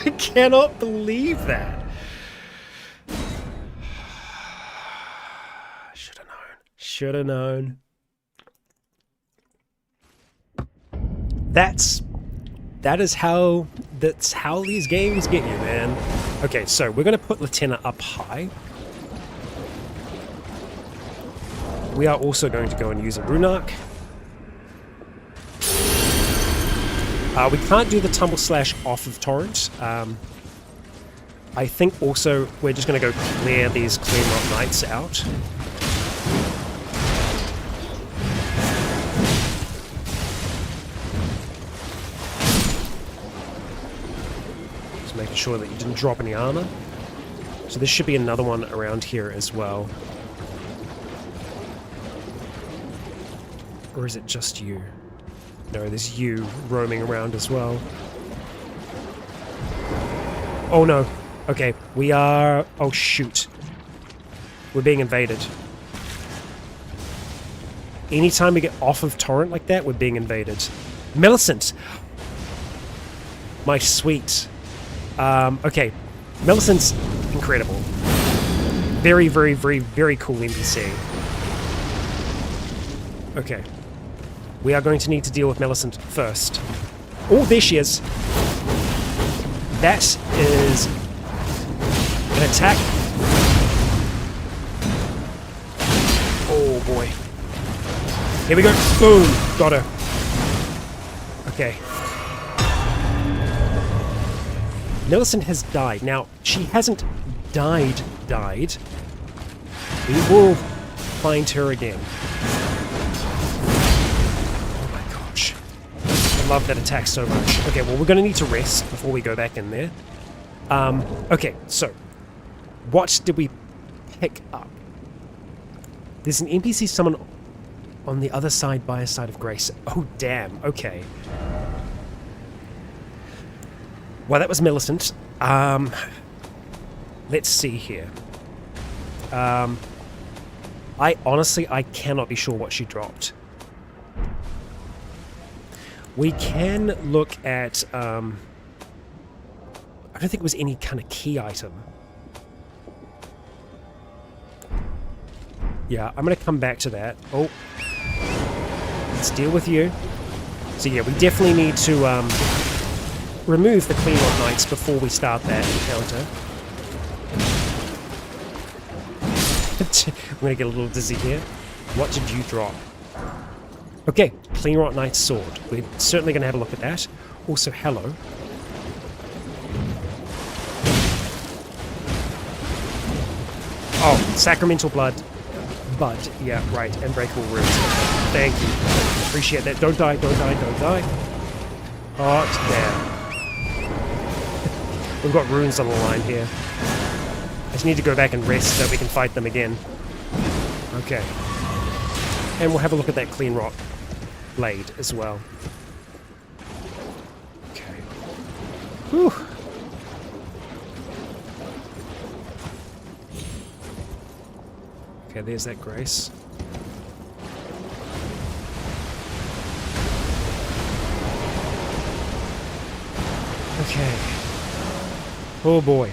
I cannot believe that. Should have known. Should have known. That's how these games get you, man. Okay, so we're gonna put Latenna up high. We are also going to go and use a Runark. We can't do the Tumble Slash off of Torrent. I think also we're just going to go clear these Caelid Knights out. Just making sure that you didn't drop any armor. So there should be another one around here as well. Or is it just you? No, there's you roaming around as well. Oh no. Okay, we are... Oh shoot. We're being invaded. Anytime we get off of Torrent like that, we're being invaded. Millicent! My sweet. Okay. Millicent's incredible. Very, very, very, very cool NPC. Okay. We are going to need to deal with Millicent first. Oh, there she is. That is an attack. Oh boy. Here we go. Boom. Got her. Okay. Millicent has died. Now, she hasn't died, we will find her again. Oh my gosh. I love that attack so much. Okay, well, we're going to need to rest before we go back in there. Okay, so what did we pick up? There's an NPC summon on the other side by a side of grace. Oh, damn. Okay. Well, that was Millicent. Let's see here. I cannot be sure what she dropped. We can look at, I don't think it was any kind of key item. Yeah, I'm going to come back to that. Oh. Let's deal with you. So yeah, we definitely need to remove the Caelid Knights before we start that encounter. I'm going to get a little dizzy here. What did you drop? Okay, Caelid Knight's sword. We're certainly going to have a look at that. Also, hello. Oh, Sacramental Blood. Bud, yeah, right, and Breakable Runes. Thank you. Appreciate that. Don't die, don't die, don't die. Hot damn. We've got runes on the line here. I just need to go back and rest so that we can fight them again. Okay. And we'll have a look at that Clean Rock blade as well. Okay. Whew. Okay, there's that grace. Okay. Oh boy.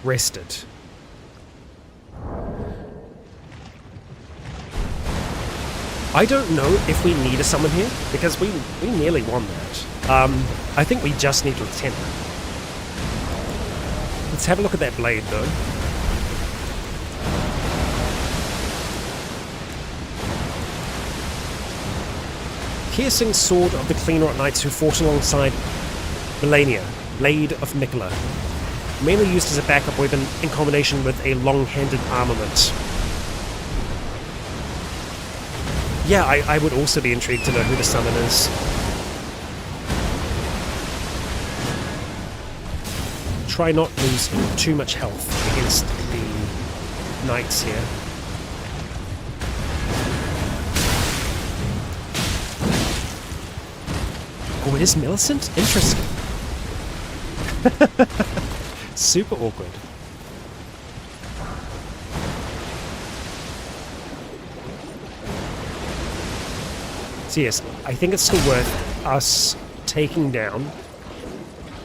Rested. I don't know if we need a summon here, because we nearly won that. I think we just need Lieutenant. Let's have a look at that blade, though. Piercing sword of the Caelid Knights who fought alongside Melania, Blade of Mikola. Mainly used as a backup weapon in combination with a long-handed armament. Yeah, I would also be intrigued to know who the summon is. Try not to lose too much health against the knights here. Oh, it is Millicent? Interesting. Super awkward. So yes, I think it's still worth us taking down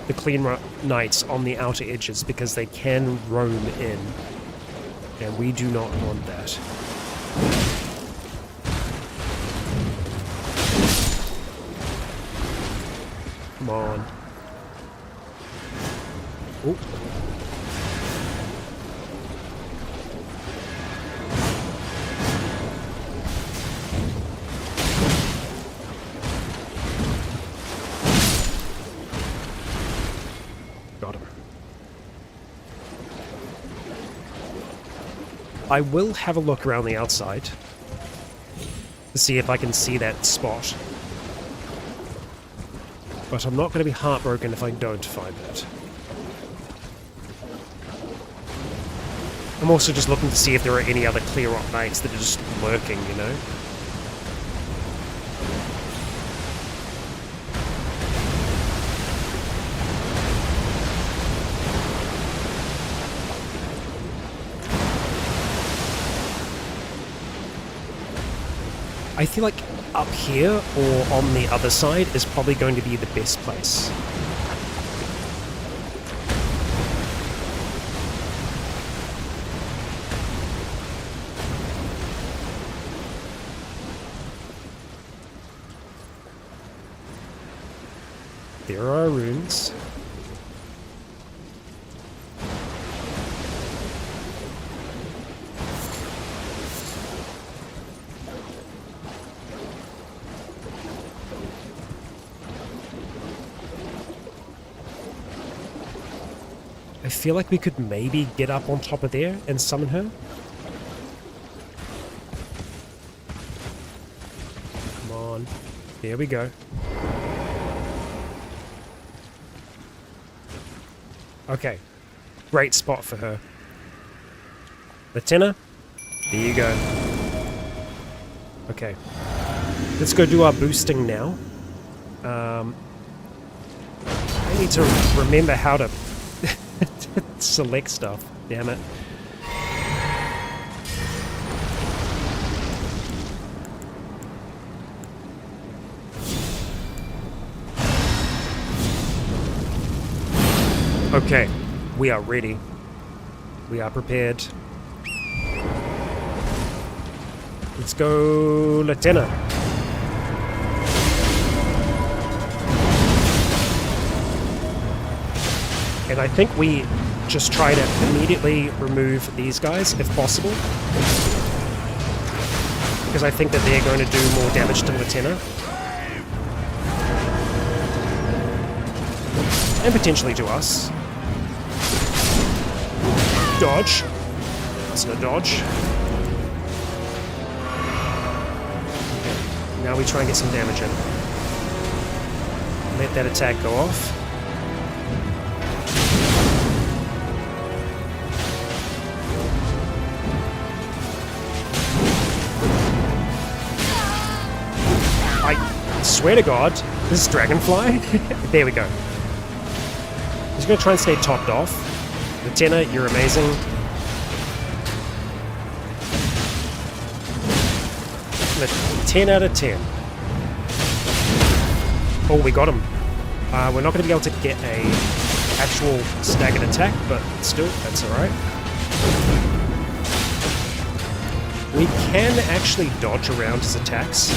the Caelid Knights on the outer edges because they can roam in, and we do not want that. Come on. Oh. Got him. I will have a look around the outside to see if I can see that spot. But I'm not going to be heartbroken if I don't find it. I'm also just looking to see if there are any other Caelid Knights that are just lurking, you know? I feel like up here or on the other side is probably going to be the best place. There are runes. I feel like we could maybe get up on top of there and summon her. Come on. There we go. Okay. Great spot for her. Latenna, there you go. Okay. Let's go do our boosting now. I need to remember how to select stuff. Damn it. Okay, we are ready. We are prepared. Let's go, Latenna. And I think we just try to immediately remove these guys, if possible. Because I think that they're going to do more damage to Latenna. And potentially to us. Dodge. That's no dodge. Okay. Now we try and get some damage in. Let that attack go off. I swear to God, this is Dragonfly. There we go. He's going to try and stay topped off. Latenna, you're amazing. A 10 out of 10. Oh, we got him. We're not going to be able to get a actual staggered attack, but still, that's alright. We can actually dodge around his attacks.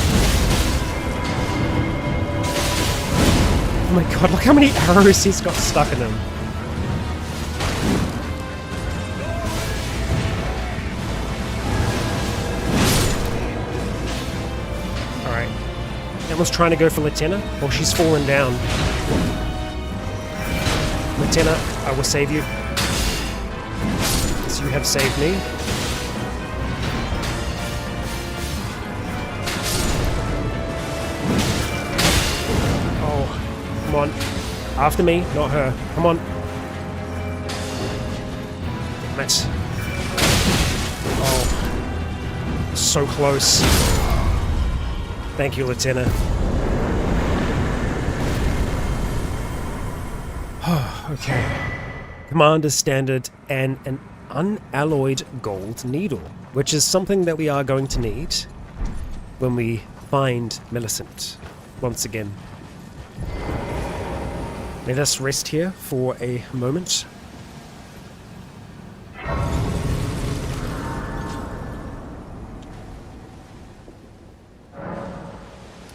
Oh my god, look how many arrows he's got stuck in him. Alright. Emma's trying to go for Latenna. Oh, she's fallen down. Latenna, I will save you. Yes, you have saved me. Come on. After me, not her. Come on. Damn it. Oh. So close. Thank you, Latenna. Okay. Commander Standard and an unalloyed gold needle, which is something that we are going to need when we find Millicent once again. Let us rest here for a moment.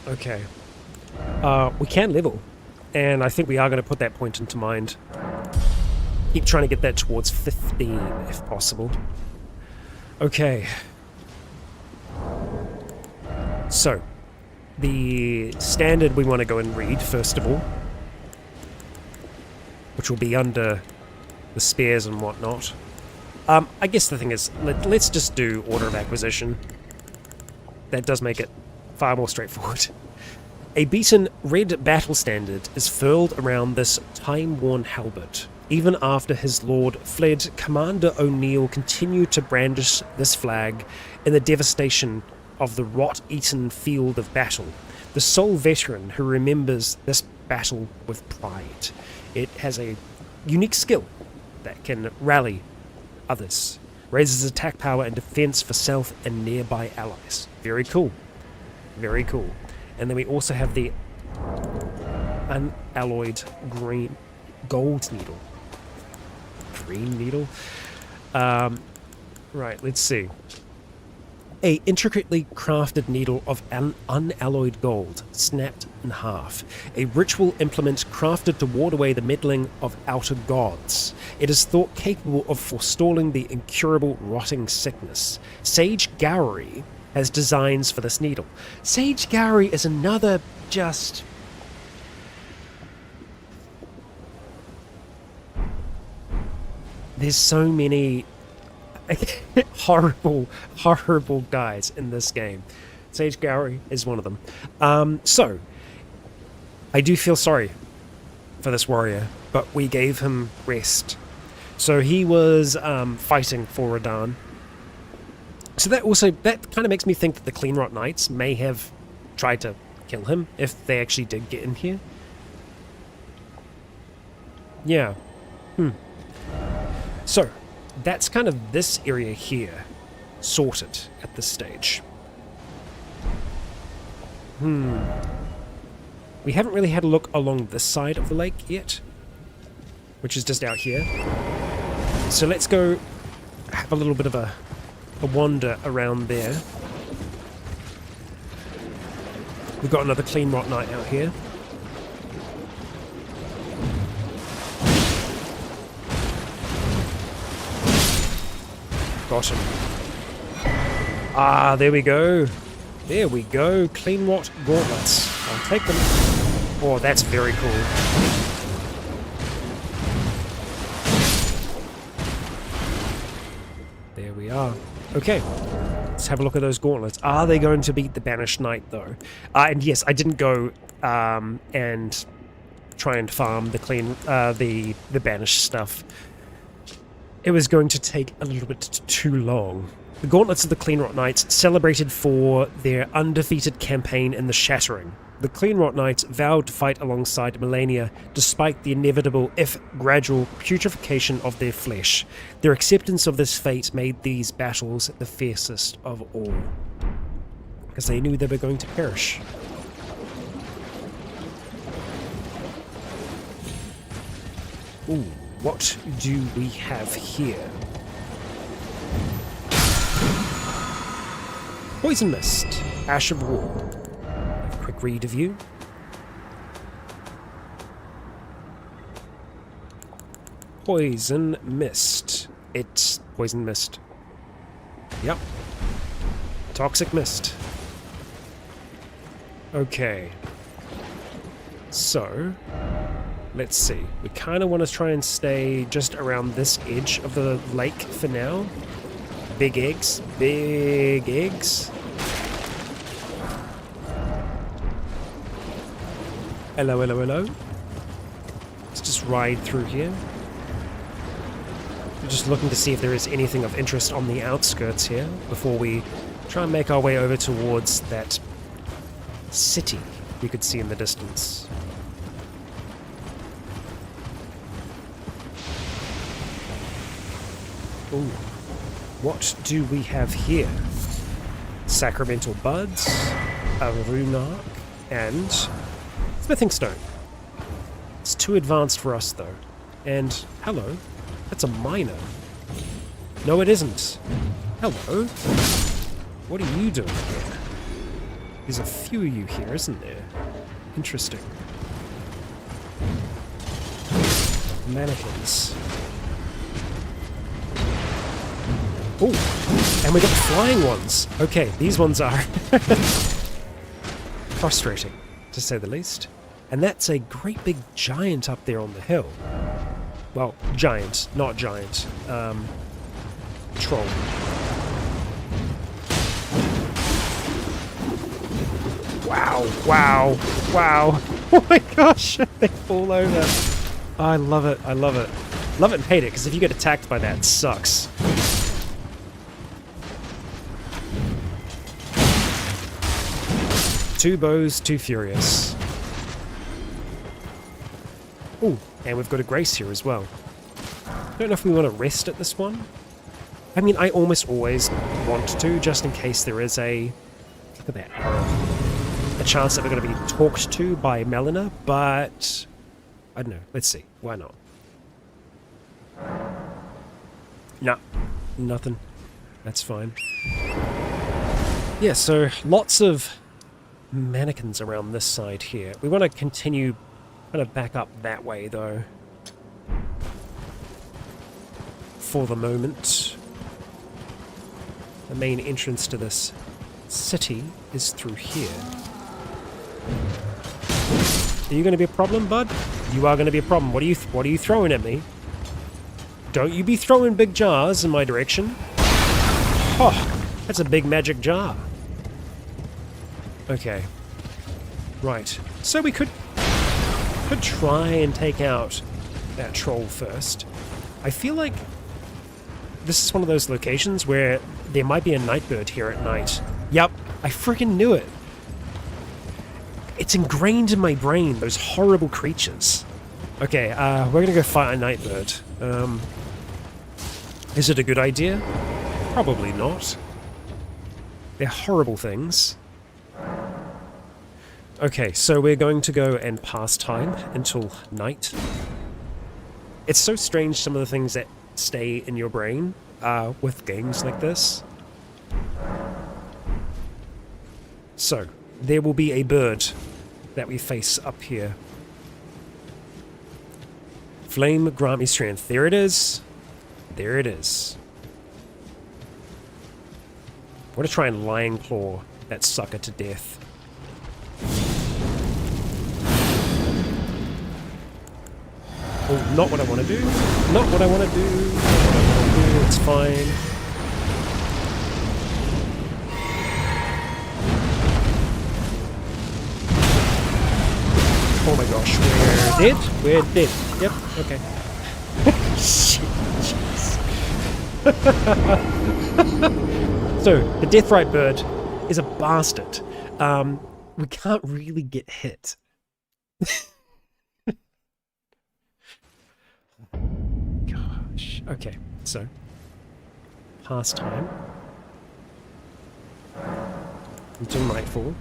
Okay. We can level, and I think we are going to put that point into mind. Keep trying to get that towards 15, if possible. Okay. So, the standard we want to go and read, first of all, which will be under the spears and whatnot. I guess the thing is, let's just do order of acquisition. That does make it far more straightforward. A beaten red battle standard is furled around this time-worn halberd. Even after his lord fled, Commander O'Neill continued to brandish this flag in the devastation of the rot-eaten field of battle. The sole veteran who remembers this battle with pride. It has a unique skill that can rally others, raises attack power and defense for self and nearby allies. Very cool. Very cool. And then we also have the unalloyed gold needle. Green needle? Right, let's see. A intricately crafted needle of unalloyed gold, snapped in half. A ritual implement crafted to ward away the meddling of outer gods. It is thought capable of forestalling the incurable rotting sickness. Sage Gowry has designs for this needle. Sage Gowry is another just... There's so many horrible guys in this game. Sage Gowrie is one of them. So, I do feel sorry for this warrior, but we gave him rest. So he was fighting for Radahn. So that kind of makes me think that the Cleanrot Knights may have tried to kill him if they actually did get in here. Yeah. So, that's kind of this area here sorted at this stage. We haven't really had a look along this side of the lake yet, which is just out here. So let's go have a little bit of a wander around there. We've got another Cleanrot Knight out here. Got him. Ah, there we go. There we go. Cleanrot gauntlets. I'll take them. Oh, that's very cool. There we are. Okay. Let's have a look at those gauntlets. Are they going to beat the Banished Knight, though? And yes, I didn't go and try and farm the Banished stuff. It was going to take a little bit too long. The Gauntlets of the Cleanrot Knights celebrated for their undefeated campaign in the Shattering. The Cleanrot Knights vowed to fight alongside Melania despite the inevitable, if gradual, putrefaction of their flesh. Their acceptance of this fate made these battles the fiercest of all, because they knew they were going to perish. Ooh. What do we have here? Poison Mist, Ash of War. A quick read of you. Poison Mist. It's Poison Mist. Yep. Toxic Mist. Okay. So, let's see. We kind of want to try and stay just around this edge of the lake for now. Big eggs. Big eggs. Hello, hello, hello. Let's just ride through here. We're just looking to see if there is anything of interest on the outskirts here before we try and make our way over towards that city we could see in the distance. Ooh. What do we have here? Sacramental Buds, a Rune Arc, and Smithing Stone. It's too advanced for us, though. And, hello, that's a miner. No, it isn't. Hello. What are you doing here? There's a few of you here, isn't there? Interesting. Mannequins. Oh, and we got the flying ones. Okay, these ones are frustrating, to say the least. And that's a great big giant up there on the hill. Well, giant, not giant. Troll. Wow, wow, wow. Oh my gosh, they fall over. Oh, I love it, I love it. Love it and hate it, because if you get attacked by that, it sucks. Two bows, too furious. Ooh, and we've got a Grace here as well. Don't know if we want to rest at this one. I mean, I almost always want to, just in case there is a... Look at that arrow. A chance that we're going to be talked to by Melina, but... I don't know. Let's see. Why not? Nah. Nothing. That's fine. Yeah, so lots of mannequins around this side here. We want to continue kind of back up that way, though. For the moment. The main entrance to this city is through here. Are you going to be a problem, bud? You are going to be a problem. What are you throwing at me? Don't you be throwing big jars in my direction. Oh, that's a big magic jar. Okay. Right. So we could try and take out that troll first. I feel like this is one of those locations where there might be a nightbird here at night. Yep, I freaking knew it. It's ingrained in my brain, those horrible creatures. Okay, we're gonna go fight a nightbird. Is it a good idea? Probably not. They're horrible things. Okay, so we're going to go and pass time until night. It's so strange, some of the things that stay in your brain with games like this. So, there will be a bird that we face up here. Flame, grant me strength. There it is. There it is. I'm gonna try and lion claw that sucker to death. Oh, not what I want to do. Not what I want to do. Not what I want to do. It's fine. Oh my gosh, we're dead? We're dead. Yep, okay. Shit, jeez. So, the Deathrite bird is a bastard. We can't really get hit. Gosh. Okay, so pastime until nightfall.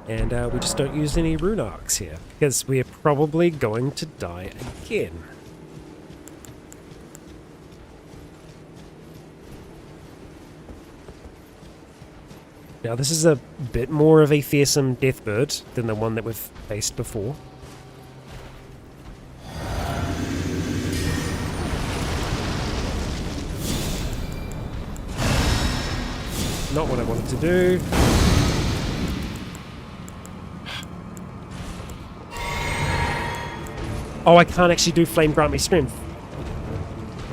And we just don't use any rune arcs here, because we're probably going to die again. Now this is a bit more of a fearsome deathbird than the one that we've faced before. Not what I wanted to do. Oh, I can't actually do Flame Grant Me Strength.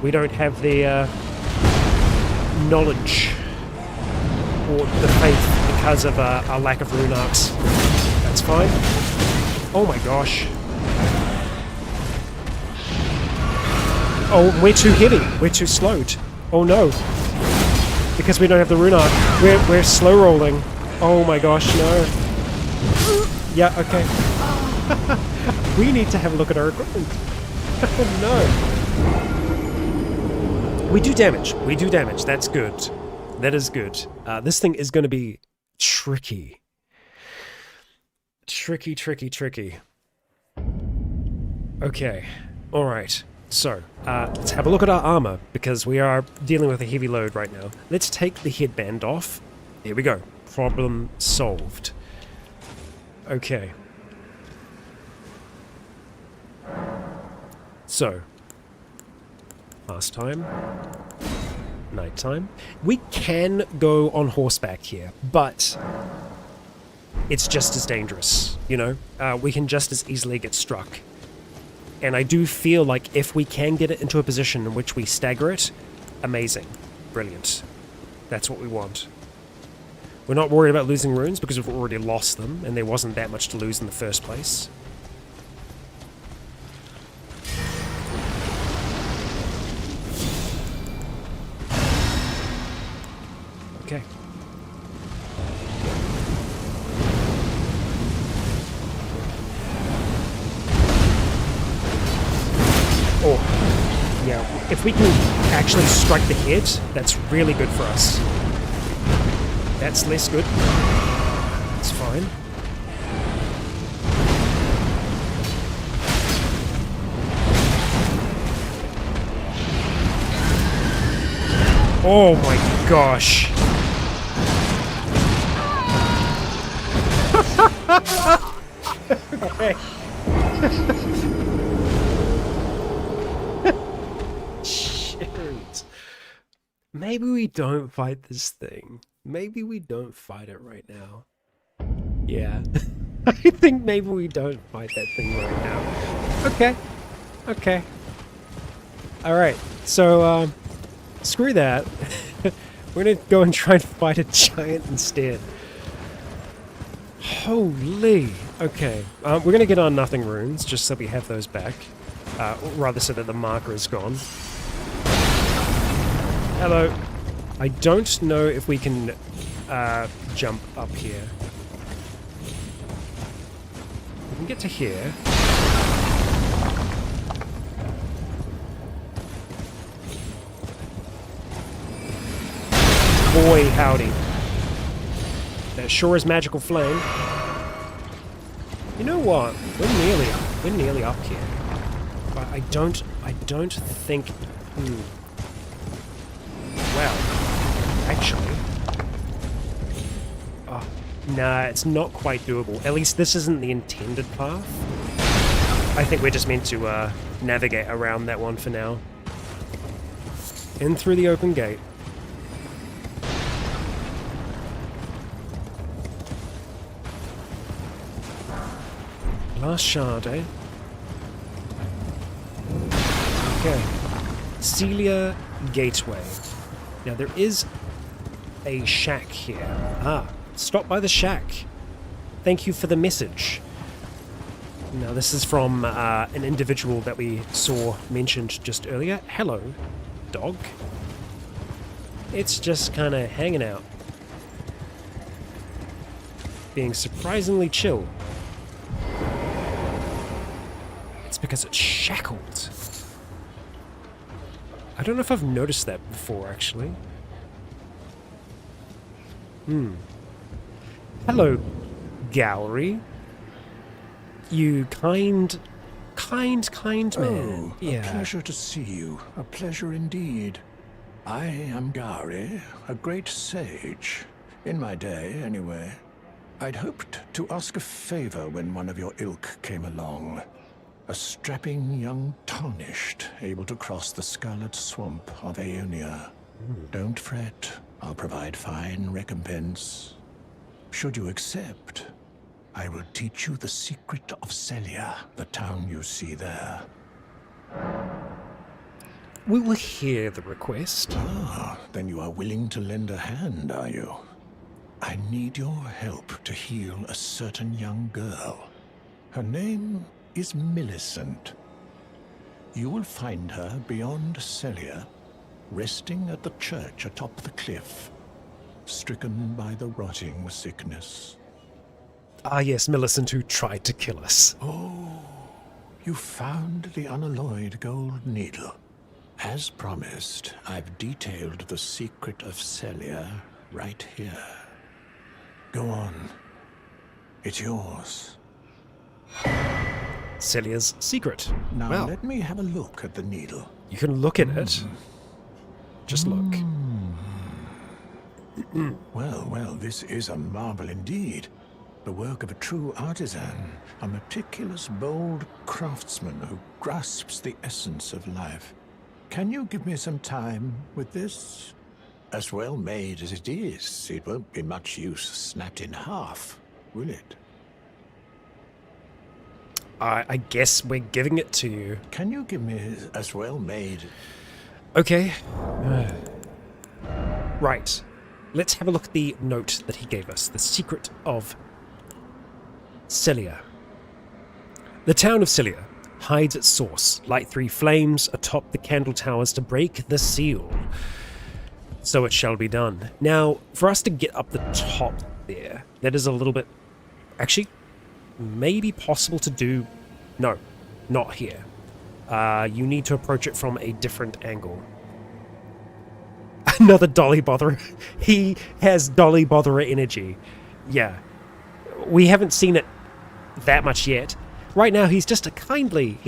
We don't have the knowledge or the faith because of our lack of rune arcs. That's fine. Oh my gosh. Oh, we're too heavy. We're too slowed. Oh no. Because we don't have the rune arc. We're slow rolling. Oh my gosh, no. Yeah, okay. We need to have a look at our equipment. Oh no. We do damage. We do damage. That's good. That is good. This thing is going to be tricky. Tricky, tricky, tricky. Okay. Alright. So, let's have a look at our armor, because we are dealing with a heavy load right now. Let's take the headband off. There we go. Problem solved. Okay. So, pastime, nighttime. We can go on horseback here, but it's just as dangerous, you know? We can just as easily get struck. And I do feel like if we can get it into a position in which we stagger it, amazing. Brilliant. That's what we want. We're not worried about losing runes because we've already lost them, and there wasn't that much to lose in the first place. Okay. Oh, yeah. If we can actually strike the head, that's really good for us. That's less good. It's fine. Oh my gosh. Okay. Shoot. Maybe we don't fight this thing. Maybe we don't fight it right now. Yeah. I think maybe we don't fight that thing right now. Okay. Okay. Alright, so, screw that. We're gonna go and try and fight a giant instead. Holy. Okay. We're gonna get on nothing runes, just so we have those back. Rather so that the marker is gone. Hello. I don't know if we can jump up here. We can get to here. Boy, howdy. That sure is magical flame. You know what? We're nearly up here. But I don't think. Well, actually. Oh, nah, it's not quite doable. At least this isn't the intended path. I think we're just meant to navigate around that one for now. In through the open gate. Last shard, eh? Okay. Celia Gateway. Now there is a shack here. Ah, stop by the shack. Thank you for the message. Now this is from an individual that we saw mentioned just earlier. Hello, dog. It's just kind of hanging out. Being surprisingly chill. Because it's shackled. I don't know if I've noticed that before, actually. Hello, gallery. You kind man. Oh, Yeah. a pleasure to see you. A pleasure indeed. I am Gary, a great sage. In my day, anyway. I'd hoped to ask a favor when one of your ilk came along. A strapping young tarnished, able to cross the scarlet swamp of Aeonia. Don't fret, I'll provide fine recompense. Should you accept, I will teach you the secret of Celia, the town you see there. We will hear the request. Ah, then you are willing to lend a hand, are you? I need your help to heal a certain young girl. Her name is Millicent. You will find her beyond Celia, resting at the church atop the cliff, stricken by the rotting sickness. Ah yes, Millicent who tried to kill us. Oh, you found the unalloyed gold needle. As promised, I've detailed the secret of Celia right here. Go on. It's yours. Celia's secret. Now Well, let me have a look at the needle. you can look at it. Just look. Well, this is a marvel indeed. The work of a true artisan, a meticulous, bold craftsman who grasps the essence of life. Can you give me some time with this? As well made as it is, it won't be much use snapped in half, will it? I guess we're giving it to you. Can you give me as well made? Okay. Right. Let's have a look at the note that he gave us. The secret of Celia. The town of Celia hides its source, light three flames atop the candle towers to break the seal. So it shall be done. Now, for us to get up the top there, that is a little bit... Actually, maybe possible to do... No, not here. You need to approach it from a different angle. Another Dolly Botherer. He has Dolly Botherer energy. Yeah. We haven't seen it that much yet. Right now, he's just a kindly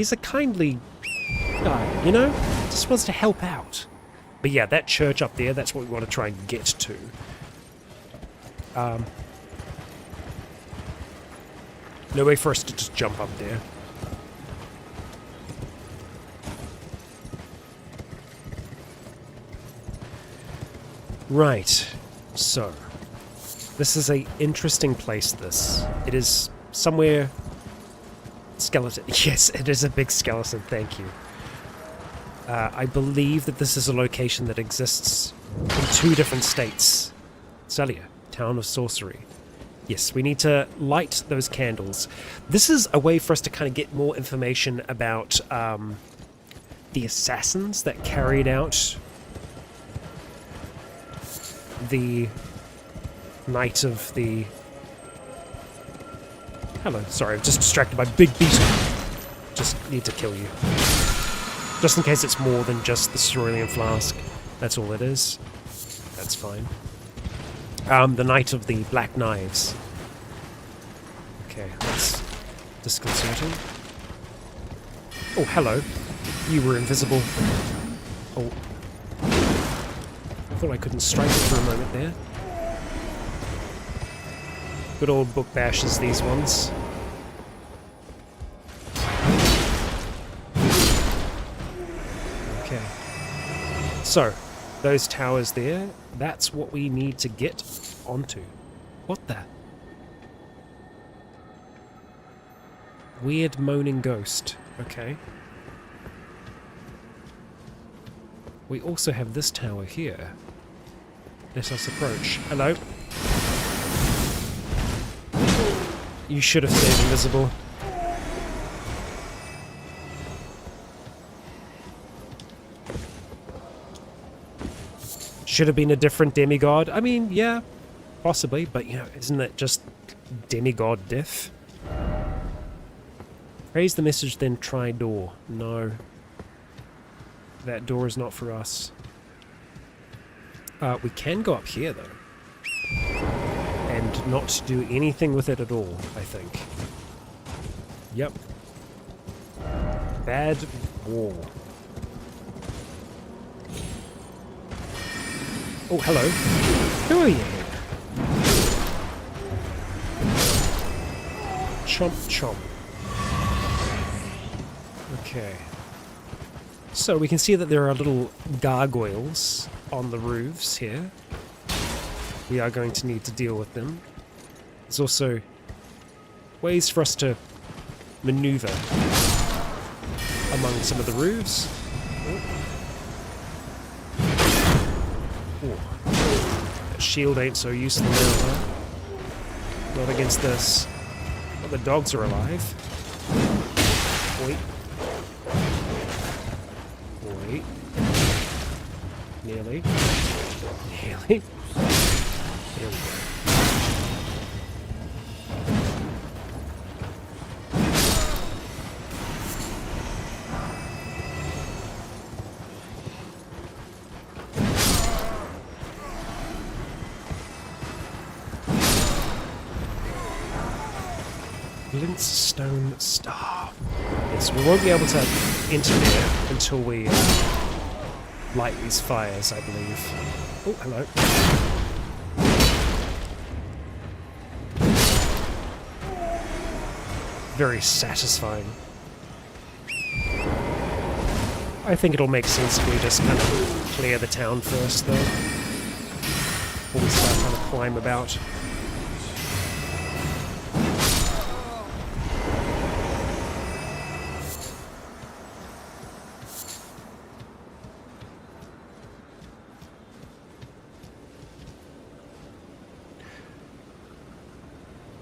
guy, you know? Just wants to help out. But yeah, that church up there, that's what we want to try and get to. No way for us to just jump up there. Right, so this is a interesting place. It is somewhere... Skeleton. Yes, it is a big skeleton, thank you. I believe that this is a location that exists in 2 different states. Celia, Town of Sorcery. Yes, we need to light those candles. This is a way for us to kind of get more information about the assassins that carried out the night of the... Hello, sorry, I'm just distracted by big beetle. Just need to kill you. Just in case it's more than just the cerulean flask. That's all it is. That's fine. The night of the black knives. Okay, that's disconcerting. Oh, hello. You were invisible. Oh. I thought I couldn't strike it for a moment there. Good old book bashes, these ones. Okay. So, those towers there, that's what we need to get onto. What the? Weird moaning ghost. Okay. We also have this tower here. Let us approach. Hello? You should have stayed invisible. Should have been a different demigod. I mean, yeah, possibly, but you know, isn't it just demigod diff? Raise the message, then try door. No. That door is not for us. We can go up here, though. And not do anything with it at all, I think. Yep. Bad wall. Oh, hello. Who are you? Chomp chomp. Okay. So we can see that there are little gargoyles on the roofs here. We are going to need to deal with them. There's also ways for us to maneuver among some of the roofs. Oh. That shield ain't so useful now, huh? Not against this. But the dogs are alive. Wait. Wait. Nearly. Nearly. There we go. Glintstone Star. Yes, we won't be able to enter there until we light these fires, I believe. Oh, hello. Very satisfying. I think it'll make sense if we just kind of clear the town first, though. Before we start trying to climb about.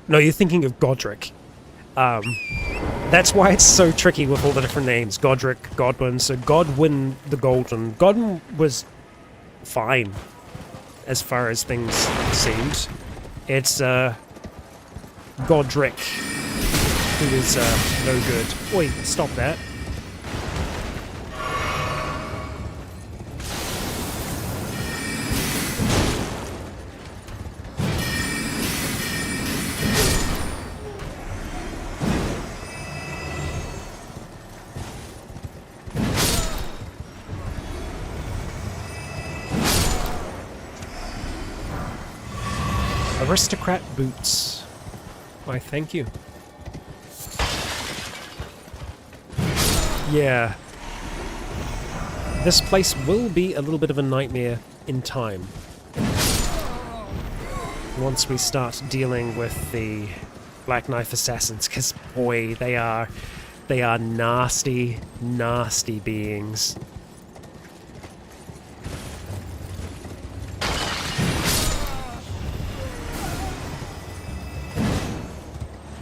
No, you're thinking of Godric. That's why it's so tricky with all the different names. Godric, Godwin. So Godwin the Golden. Godwin was fine, as far as things seemed. It's Godric who is no good. Oi, stop that. Aristocrat boots. Why, thank you. Yeah. This place will be a little bit of a nightmare in time. Once we start dealing with the Black Knife Assassins, because boy, they are nasty, nasty beings.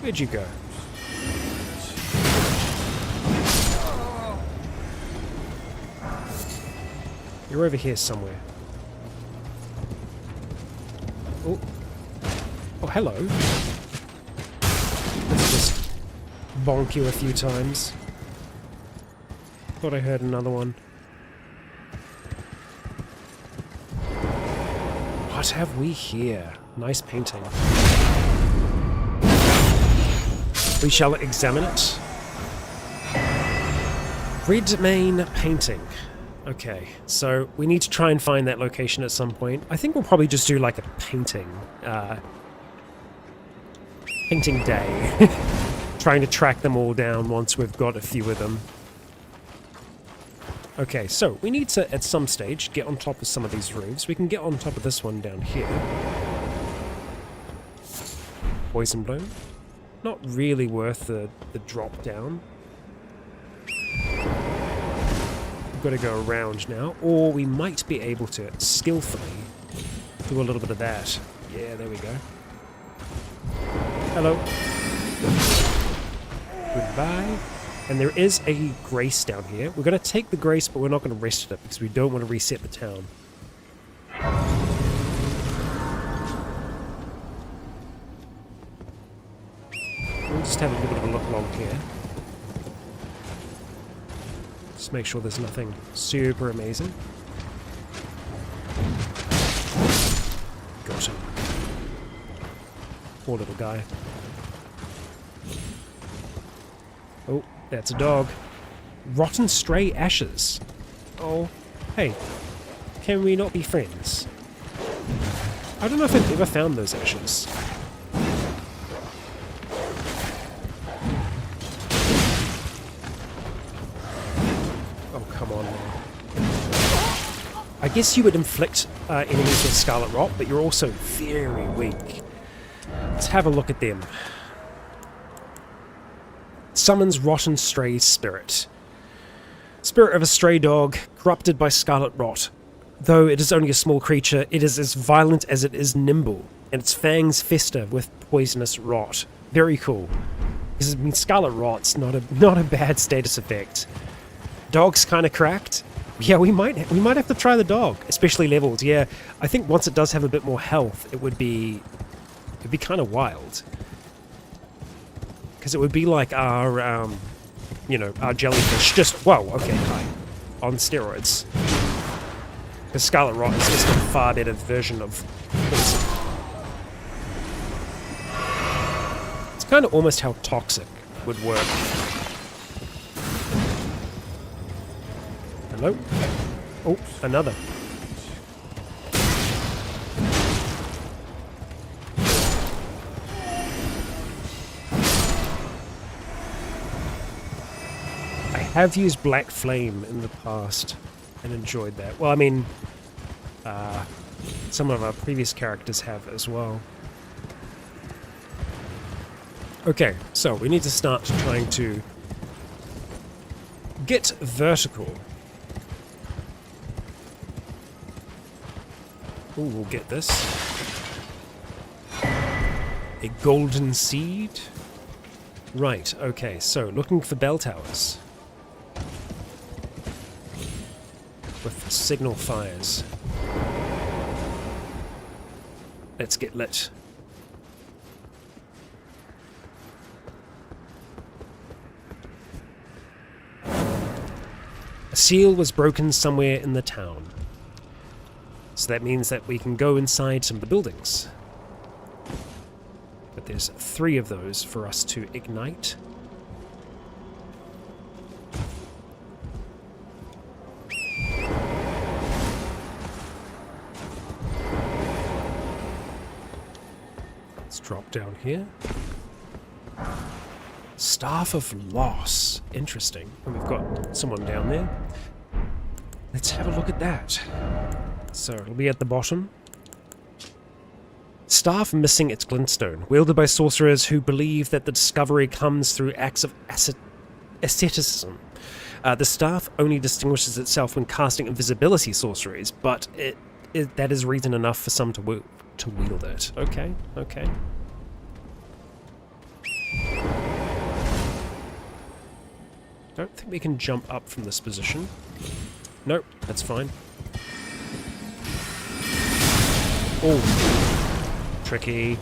Where'd you go? You're over here somewhere. Oh. Oh, hello. Let's just bonk you a few times. Thought I heard another one. What have we here? Nice painting. We shall examine it. Red main painting. Okay, so we need to try and find that location at some point. I think we'll probably just do like a painting day. Trying to track them all down once we've got a few of them. Okay, so we need to, at some stage, get on top of some of these roofs. We can get on top of this one down here. Poison bloom. Not really worth the drop down. We've got to go around now, or we might be able to skillfully do a little bit of that. Yeah, there we go. Hello. Goodbye. And there is a grace down here. We're going to take the grace, but we're not going to rest it because we don't want to reset the town. We'll just have a little bit of a look along here. Just make sure there's nothing super amazing. Got him. Poor little guy. Oh, that's a dog. Rotten stray ashes. Oh, hey. Can we not be friends? I don't know if I've ever found those ashes. I guess you would inflict enemies with Scarlet Rot, but you're also very weak. Let's have a look at them. Summons Rotten Stray Spirit. Spirit of a stray dog, corrupted by Scarlet Rot. Though it is only a small creature, it is as violent as it is nimble, and its fangs fester with poisonous rot. Very cool. Because, I mean, Scarlet Rot's not a bad status effect. Dog's kind of cracked. Yeah, we might have to try the dog, especially levels. Yeah, I think once it does have a bit more health, it'd be kind of wild. Because it would be like our, you know, our jellyfish. Just whoa, okay, hi, on steroids. Because Scarlet Rot is just a far better version of poison. It's kind of almost how toxic would work. Hello? Oh, another. I have used Black Flame in the past and enjoyed that. Well, I mean, some of our previous characters have as well. Okay, so we need to start trying to get vertical. Ooh, we'll get this. A golden seed. Right, okay, so looking for bell towers. With signal fires. Let's get lit. A seal was broken somewhere in the town. So that means that we can go inside some of the buildings. But there's 3 of those for us to ignite. Let's drop down here. Staff of Loss. Interesting. And we've got someone down there. Let's have a look at that. So it'll be at the bottom. Staff missing its glintstone, wielded by sorcerers who believe that the discovery comes through acts of asceticism. The staff only distinguishes itself when casting invisibility sorceries, but that is reason enough for some to wield it. Okay, okay. Don't think we can jump up from this position. Nope, that's fine. Oh, tricky.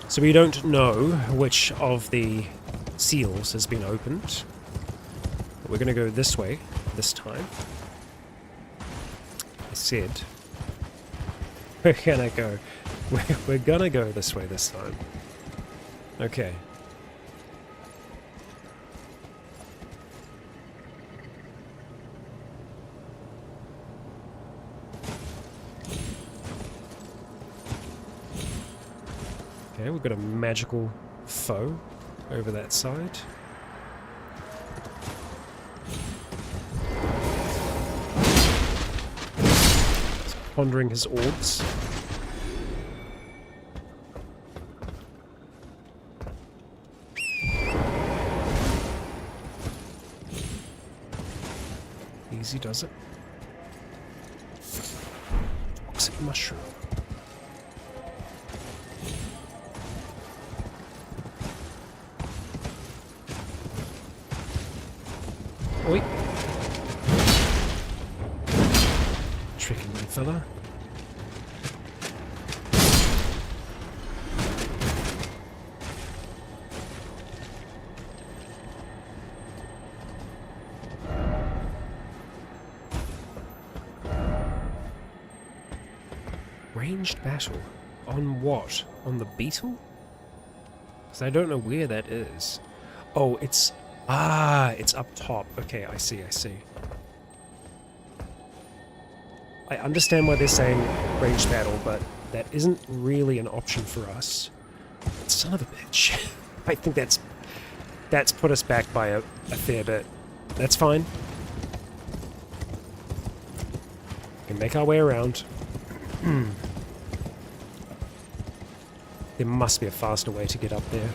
So we don't know which of the seals has been opened. We're going to go this way this time. I said we're gonna go this way this time. Okay. Okay, we've got a magical foe over that side. He's pondering his orbs. Easy does it. Toxic mushroom. Oi. Tricky little fella. Ranged battle? On what? On the beetle? Because I don't know where that is. Oh, it's... Ah, it's up top. Okay, I see, I see. I understand why they're saying ranged battle, but that isn't really an option for us. Son of a bitch. I think that's put us back by a fair bit. That's fine. We can make our way around. There must be a faster way to get up there.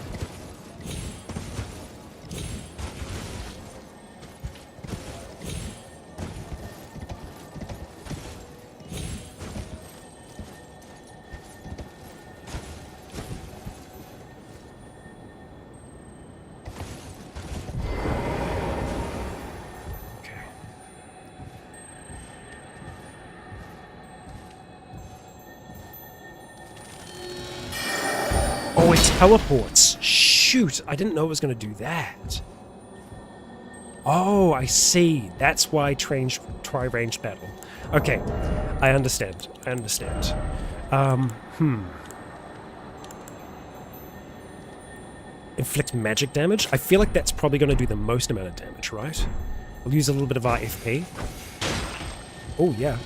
Oh, it teleports! Shoot! I didn't know it was going to do that. Oh, I see. That's why try range battle. Okay, I understand. I understand. Inflict magic damage? I feel like that's probably going to do the most amount of damage, right? We'll use a little bit of our FP. Oh, yeah.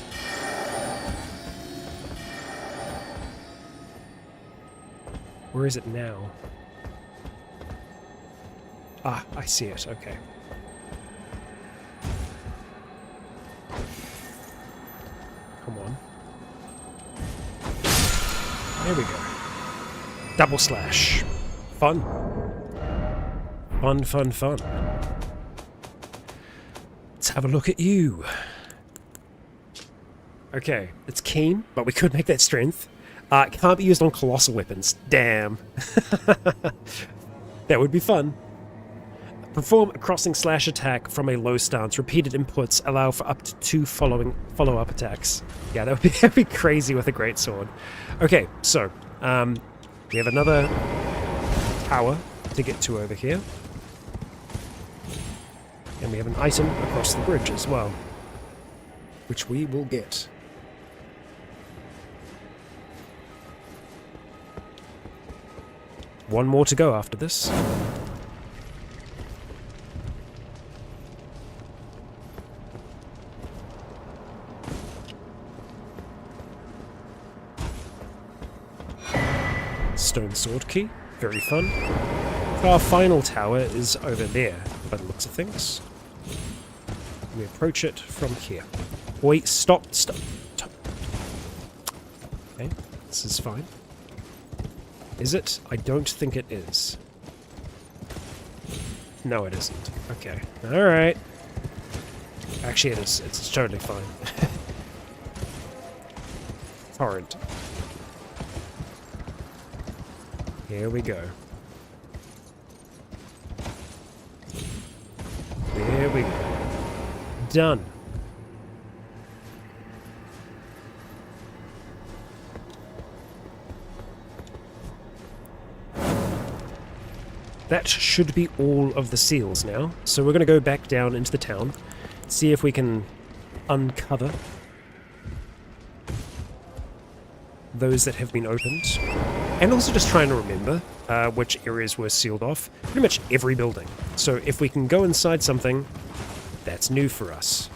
Where is it now? Ah, I see it. Okay. Come on. There we go. Double slash. Fun. Fun, fun, fun. Let's have a look at you. Okay, it's keen, but we could make that strength. It can't be used on colossal weapons. Damn. That would be fun. Perform a crossing slash attack from a low stance. Repeated inputs allow for up to 2 follow-up attacks. Yeah, that'd be crazy with a greatsword. Okay, so we have another tower to get to over here. And we have an item across the bridge as well, which we will get. One more to go after this. Stone sword key, very fun. Our final tower is over there, by the looks of things. We approach it from here. Wait, stop. Okay, this is fine. Is it? I don't think it is. No, it isn't. Okay. Alright. Actually, it is. It's totally fine. Torrent. Here we go. There we go. Done. That should be all of the seals now. So we're going to go back down into the town, see if we can uncover those that have been opened, and also just trying to remember which areas were sealed off. Pretty much every building. So if we can go inside something, that's new for us.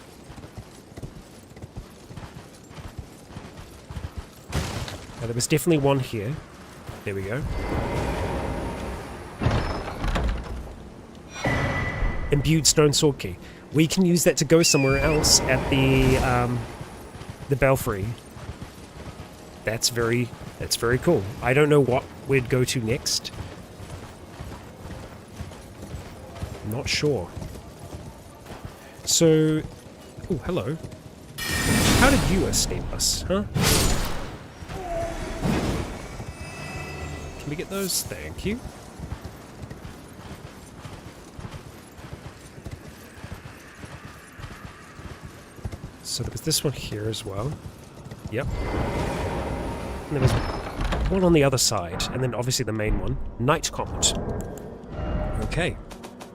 Now, there was definitely one here. There we go. Imbued stone sword key. We can use that to go somewhere else at the belfry. That's very cool. I don't know what we'd go to next. I'm not sure. So, oh, hello. How did you escape us, huh? Can we get those? Thank you. So there was this one here as well. Yep. And there was one on the other side, and then obviously the main one. Night Comet. Okay.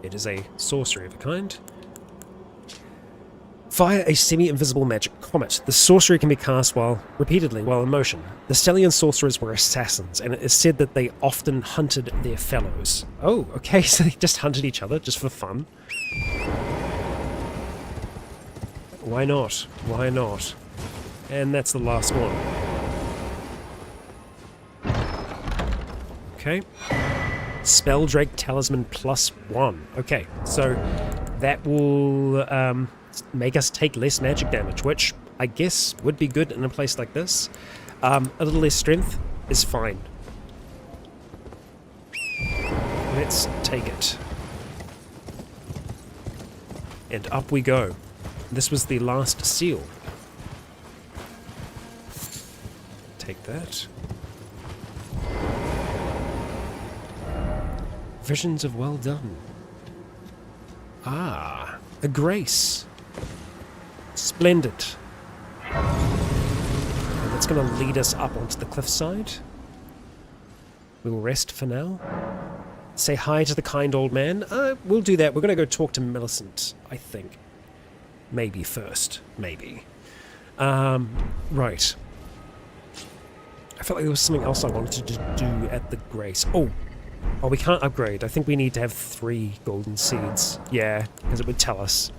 It is a sorcery of a kind. Fire a semi-invisible magic comet. The sorcery can be cast repeatedly while in motion. The Stellian sorcerers were assassins, and it is said that they often hunted their fellows. Oh, okay, so they just hunted each other, just for fun. Why not? Why not? And that's the last one. Okay. Spelldrake Talisman +1. Okay, so that will make us take less magic damage, which I guess would be good in a place like this. A little less strength is fine. Let's take it. And up we go. This was the last seal. Take that. Visions of well done. Ah, a grace. Splendid. And that's going to lead us up onto the cliffside. We'll rest for now. Say hi to the kind old man. We'll do that. We're going to go talk to Millicent, I think. Maybe first. Maybe. Right. I felt like there was something else I wanted to do at the Grace. Oh, we can't upgrade. I think we need to have 3 golden seeds. Yeah, because it would tell us.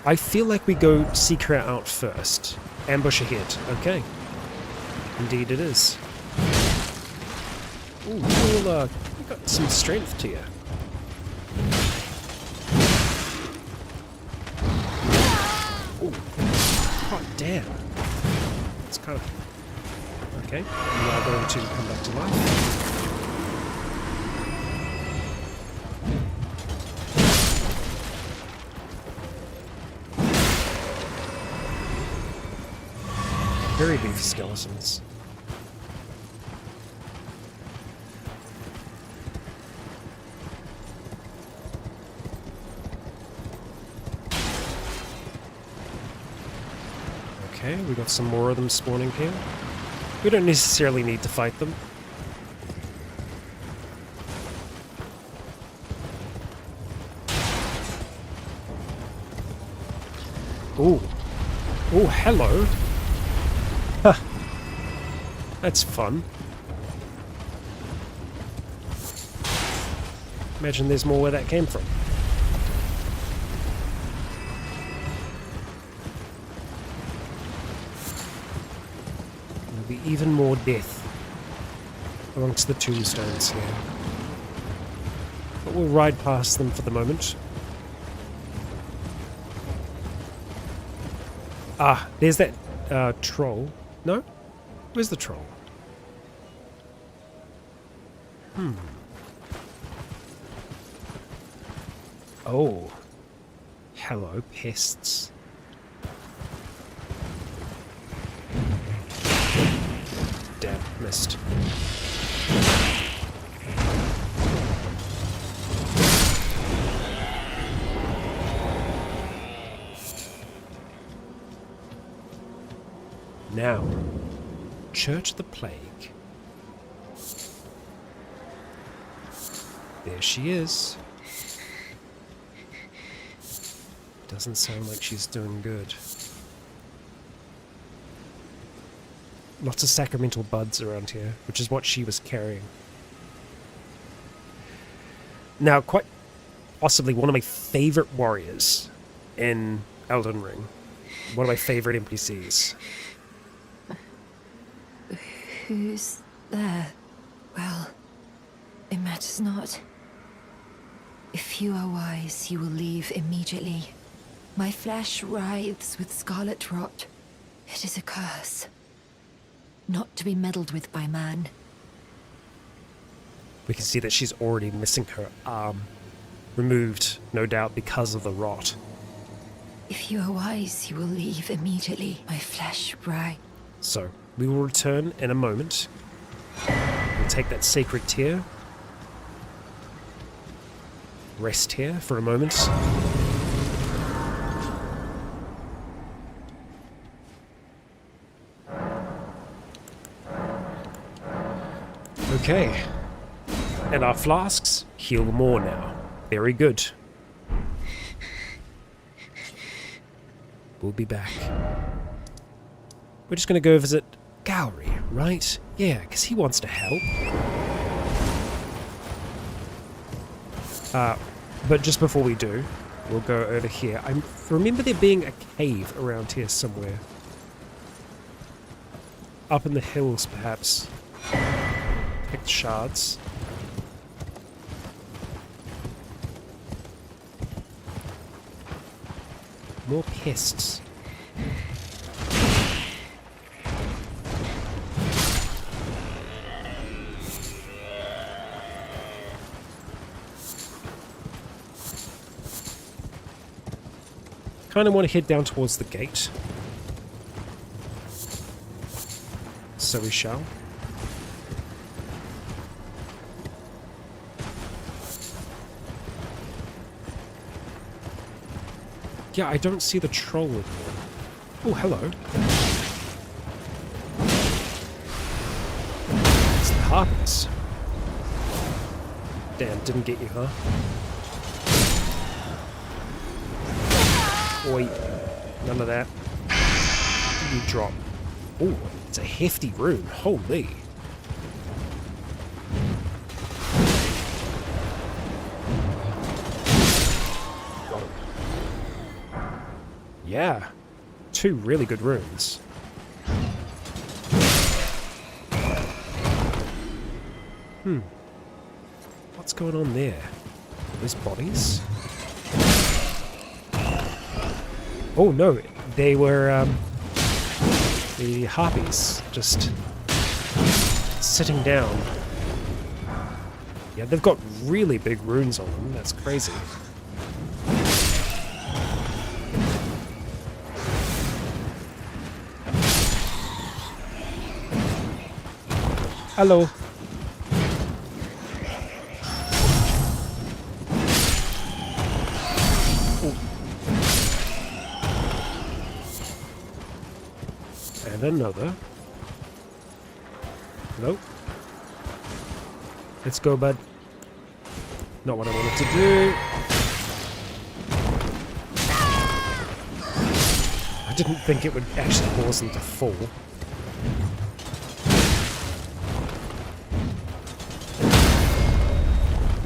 I feel like we go seek her out first. Ambush ahead. Okay. Indeed it is. Ooh, you got some strength to you. Ooh. Oh, damn. It's kind of... Okay. We are going to come back to life. Very beefy skeletons. Okay, we got some more of them spawning here. We don't necessarily need to fight them. Ooh. Oh, hello. Huh. That's fun. Imagine there's more where that came from. There'll be even more death. amongst the tombstones here. But we'll ride past them for the moment. Ah, there's that troll. No? Where's the troll? Oh. Hello, pests. Damn, missed. Now, Church of the Plague. There she is. Doesn't sound like she's doing good. Lots of sacramental buds around here, which is what she was carrying. Now, quite possibly one of my favorite warriors in Elden Ring. One of my favorite NPCs. Who's there? Well, it matters not. If you are wise, you will leave immediately. My flesh writhes with scarlet rot. It is a curse. Not to be meddled with by man. We can see that she's already missing her arm. Removed, no doubt, because of the rot. If you are wise, you will leave immediately. My flesh writhes. So, we will return in a moment. We'll take that sacred tear. Rest here for a moment. Okay. And our flasks heal more now. Very good. We'll be back. We're just going to go visit Gowry, right? Yeah, because he wants to help. But just before we do, we'll go over here. I remember there being a cave around here somewhere. Up in the hills, perhaps. Picked shards. More pests. Kind of want to head down towards the gate. So we shall. Yeah, I don't see the troll anymore. Oh, hello. It's the harpies. Damn, didn't get you, huh? Oi, none of that. You drop. Oh, it's a hefty rune. Holy. Yeah, 2 really good runes. What's going on there? Those bodies? Oh no, they were the harpies just sitting down. Yeah, they've got really big runes on them. That's crazy. Hello. And another. Nope. Let's go, bud. Not what I wanted to do. I didn't think it would actually cause them to fall.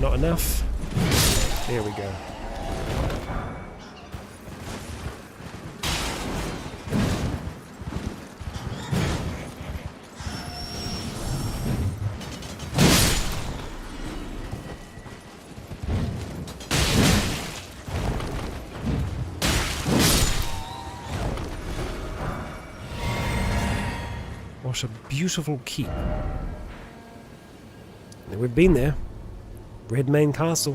Not enough. There we go. What a beautiful keep. And we've been there. Redmane Castle.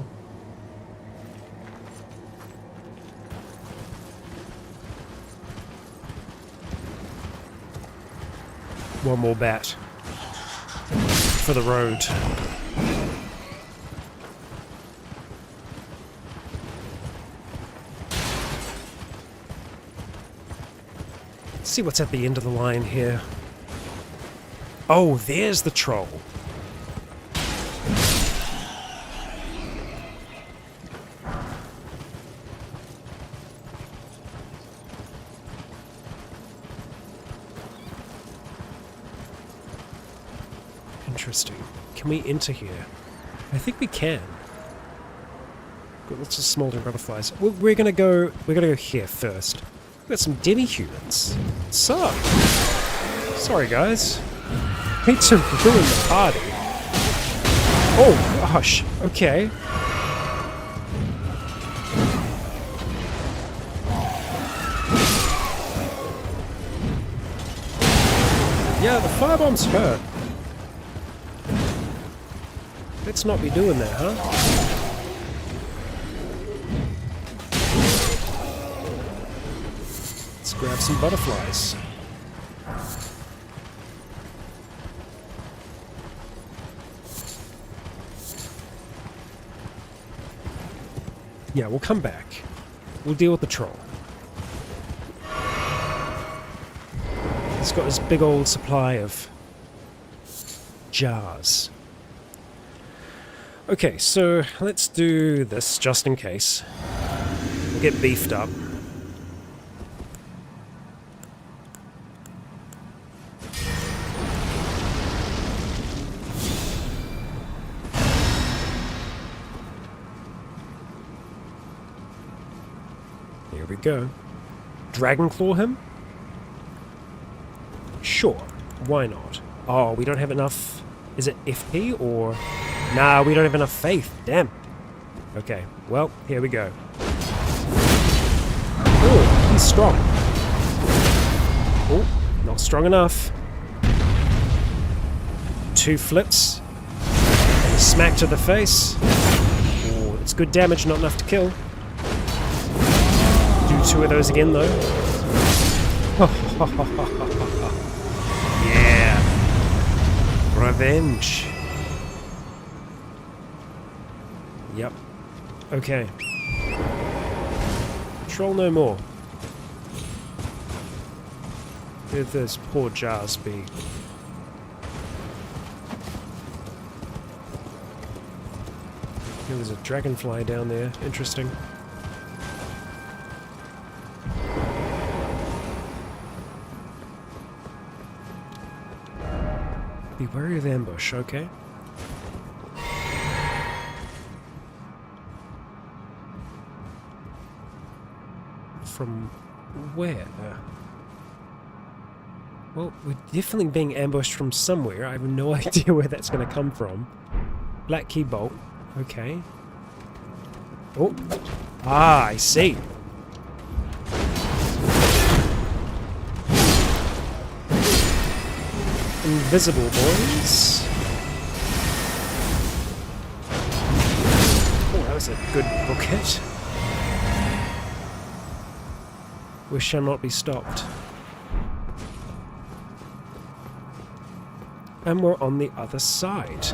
One more bat for the road. Let's see what's at the end of the line here. Oh, there's the troll. Interesting. Can we enter here? I think we can. Got lots of smoldering butterflies. We're gonna go here first. We've got some demi-humans. Sup? Sorry guys. Need to ruin the party. Oh gosh, okay. Yeah, the firebombs hurt. Let's not be doing that, huh? Let's grab some butterflies. Yeah, we'll come back. We'll deal with the troll. He's got his big old supply of jars. Okay, so let's do this just in case. We'll get beefed up. Here we go. Dragonclaw him? Sure, why not? Oh, we don't have enough... Is it FP or... Nah, we don't have enough faith. Damn. Okay, well, here we go. Oh, he's strong. Oh, not strong enough. 2 flips. And a smack to the face. Oh, it's good damage, not enough to kill. Do 2 of those again, though. Yeah. Revenge. Yep. Okay. Troll no more. Where'd those poor jars be? Here, there's a dragonfly down there. Interesting. Be wary of ambush, okay? From where? Well, we're definitely being ambushed from somewhere. I have no idea where that's going to come from. Black key bolt. Okay. Oh. Ah, I see. Invisible boys. Oh, that was a good book hit. We shall not be stopped. And we're on the other side.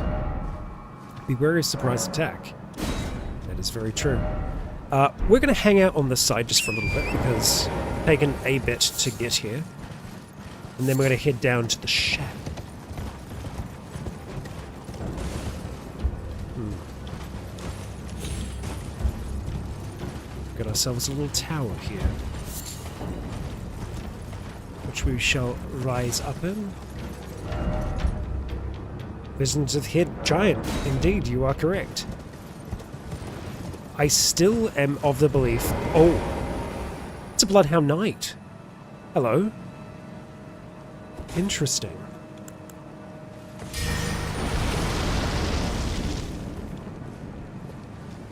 Beware of surprise attack. That is very true. We're going to hang out on this side just for a little bit because it's taken a bit to get here. And then we're going to head down to the shack. Got ourselves a little tower here, which we shall rise up in. Visions of the Head Giant. Indeed, you are correct. I still am of the belief... Oh! It's a Bloodhound Knight. Hello. Interesting.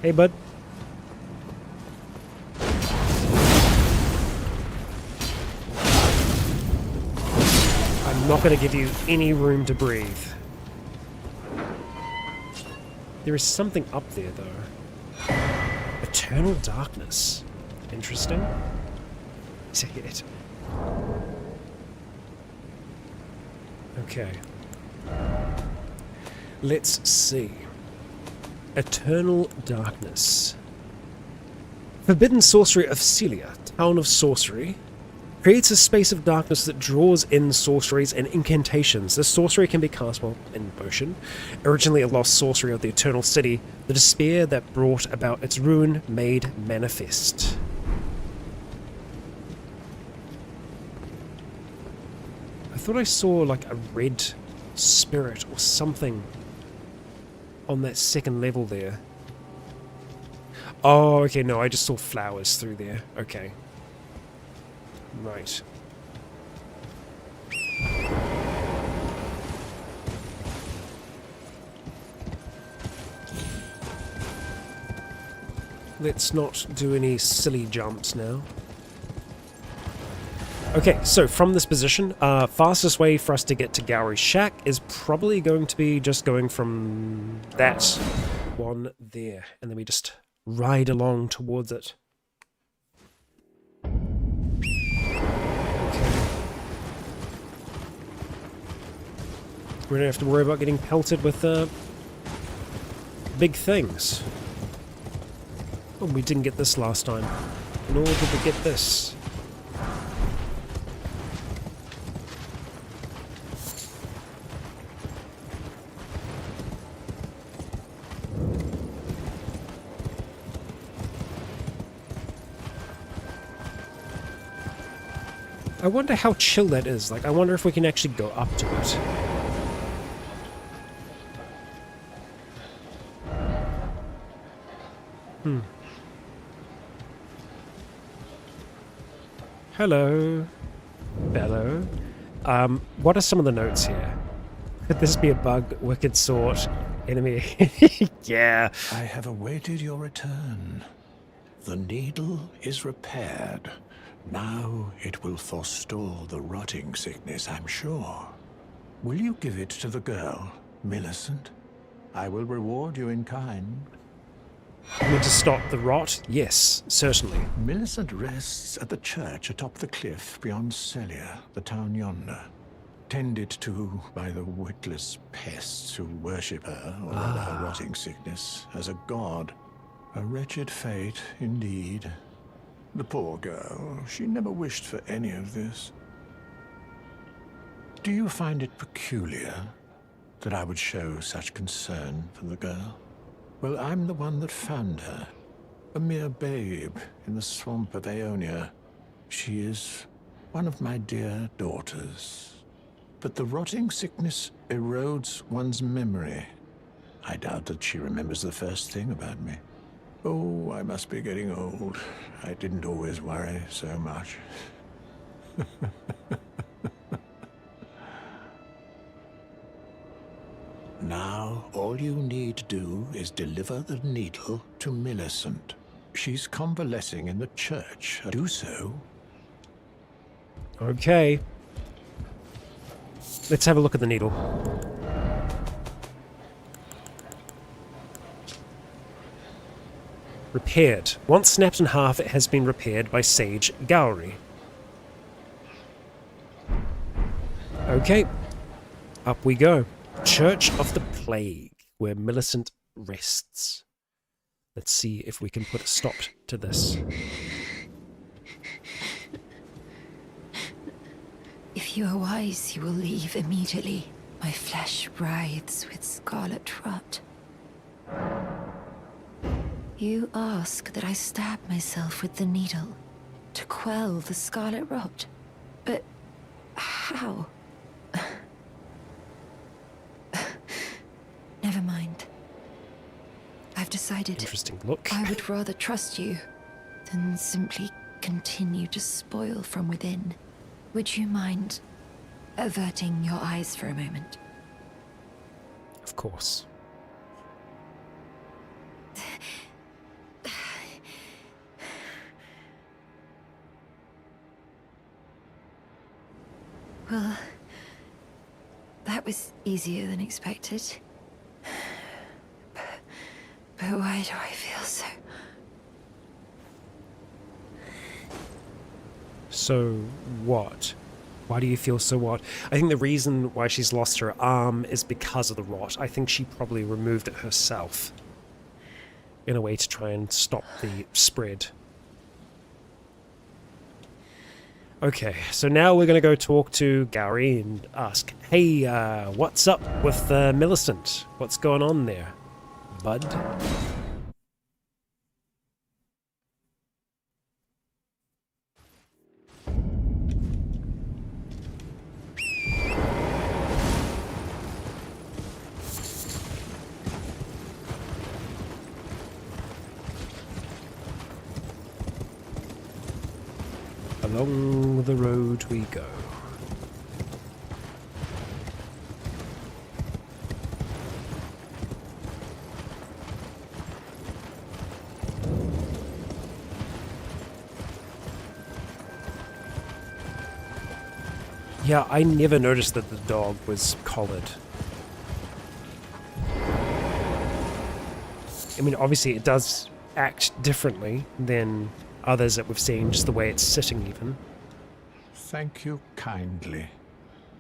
Hey, bud. I'm not going to give you any room to breathe. There is something up there, though. Eternal darkness. Interesting. Take it. Okay. Let's see. Eternal darkness. Forbidden sorcery of Celia, town of sorcery, creates a space of darkness that draws in sorceries and incantations. This sorcery can be cast while in motion. Originally a lost sorcery of the Eternal City, the despair that brought about its ruin made manifest. I thought I saw like a red spirit or something on that second level there. Oh, okay, no, I just saw flowers through there. Okay. Right. Let's not do any silly jumps now. Okay, so from this position, fastest way for us to get to Gowry's Shack is probably going to be just going from that one there, and then we just ride along towards it. We don't have to worry about getting pelted with big things. Oh, we didn't get this last time. Nor did we get this. I wonder how chill that is. Like, I wonder if we can actually go up to it. Hello. Bello. What are some of the notes here? Could this be a bug? Wicked sort. Enemy. Yeah. I have awaited your return. The needle is repaired. Now it will forestall the rotting sickness, I'm sure. Will you give it to the girl, Millicent? I will reward you in kind. You mean to stop the rot? Yes, certainly. Millicent rests at the church atop the cliff beyond Celia, the town yonder. Tended to by the witless pests who worship her, or rather her rotting sickness, as a god. A wretched fate, indeed. The poor girl, she never wished for any of this. Do you find it peculiar that I would show such concern for the girl? Well, I'm the one that found her. A mere babe in the swamp of Aeonia. She is one of my dear daughters. But the rotting sickness erodes one's memory. I doubt that she remembers the first thing about me. Oh, I must be getting old. I didn't always worry so much. Now, all you need to do is deliver the needle to Millicent. She's convalescing in the church. Do so. Okay. Let's have a look at the needle. Repaired. Once snapped in half, it has been repaired by Sage Gowry. Okay. Up we go. Church of the Plague, where Millicent rests. Let's see if we can put a stop to this. If you are wise, you will leave immediately. My flesh writhes with scarlet rot. You ask that I stab myself with the needle to quell the scarlet rot. But how? Never mind. I've decided. Interesting look. I would rather trust you than simply continue to spoil from within. Would you mind averting your eyes for a moment? Of course. Well, That was easier than expected. But why do I feel so... So what? Why do you feel so what? I think the reason why she's lost her arm is because of the rot. I think she probably removed it herself in a way to try and stop the spread. Okay, so now we're going to go talk to Gowry and ask, hey, what's up with Millicent? What's going on there, bud? Along the road we go. Yeah, I never noticed that the dog was collared. I mean, obviously it does act differently than others that we've seen, just the way it's sitting even. Thank you kindly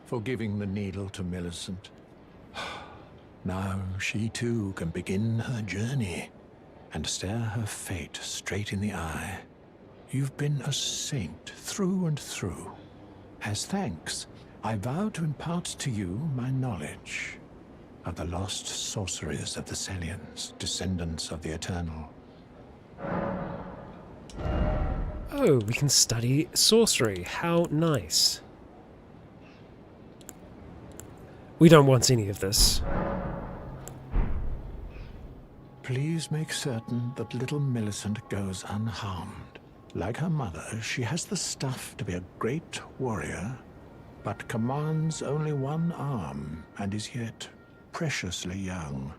for giving the needle to Millicent. Now she too can begin her journey and stare her fate straight in the eye. You've been a saint through and through. As thanks, I vow to impart to you my knowledge of the lost sorceries of the Celians, descendants of the Eternal. Oh, we can study sorcery. How nice. We don't want any of this. Please make certain that little Millicent goes unharmed. Like her mother, she has the stuff to be a great warrior, but commands only one arm and is yet preciously young.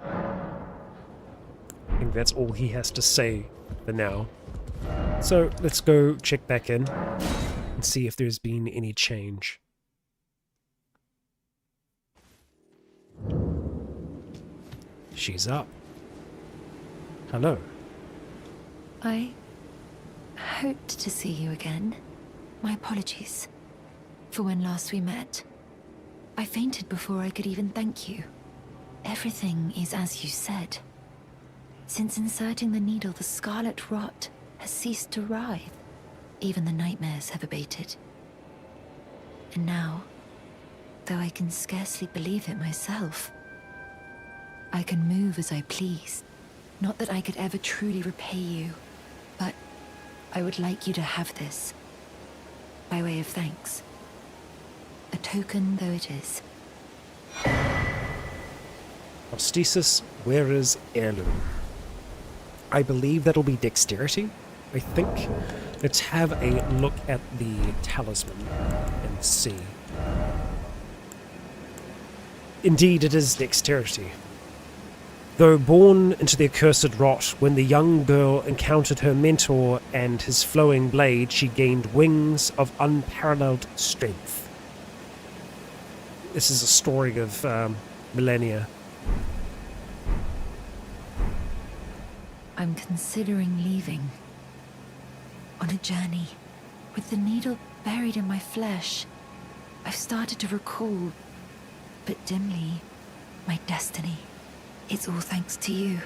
I think that's all he has to say for now. So let's go check back in and see if there's been any change. She's up. Hello. I hoped to see you again. My apologies for when last we met. I fainted before I could even thank you. Everything is as you said. Since inserting the needle, the scarlet rot has ceased to writhe. Even the nightmares have abated. And now, though I can scarcely believe it myself, I can move as I please. Not that I could ever truly repay you, but I would like you to have this, by way of thanks. A token though it is. Prosthesis, where is heirloom? I believe that'll be dexterity, I think. Let's have a look at the talisman and see. Indeed, it is dexterity. Though born into the accursed rot, when the young girl encountered her mentor and his flowing blade, she gained wings of unparalleled strength. This is a story of millennia. I'm considering leaving. On a journey. With the needle buried in my flesh, I've started to recall, but dimly, my destiny. It's all thanks to you.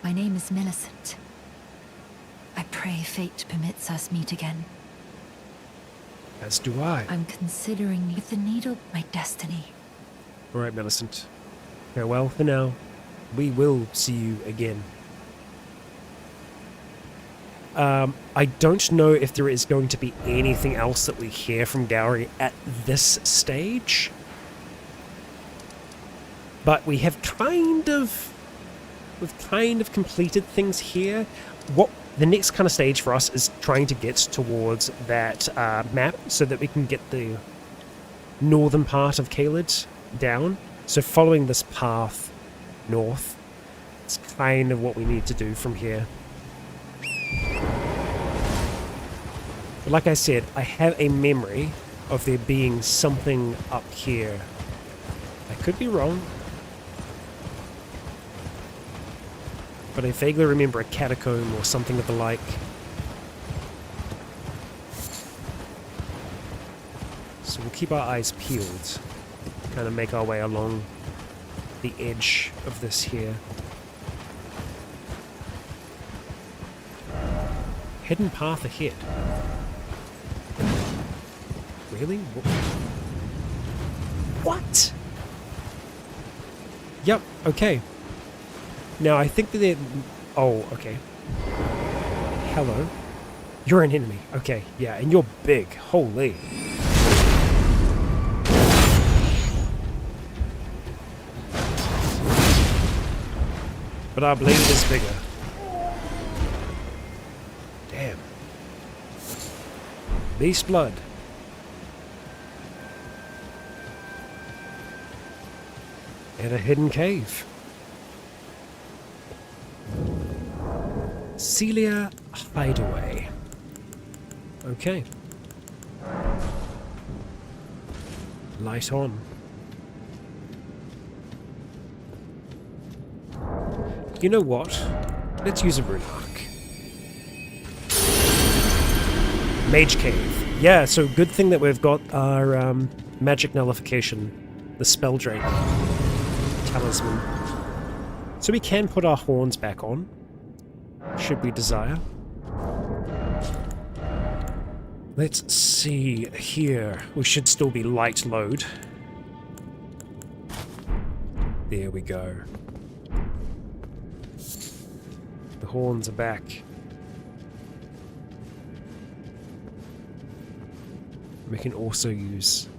My name is Millicent. I pray fate permits us meet again. As do I. I'm considering with the needle my destiny. Alright, Millicent. Farewell for now. We will see you again. I don't know if there is going to be anything else that we hear from Gowry at this stage. But we have kind of completed things here. What the next kind of stage for us is trying to get towards that map so that we can get the northern part of Caelid down. So following this path north, it's kind of what we need to do from here. But like I said, I have a memory of there being something up here Could be wrong. But I vaguely remember a catacomb or something of the like. So we'll keep our eyes peeled. Kind of make our way along the edge of this here. Hidden path ahead. Really? What? Yep, okay. Now I think that they're... Oh, okay. Hello. You're an enemy. Okay, yeah, and you're big. Holy. But our blade is bigger. Damn. Beast blood. And a hidden cave. Celia Hideaway. Okay. Light on. You know what? Let's use a rune arc. Mage Cave. Yeah, so good thing that we've got our magic nullification, the spell drake talisman. So we can put our horns back on, should we desire. Let's see here. We should still be light load. There we go. The horns are back. We can also use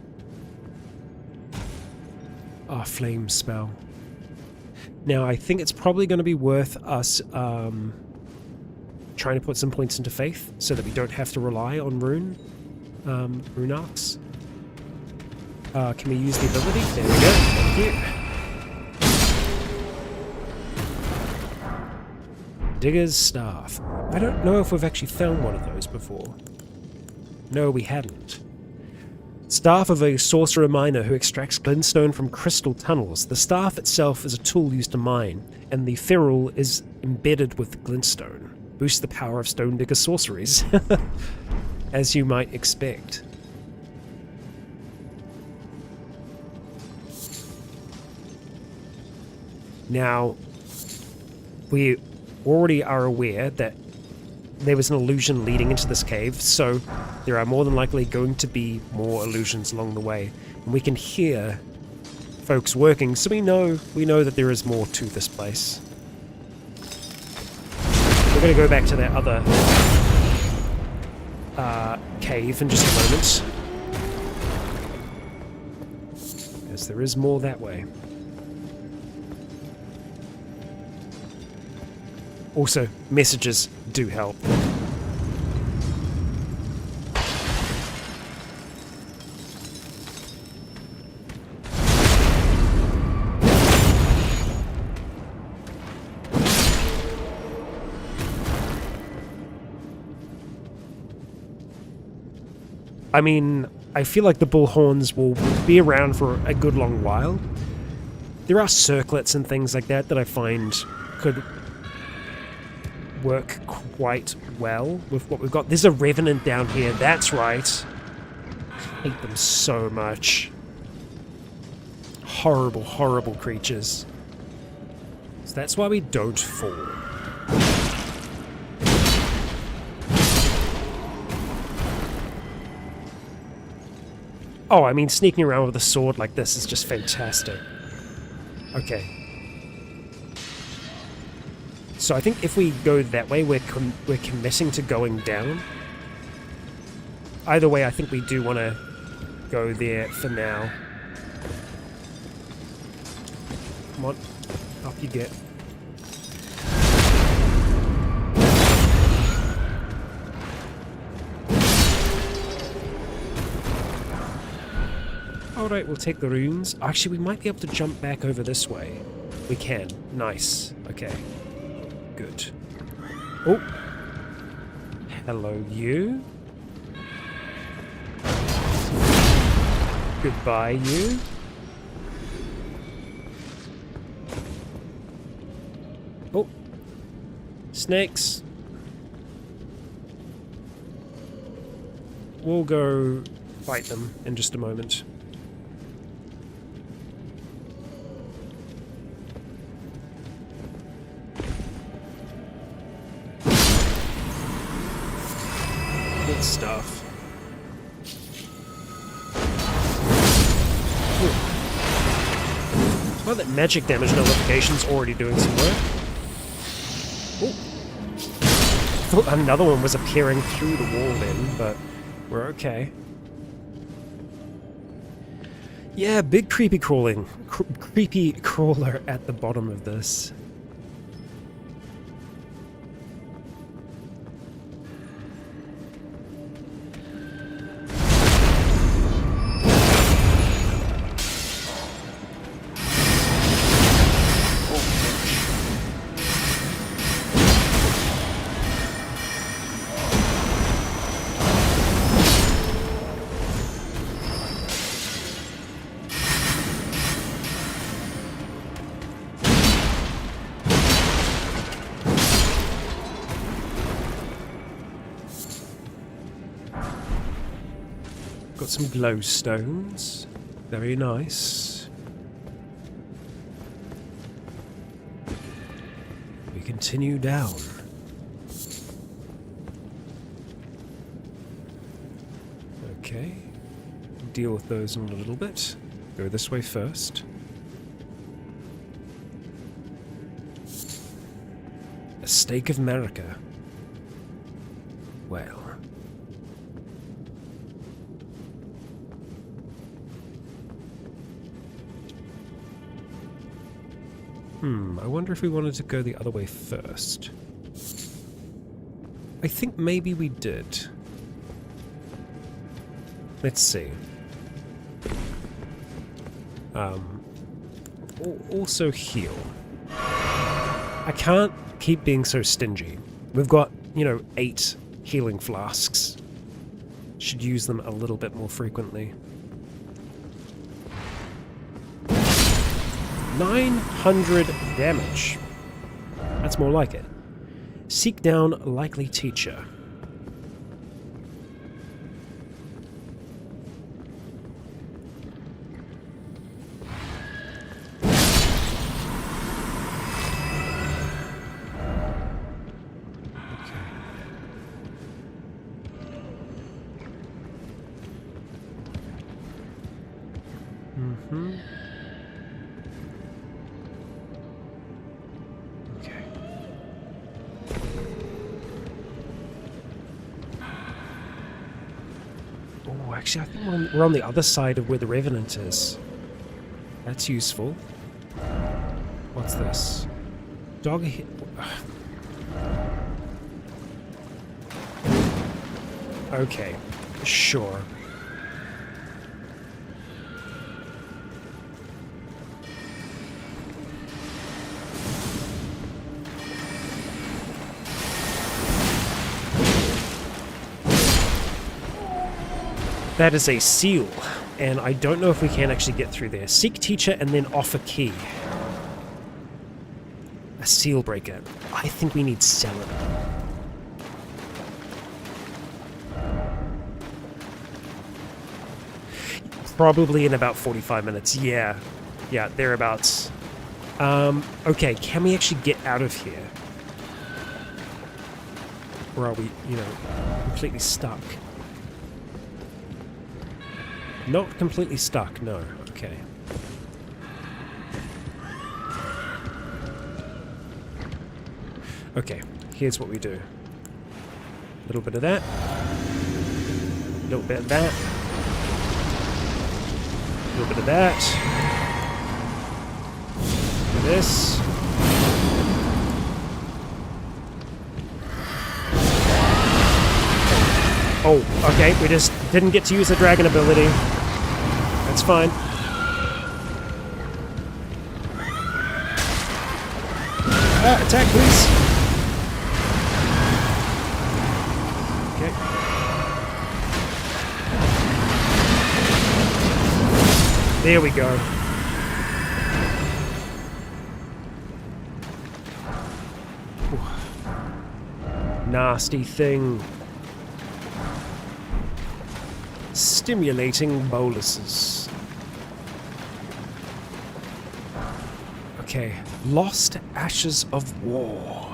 our flame spell. Now, I think it's probably going to be worth us trying to put some points into faith so that we don't have to rely on rune arcs. Can we use the ability? There we go. Thank you. Digger's Staff. I don't know if we've actually found one of those before. No, we hadn't. Staff of a sorcerer miner who extracts glintstone from crystal tunnels. The staff itself is a tool used to mine, and the ferrule is embedded with glintstone. Boosts the power of stone digger sorceries, as you might expect. Now, we already are aware that there was an illusion leading into this cave, so there are more than likely going to be more illusions along the way. And we can hear folks working, so we know that there is more to this place. We're going to go back to that other cave in just a moment, because there is more that way. Also, messages do help. I mean, I feel like the bullhorns will be around for a good long while. There are circlets and things like that that I find could work quite well with what we've got. There's a revenant down here, that's right. I hate them so much. Horrible, horrible creatures. So that's why we don't fall. Oh, I mean, sneaking around with a sword like this is just fantastic. Okay. So I think if we go that way, we're committing to going down. Either way, I think we do want to go there for now. Come on, up you get. Alright, we'll take the runes. Actually, we might be able to jump back over this way. We can. Nice. Okay. Good. Oh! Hello, you. Goodbye, you. Oh. Snakes. We'll go fight them in just a moment. Good stuff. Well, that magic damage notification's already doing some work. Oh. Thought another one was appearing through the wall then, but we're okay. Yeah, big creepy crawler at the bottom of this. Got some glowstones. Very nice. We continue down. Okay. Deal with those in a little bit. Go this way first. A stake of America. Well. I wonder if we wanted to go the other way first. I think maybe we did. Let's see. Also heal. I can't keep being so stingy. We've got, 8 healing flasks. Should use them a little bit more frequently. 900 damage. That's more like it. Seek down likely teacher. Actually, I think we're on the other side of where the Revenant is. That's useful. What's this? Dog... Okay, sure. That is a seal, and I don't know if we can actually get through there. Seek teacher and then offer key. A seal breaker. I think we need Caelid. Probably in about 45 minutes. Yeah, thereabouts. Okay, can we actually get out of here? Or are we, completely stuck? Not completely stuck, no. Okay. Okay, here's what we do. A little bit of that. A little bit of that. A little bit of that. This. Oh, okay, we just didn't get to use the dragon ability. That's fine. Attack, please. Okay. There we go. nasty thing. Stimulating boluses. Okay, lost ashes of war.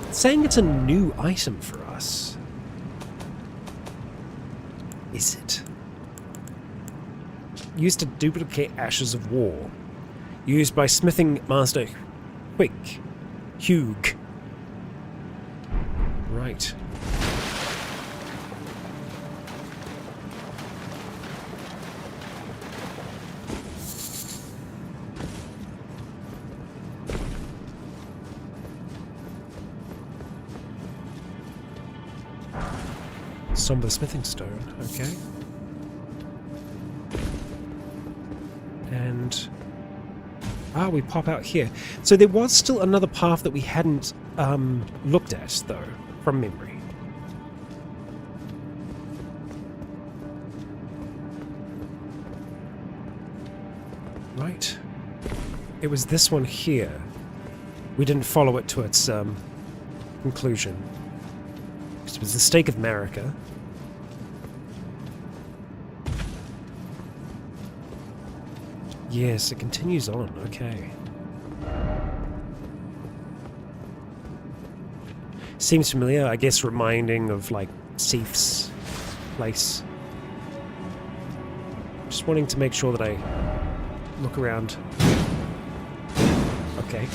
It's saying it's a new item for us. Is it? Used to duplicate ashes of war. Used by smithing master Hugh. Right. Somber smithing stone, okay. And we pop out here. So there was still another path that we hadn't looked at, though, from memory. Right. It was this one here. We didn't follow it to its conclusion. It was the Stake of Marika. Yes, it continues on, okay. Seems familiar, I guess reminding of, like, Seath's place. Just wanting to make sure that I look around. Okay.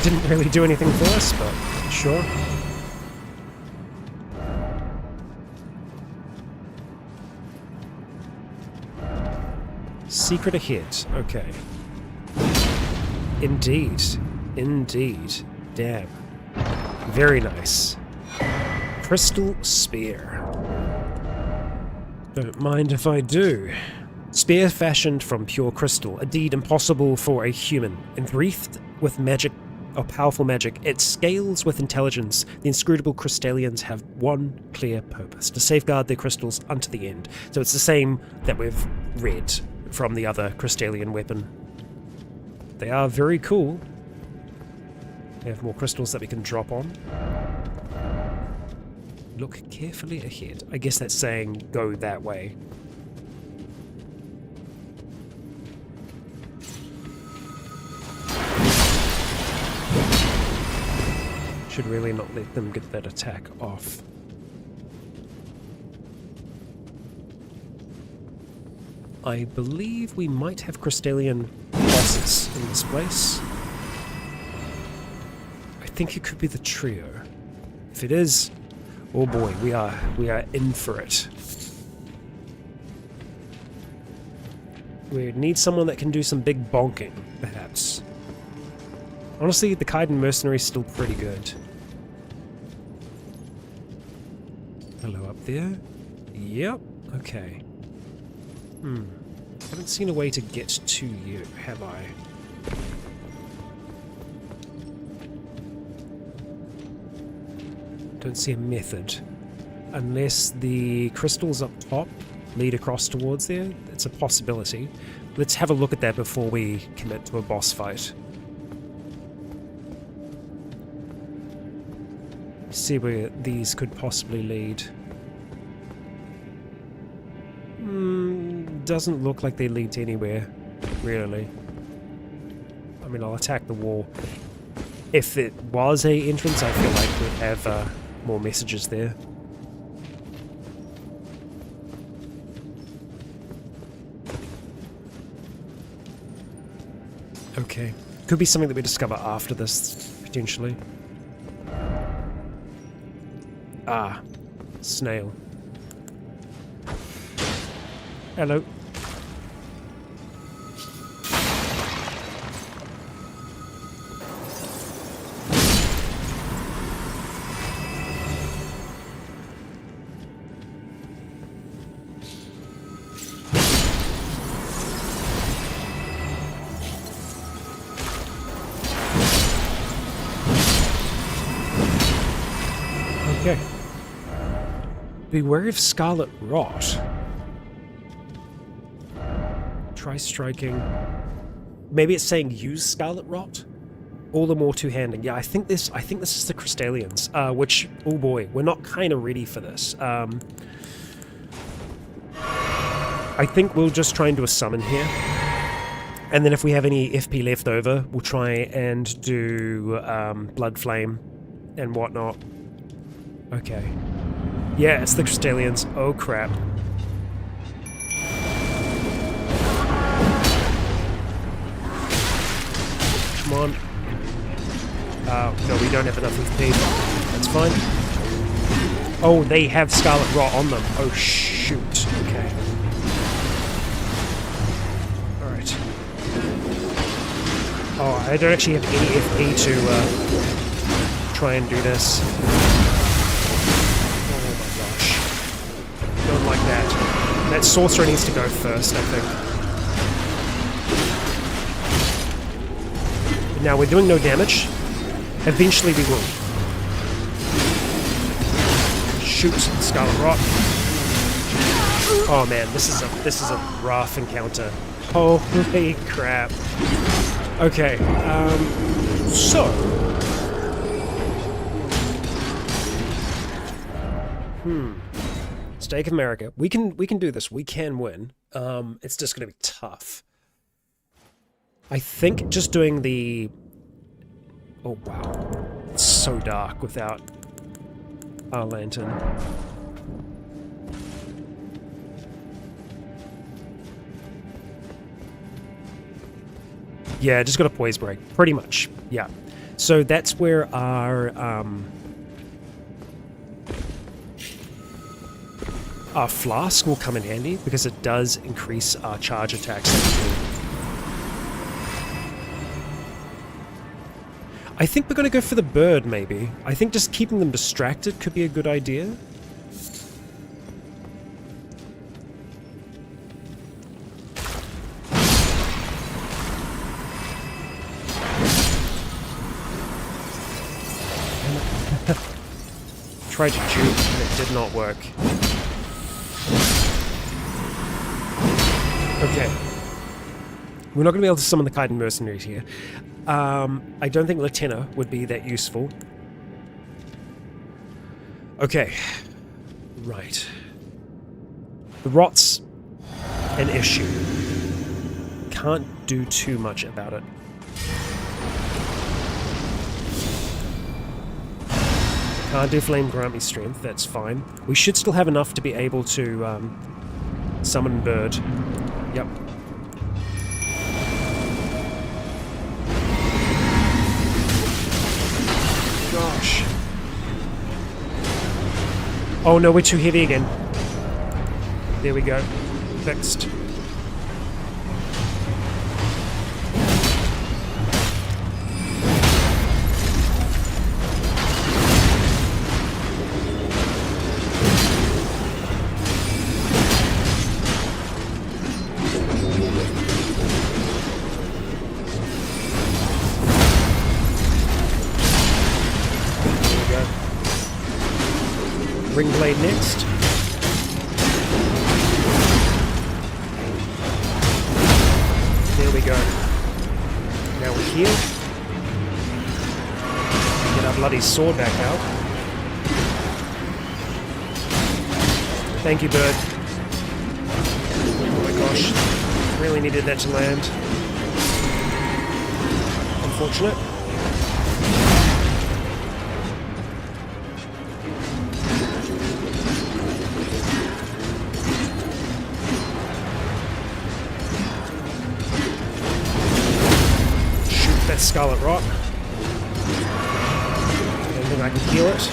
Didn't really do anything for us, but sure. Secret ahead, okay. Indeed. Indeed. Damn. Very nice. Crystal Spear. Don't mind if I do. Spear fashioned from pure crystal, a deed impossible for a human. Enwreathed with magic, or powerful magic, it scales with intelligence. The inscrutable Crystallians have one clear purpose, to safeguard their crystals unto the end. So it's the same that we've read from the other Crystallian weapon. They are very cool. We have more crystals that we can drop on. Look carefully ahead. I guess that's saying go that way. Should really not let them get that attack off. I believe we might have Crystallian bosses in this place. I think it could be the trio. If it is, oh boy, we are in for it. We need someone that can do some big bonking, perhaps. Honestly, the Kaiden mercenary is still pretty good. Hello up there. Yep. Okay. Haven't seen a way to get to you, have I? Don't see a method. Unless the crystals up top lead across towards there. It's a possibility. Let's have a look at that before we commit to a boss fight. See where these could possibly lead. Doesn't look like they lead to anywhere, really. I mean, I'll attack the wall. If it was a entrance, I feel like we'd have more messages there. Okay. Could be something that we discover after this, potentially. Ah. Snail. Hello. Okay. Beware of Scarlet Rot. Try striking. Maybe it's saying use Scarlet Rot? All the more two-handing. Yeah, I think this is the Crystallians, which, oh boy, we're not kind of ready for this. I think we'll just try and do a summon here. And then if we have any FP left over, we'll try and do Blood Flame and whatnot. Okay. Yeah, it's the Crystallians. Oh crap. Come on. No, we don't have enough FP. That's fine. Oh, they have Scarlet Rot on them. Oh, shoot. Okay. Alright. Oh, I don't actually have any FP to try and do this. Oh my gosh. Don't like that. That sorcerer needs to go first, I think. Now, we're doing no damage. Eventually we will. Shoot, Scarlet Rot. Oh man, this is a rough encounter. Holy crap. Okay, so Stake of America. We can do this. We can win. It's just gonna be tough. I think just doing the... Oh wow. It's so dark without our lantern. Yeah, just got a poise break. Pretty much. Yeah. So that's where our flask will come in handy, because it does increase our charge attacks. I think we're going to go for the bird, maybe. I think just keeping them distracted could be a good idea. Tried to juke, and it did not work. Okay. We're not going to be able to summon the Kaidan Mercenaries here. I don't think Latenna would be that useful. Okay. Right. The rot's an issue. Can't do too much about it. Can't do Flame grant me strength, that's fine. We should still have enough to be able to summon Bird. Yep. Gosh. Oh no, we're too heavy again. There we go. Fixed. Ring blade next. There we go. Now we're here. Get our bloody sword back out. Thank you, bird. Oh my gosh. Really needed that to land. Unfortunate. Scarlet Rot. I don't think I can heal it.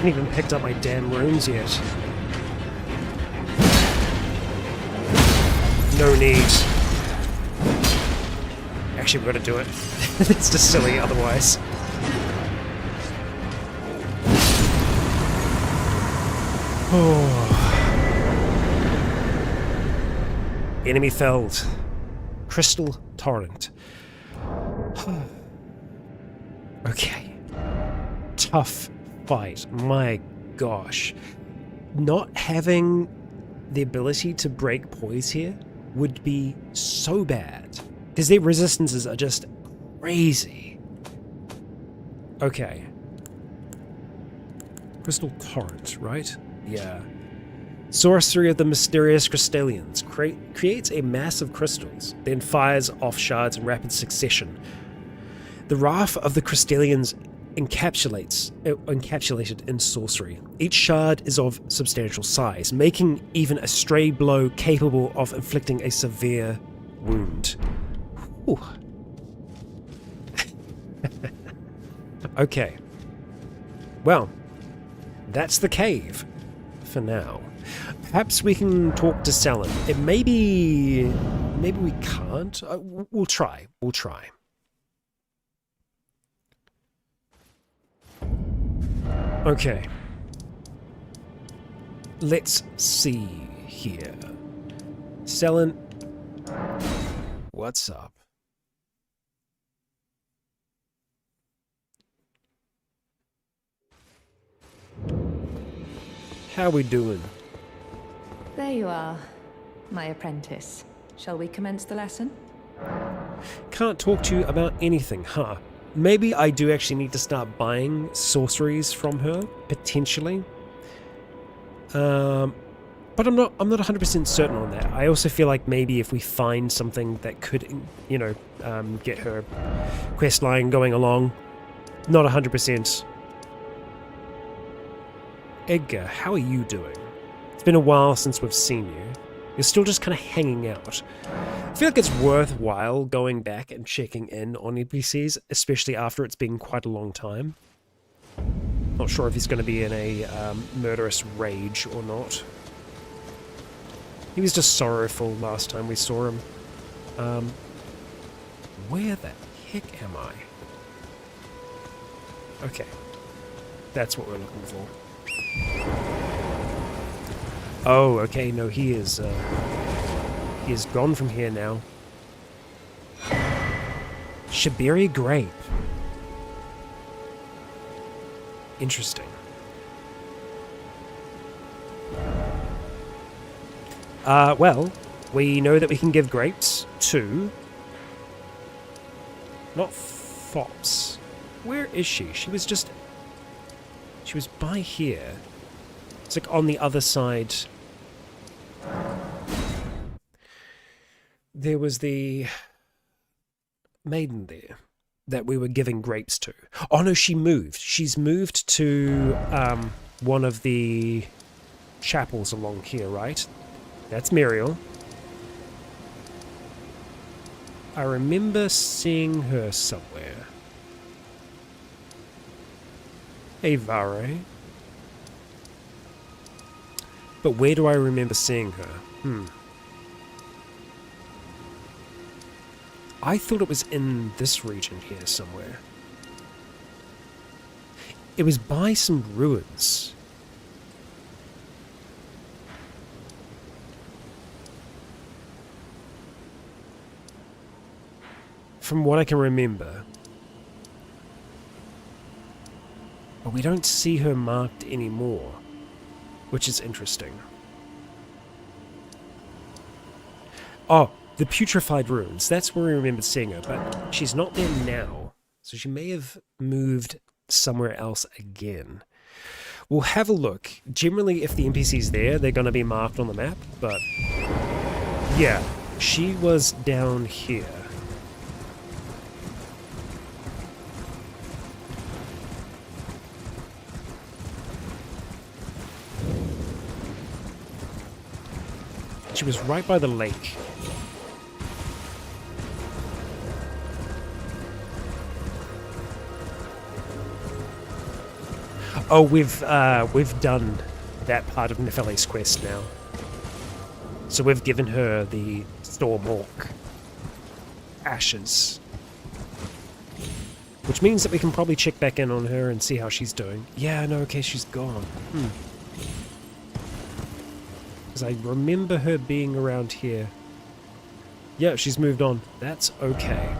Haven't even picked up my damn runes yet. No need. Actually, we've got to do it. It's just silly otherwise. Oh. Enemy felled. Crystal Torrent. Okay. Tough fight. My gosh. Not having the ability to break poise here would be so bad. Because their resistances are just crazy. Okay. Crystal Torrent, right? Yeah. Sorcery of the Mysterious Crystallians creates a mass of crystals, then fires off shards in rapid succession. The wrath of the Crystallians encapsulated in sorcery. Each shard is of substantial size, making even a stray blow capable of inflicting a severe wound. Whew. Okay. Well, that's the cave for now. Perhaps we can talk to Selen. Maybe we can't. We'll try. We'll try. Okay. Let's see here. Selen, what's up? How we doing? There you are, my apprentice. Shall we commence the lesson? Can't talk to you about anything, huh? Maybe I do actually need to start buying sorceries from her, potentially. But I'm not 100% certain on that. I also feel like maybe if we find something that could, you know, get her quest line going along, not 100%. Edgar, how are you doing? It's been a while since we've seen you. You're still just kind of hanging out. I feel like it's worthwhile going back and checking in on NPCs, especially after it's been quite a long time. Not sure if he's going to be in a murderous rage or not. He was just sorrowful last time we saw him. Where the heck am I? Okay. That's what we're looking for. Oh, okay, no, he is gone from here now. Shibiri Grape. Interesting. Well, we know that we can give grapes to... Not Fops. Where is she? She was by here. It's like on the other side. There was the maiden there that we were giving grapes to. Oh no, she moved. She's moved to one of the chapels along here, right? That's Muriel. I remember seeing her somewhere. Hey, Vare. But where do I remember seeing her? I thought it was in this region here somewhere. It was by some ruins. From what I can remember. But we don't see her marked anymore, which is interesting. Oh, the Putrefied Ruins. That's where we remember seeing her, but she's not there now. So she may have moved somewhere else again. We'll have a look. Generally, if the NPC's there, they're going to be marked on the map, but... yeah, she was down here. She was right by the lake. Oh, we've done that part of Nefeli's quest now. So we've given her the Stormhawk ashes. Which means that we can probably check back in on her and see how she's doing. Yeah, no, okay, she's gone. Because I remember her being around here. Yeah, she's moved on. That's okay.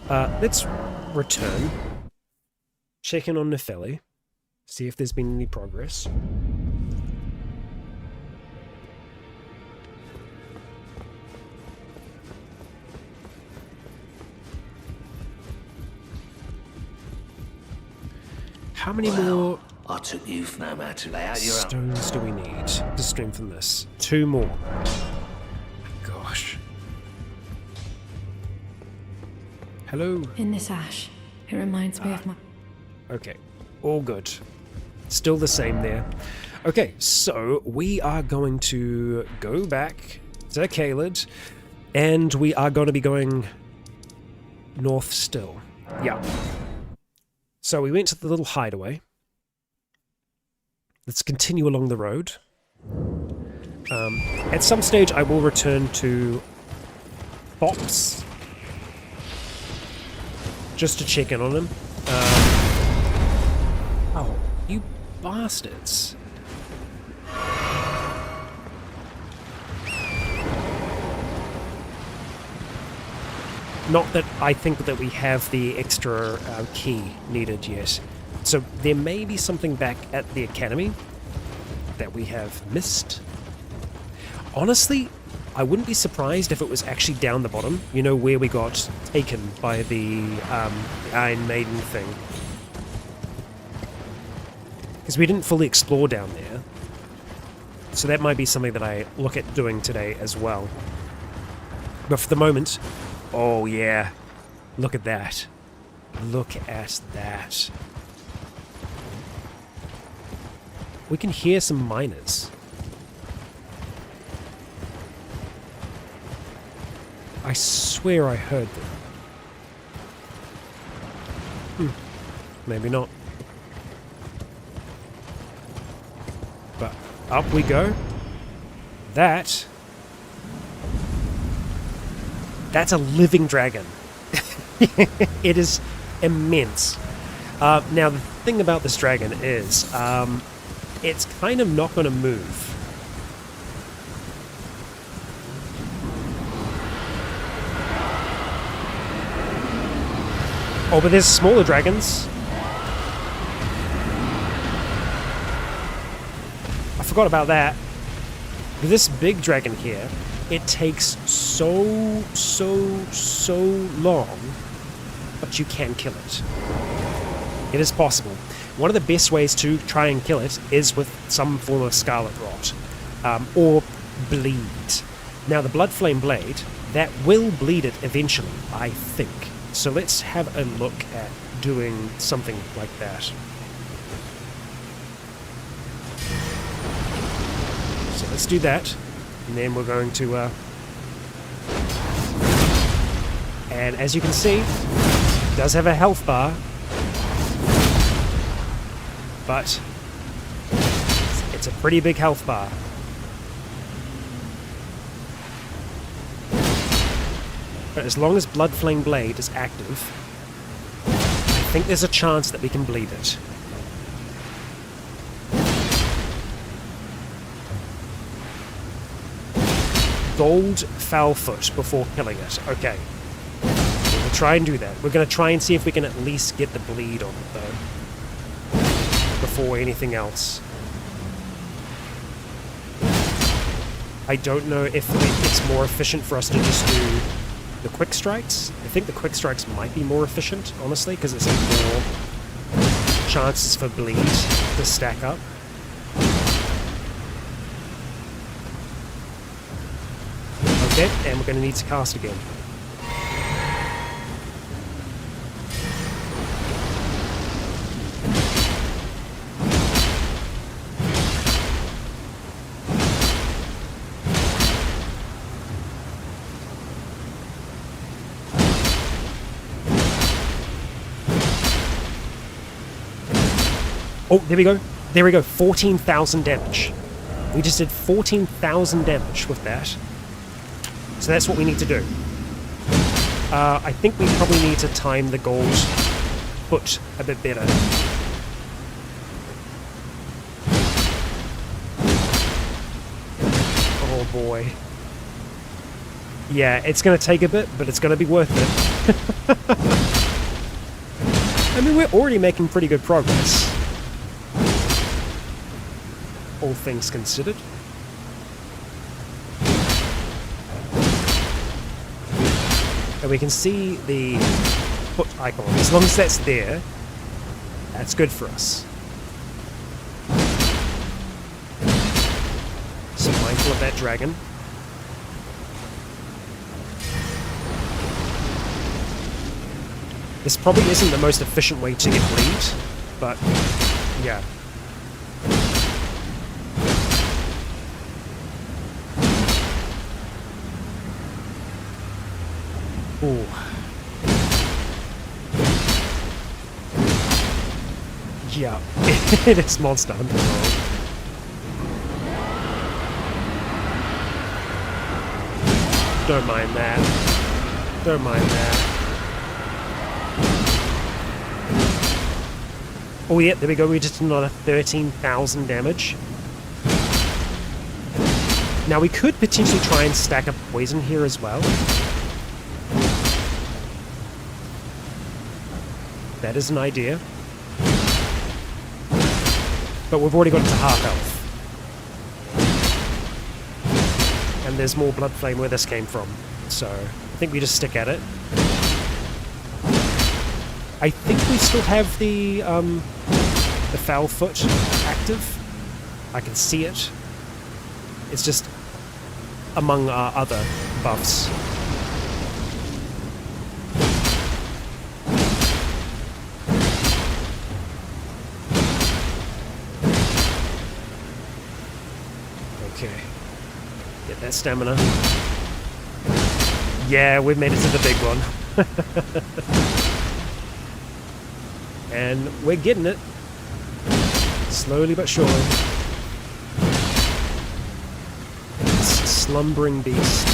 Let's return. Check in on Nefeli. See if there's been any progress. How many more I took you for no matter. Lay out your stones do we need to strengthen this? 2 more. Gosh. Hello? In this ash, it reminds me of my... Okay, all good. Still the same there. Okay, so we are going to go back to Caelid, and we are going to be going north still. Yeah. So we went to the little hideaway. Let's continue along the road. At some stage I will return to Fox, just to check in on him. Oh, you bastards. Not that I think that we have the extra key needed yet. So there may be something back at the academy that we have missed. Honestly, I wouldn't be surprised if it was actually down the bottom. You know, where we got taken by the Iron Maiden thing. Because we didn't fully explore down there. So that might be something that I look at doing today as well. But for the moment... Oh yeah, look at that. Look at that. We can hear some miners. I swear I heard them. Maybe not. But up we go. That's a living dragon. It is immense. Now, the thing about this dragon is, it's kind of not going to move. Oh, but there's smaller dragons. I forgot about that. This big dragon here, it takes so long, but you can kill it. It is possible. One of the best ways to try and kill it is with some form of scarlet rot, or bleed. Now the blood flame blade, that will bleed it eventually, I think. So let's have a look at doing something like that. So let's do that. And then we're going to, and as you can see, it does have a health bar, but it's a pretty big health bar. But as long as Blood Flame Blade is active, I think there's a chance that we can bleed it. Gold Foulfoot before killing it. Okay. We'll try and do that. We're going to try and see if we can at least get the bleed on it, though. Before anything else. I don't know if it's more efficient for us to just do the quick strikes. I think the quick strikes might be more efficient, honestly, because it's more chances for bleed to stack up. Okay, and we're going to need to cast again. Oh, there we go. There we go. 14,000 damage. We just did 14,000 damage with that. So that's what we need to do. I think we probably need to time the gold foot a bit better. Oh boy. Yeah, it's going to take a bit, but it's going to be worth it. I mean, we're already making pretty good progress. All things considered. And we can see the foot icon. As long as that's there, that's good for us. So mindful of that dragon. This probably isn't the most efficient way to get bleed, but yeah. Ooh. Yeah, it is monster hunter mode. Don't mind that. Don't mind that. Oh yeah, there we go, we just did another 13,000 damage. Now we could potentially try and stack up poison here as well. That is an idea. But we've already got it to half health. And there's more blood flame where this came from. So I think we just stick at it. I think we still have the foul foot active. I can see it. It's just among our other buffs. Okay. Get that stamina. Yeah, we've made it to the big one. And we're getting it. Slowly but surely. Slumbering beast.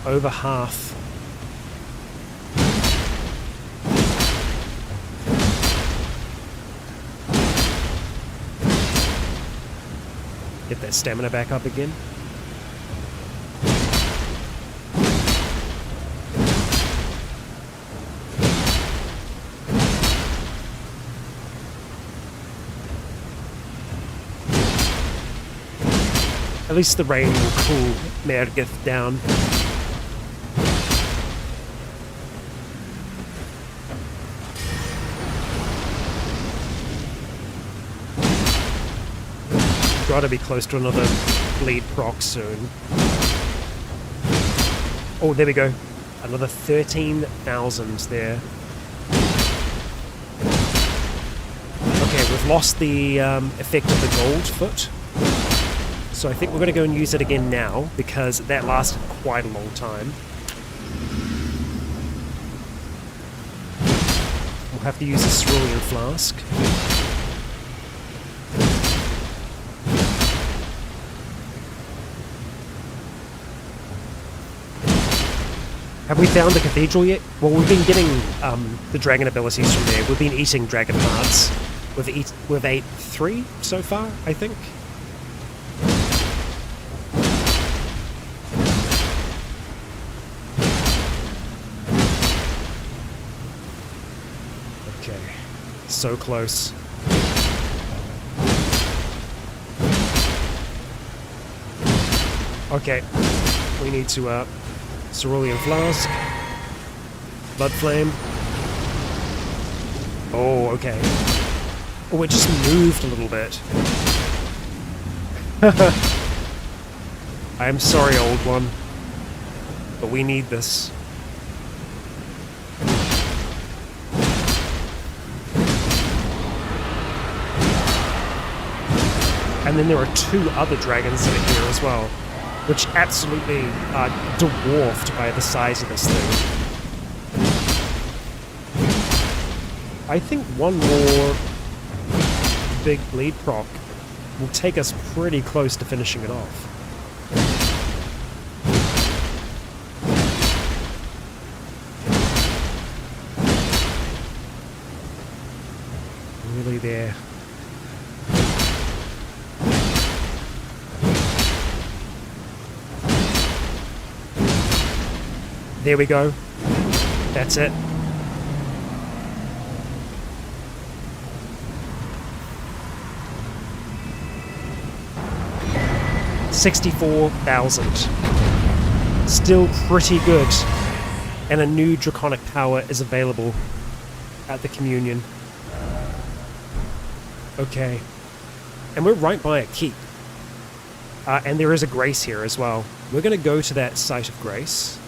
Over half. Get that stamina back up again. At least the rain will cool Meredith down. Gotta be close to another bleed proc soon. Oh, there we go. Another 13,000 there. Okay, we've lost the effect of the gold foot. So I think we're going to go and use it again now, because that lasted quite a long time. We'll have to use a cerulean flask. Have we found the cathedral yet? Well, we've been getting the dragon abilities from there. We've been eating dragon hearts. We've ate 3 so far, I think. So close. Okay, we need to cerulean flask, blood flame. Oh, okay. Oh, it just moved a little bit. I am sorry, old one, but we need this. And then there are 2 other dragons that are here as well, which absolutely are dwarfed by the size of this thing. I think one more big bleed proc will take us pretty close to finishing it off. Really there. There we go. That's it. $64,000. Still pretty good. And a new draconic power is available at the Communion. Okay. And we're right by a keep. And there is a grace here as well. We're going to go to that site of grace.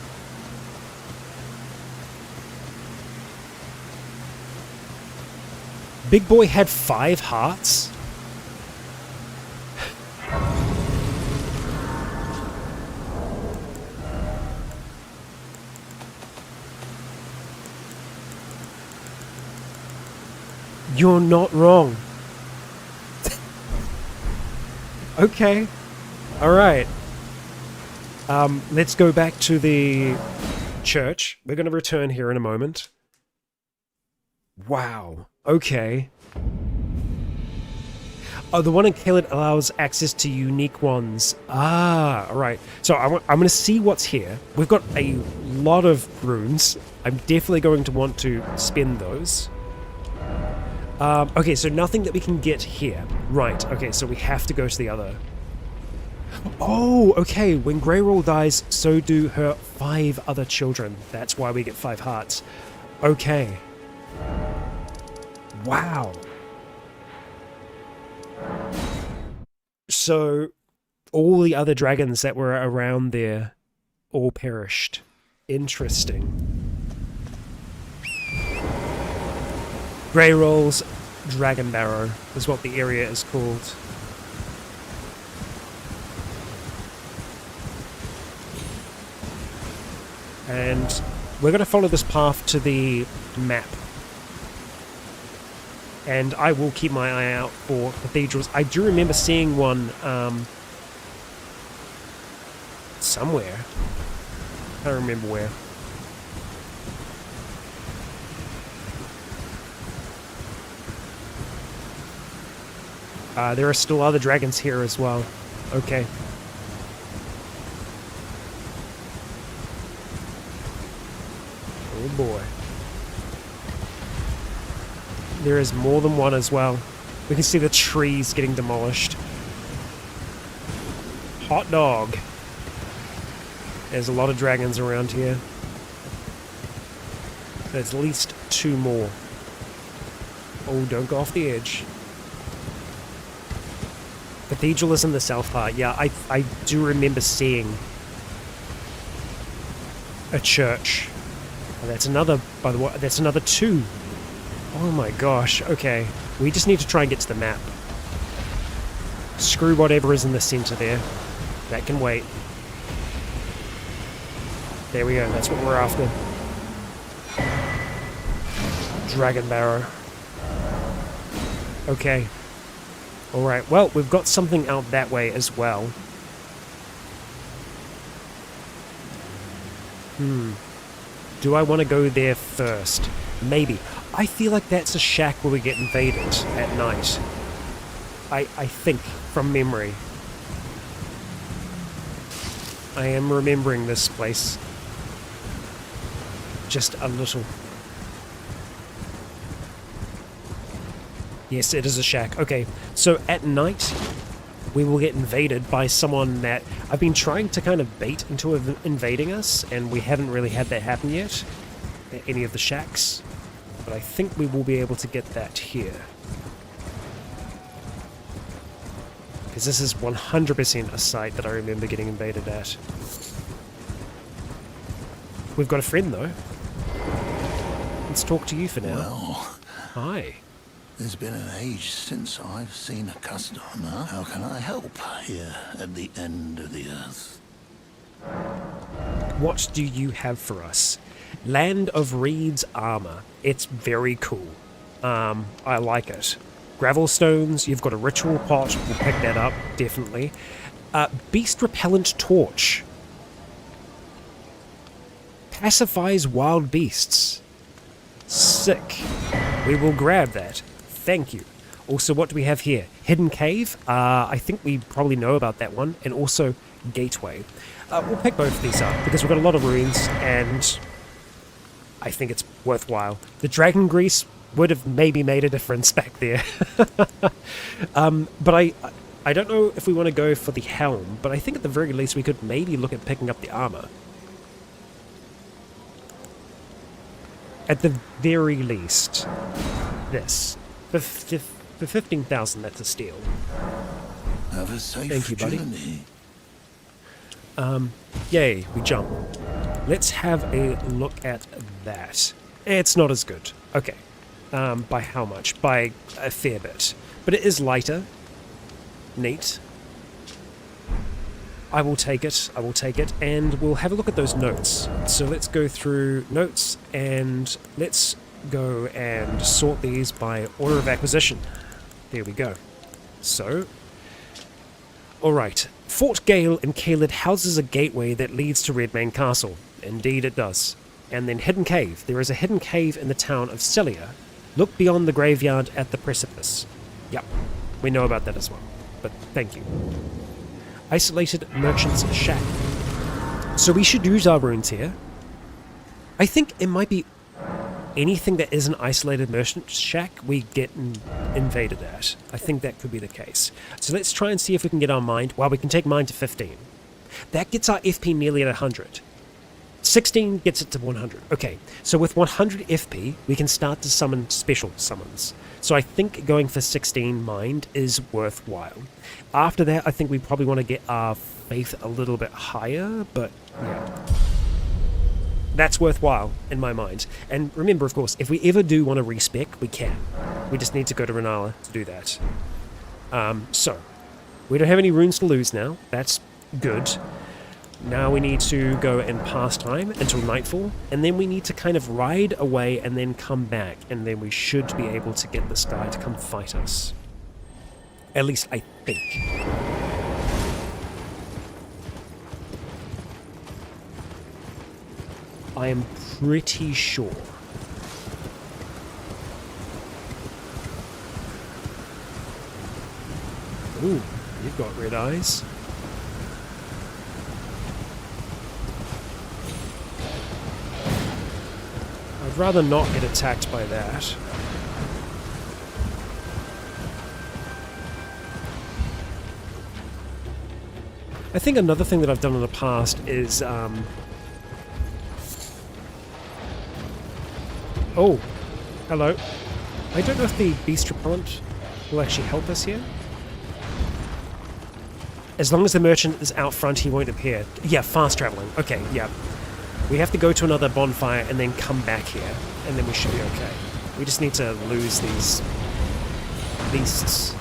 Big boy had 5 hearts. You're not wrong. Okay. Alright. Let's go back to the church. We're going to return here in a moment. Wow. Okay. Oh, the one in Caelid allows access to unique ones. Ah, alright. So I'm going to see what's here. We've got a lot of runes. I'm definitely going to want to spend those. Okay, so nothing that we can get here. Right, okay, so we have to go to the other. Oh, okay, when Greyroll dies, so do her 5 other children. That's why we get 5 hearts. Okay. Wow. So, all the other dragons that were around there all perished. Interesting. Greyroll's Dragon Barrow is what the area is called. And we're going to follow this path to the map. And I will keep my eye out for cathedrals. I do remember seeing one somewhere. I don't remember where. There are still other dragons here as well. Okay. Oh boy. There is more than one as well. We can see the trees getting demolished. Hot dog. There's a lot of dragons around here. There's at least 2 more. Oh, don't go off the edge. Cathedral is in the south part. Yeah, I do remember seeing a church. Oh, that's another, by the way, that's another 2. Oh my gosh, okay. We just need to try and get to the map. Screw whatever is in the center there. That can wait. There we go, that's what we're after. Dragon Barrow. Okay. Alright, well, we've got something out that way as well. Do I want to go there first? Maybe. I feel like that's a shack where we get invaded at night. I think, from memory. I am remembering this place. Just a little. Yes, it is a shack. Okay, so at night, we will get invaded by someone that I've been trying to kind of bait into invading us, and we haven't really had that happen yet at any of the shacks. But I think we will be able to get that here. Because this is 100% a site that I remember getting invaded at. We've got a friend, though. Let's talk to you for now. Well, hi. There's been an age since I've seen a customer. How can I help here at the end of the earth? What do you have for us? Land of Reed's armor. It's very cool. I like it. Gravel stones, you've got a ritual pot, we'll pick that up, definitely. Beast repellent torch. Pacifies wild beasts. Sick. We will grab that. Thank you. Also, what do we have here? Hidden cave. I think we probably know about that one. And also gateway. We'll pick both of these up because we've got a lot of runes and I think it's worthwhile. The dragon grease would have maybe made a difference back there. But I don't know if we want to go for the helm, but I think at the very least we could maybe look at picking up the armor. At the very least. This. For 15,000, that's a steal. Have a safe Thank you, buddy. journey. Yay, we jump. Let's have a look at that. It's not as good. Okay. By how much? By a fair bit. But it is lighter. Neat. I will take it. I will take it. And we'll have a look at those notes. So let's go through notes and let's go and sort these by order of acquisition. There we go. So, alright. Fort Gale in Caelid houses a gateway that leads to Redmane Castle. Indeed it does. And then Hidden Cave. There is a hidden cave in the town of Celia. Look beyond the graveyard at the precipice. Yep, we know about that as well. But thank you. Isolated Merchant's Shack. So we should use our runes here. I think it might be anything that is an isolated merchant's shack we get invaded at. I think that could be the case. So let's try and see if we can get our mind. Well, we can take mine to 15. That gets our FP nearly at 100. 16 gets it to 100. Okay, so with 100 FP, we can start to summon special summons. So I think going for 16 mind is worthwhile. After that, I think we probably want to get our faith a little bit higher, but yeah. That's worthwhile in my mind. And remember, of course, if we ever do want to respec, we can. We just need to go to Renala to do that. So, we don't have any runes to lose now. That's good. Now we need to go and pass time until nightfall, and then we need to kind of ride away and then come back, and then we should be able to get this guy to come fight us. At least I think. I am pretty sure. Ooh, you've got red eyes. I'd rather not get attacked by that. I think another thing that I've done in the past is, oh, hello. I don't know if the beast repellent will actually help us here. As long as the merchant is out front, he won't appear. Yeah, fast traveling. Okay, yeah. We have to go to another bonfire and then come back here, and then we should be okay. We just need to lose these beasts.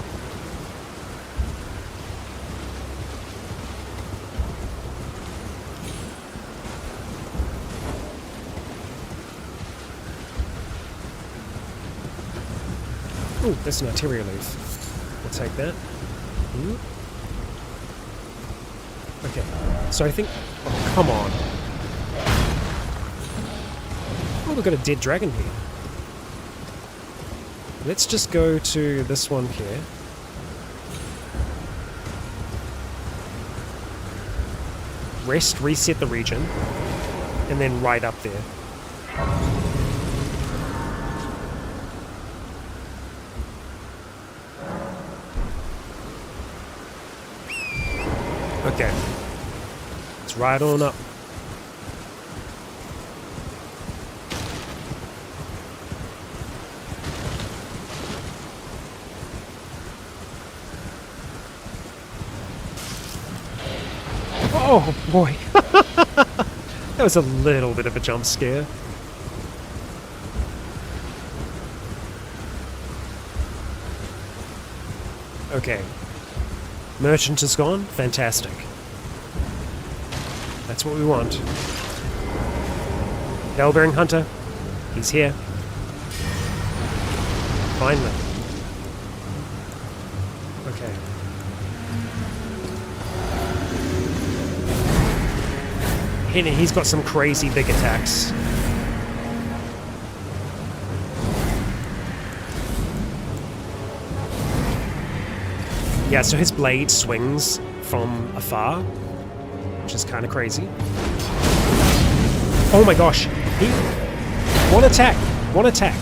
Ooh, that's an arterial leaf. We'll take that. Ooh. Okay, so I think... Oh, come on. Oh, we've got a dead dragon here. Let's just go to this one here. Rest, reset the region, and then right up there. Okay. Let's ride on up. Oh boy. That was a little bit of a jump scare. Okay. Merchant is gone. Fantastic. That's what we want. Bell-bearing hunter. He's here. Finally. Okay. He's got some crazy big attacks. Yeah, so his blade swings from afar, which is kind of crazy. Oh my gosh. One attack. One attack.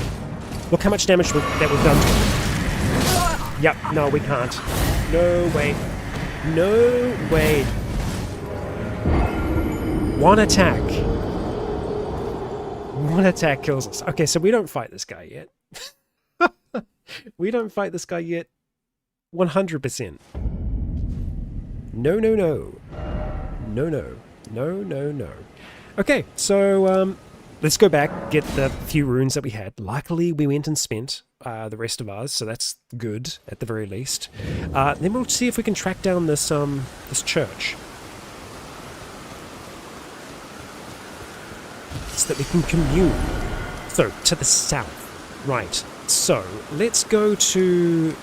Look how much damage that we've done to him. Yep, no, we can't. No way. No way. One attack. One attack kills us. Okay, so we don't fight this guy yet. We don't fight this guy yet. 100%. No, no, no. No, no. No, no, no. Okay, so let's go back, get the few runes that we had. Luckily, we went and spent the rest of ours, so that's good at the very least. Then we'll see if we can track down this this church, so that we can commune. So to the south, right? So let's go to.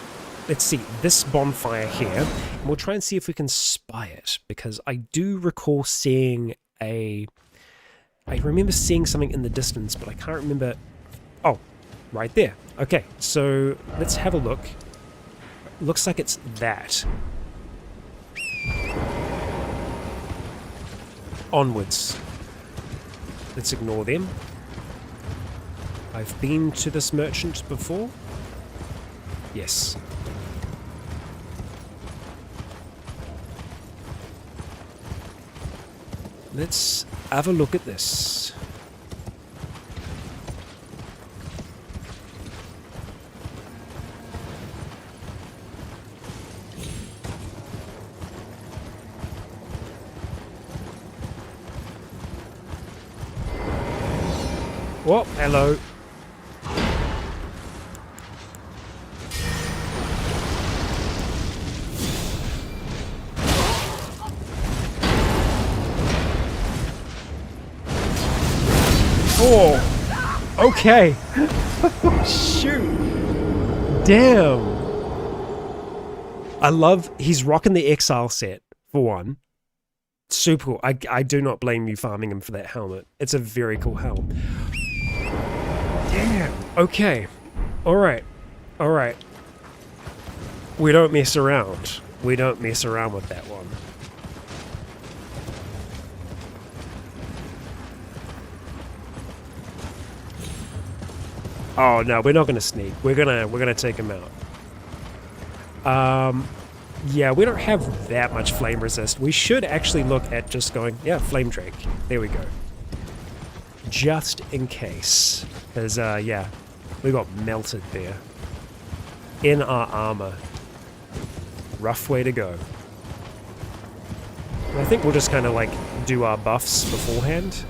Let's see, this bonfire here, and we'll try and see if we can spy it, because I do recall seeing I remember seeing something in the distance, but I can't remember. Oh, right there. Okay, so let's have a look. Looks like it's that. Onwards. Let's ignore them. I've been to this merchant before. Yes. Let's have a look at this. Oh, hello. Oh, okay. Shoot. Damn. I love, he's rocking the Exile set, for one. Super cool. I do not blame you farming him for that helmet. It's a very cool helm. Damn. Okay. Alright. Alright. We don't mess around. We don't mess around with that one. Oh no, we're not gonna sneak. We're gonna take him out. Yeah, we don't have that much flame resist. We should actually look at just going, yeah, flame drake. There we go. Just in case. Because yeah, we got melted there. In our armor. Rough way to go. And I think we'll just kind of like do our buffs beforehand.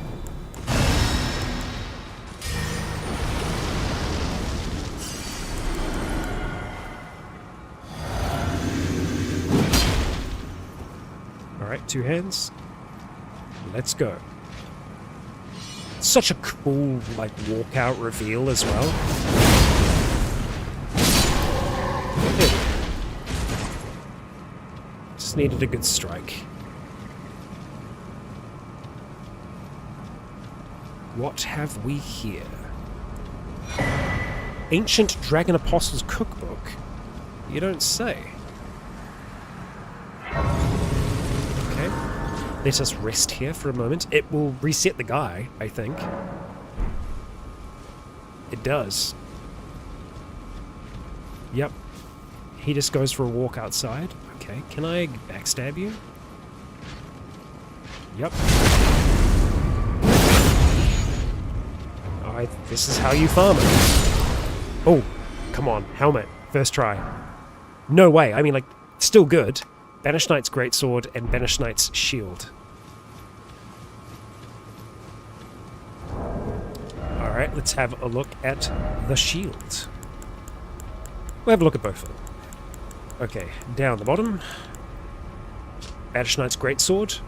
Alright, 2 hands. Let's go. Such a cool, like, walkout reveal as well. Just needed a good strike. What have we here? Ancient Dragon Apostles Cookbook. You don't say. Okay. Let us rest here for a moment. It will reset the guy, I think. It does. Yep. He just goes for a walk outside. Okay, can I backstab you? Yep. Alright, this is how you farm it. Oh, come on, helmet. First try. No way, I mean, like, still good. Banished Knight's Greatsword and Banished Knight's Shield. Alright, let's have a look at the shield. We'll have a look at both of them. Okay, down the bottom. Banished Knight's Greatsword.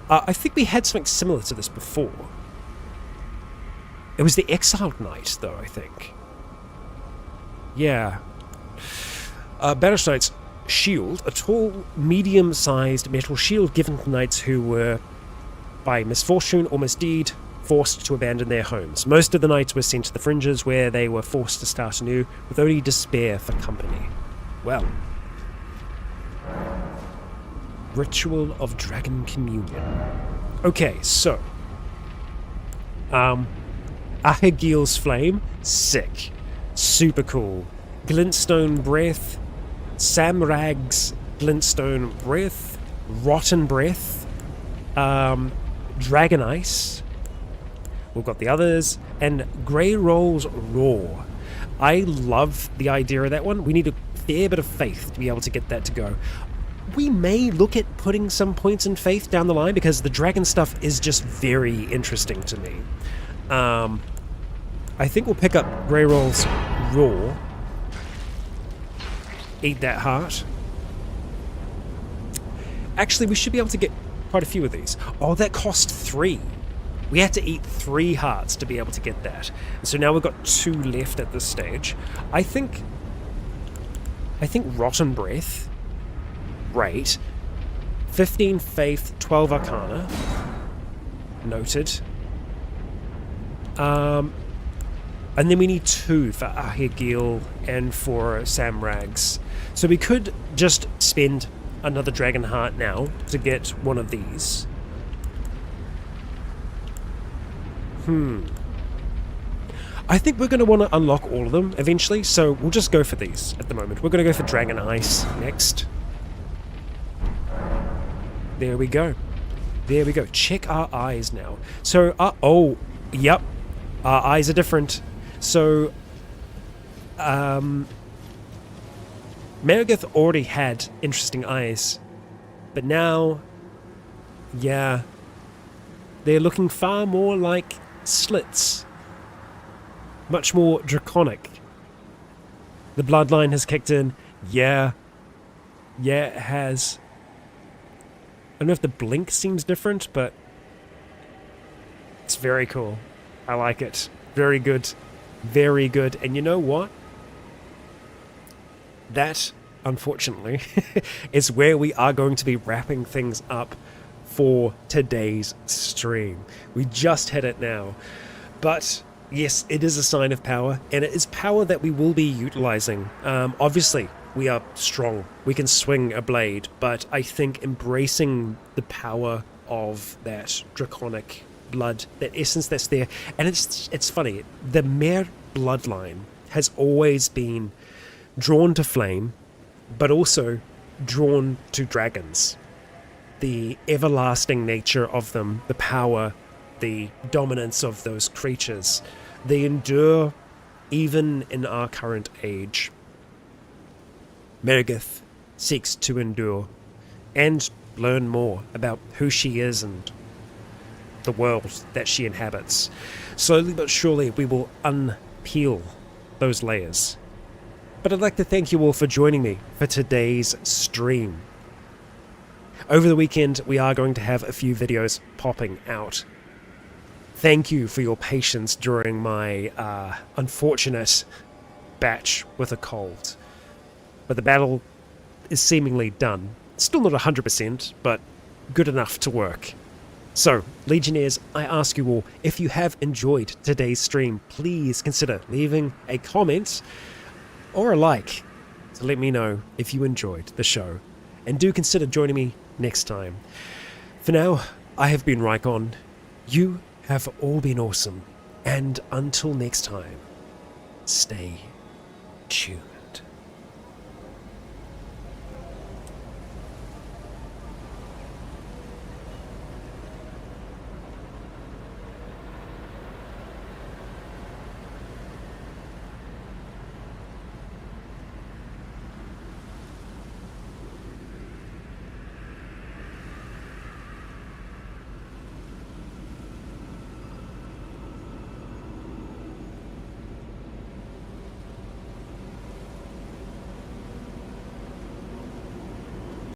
I think we had something similar to this before. It was the Exiled Knight, though, I think. Yeah. Banished Knights shield, a tall, medium-sized metal shield given to knights who were, by misfortune or misdeed, forced to abandon their homes. Most of the knights were sent to the fringes, where they were forced to start anew, with only despair for company. Well. Ritual of Dragon Communion. Okay, so. Ahegil's Flame, sick. Super cool. Glintstone Breath, Samrag's Glintstone Breath, Rotten Breath, Dragon Ice. We've got the others, and Grey Roll's Roar. I love the idea of that one. We need a fair bit of faith to be able to get that to go. We may look at putting some points in faith down the line, because the dragon stuff is just very interesting to me. I think we'll pick up Grey Roll's Roar. Eat that heart. Actually, we should be able to get quite a few of these. Oh, that cost 3. We had to eat 3 hearts to be able to get that. And so now we've got 2 left at this stage. I think Rotten Breath. Great. 15 Faith, 12 Arcana. Noted. And then we need 2 for Ahegil and for Samrags. So we could just spend another Dragon Heart now to get one of these. I think we're going to want to unlock all of them eventually, so we'll just go for these at the moment. We're going to go for Dragon Ice next. There we go. There we go. Check our eyes now. So, oh, yep. Our eyes are different. So, Meredith already had interesting eyes. But now, yeah, they're looking far more like slits. Much more draconic. The bloodline has kicked in. Yeah. Yeah, it has. I don't know if the blink seems different, but it's very cool. I like it. Very good. Very good. And you know what? That, unfortunately, is where we are going to be wrapping things up for today's stream. We just hit it now. But yes, it is a sign of power, and it is power that we will be utilizing. Obviously, we are strong. We can swing a blade, but I think embracing the power of that draconic blood, that essence that's there, and it's funny, the Mare bloodline has always been drawn to flame, but also drawn to dragons. The everlasting nature of them, the power, the dominance of those creatures, they endure even in our current age. Meredith seeks to endure and learn more about who she is and the world that she inhabits. Slowly but surely we will unpeel those layers. But I'd like to thank you all for joining me for today's stream. Over the weekend we are going to have a few videos popping out. Thank you for your patience during my unfortunate batch with a cold. But the battle is seemingly done. Still not 100%, but good enough to work. So, Legionnaires, I ask you all, if you have enjoyed today's stream, please consider leaving a comment or a like to let me know if you enjoyed the show. And do consider joining me next time. For now, I have been Rycon. You have all been awesome. And until next time, stay tuned.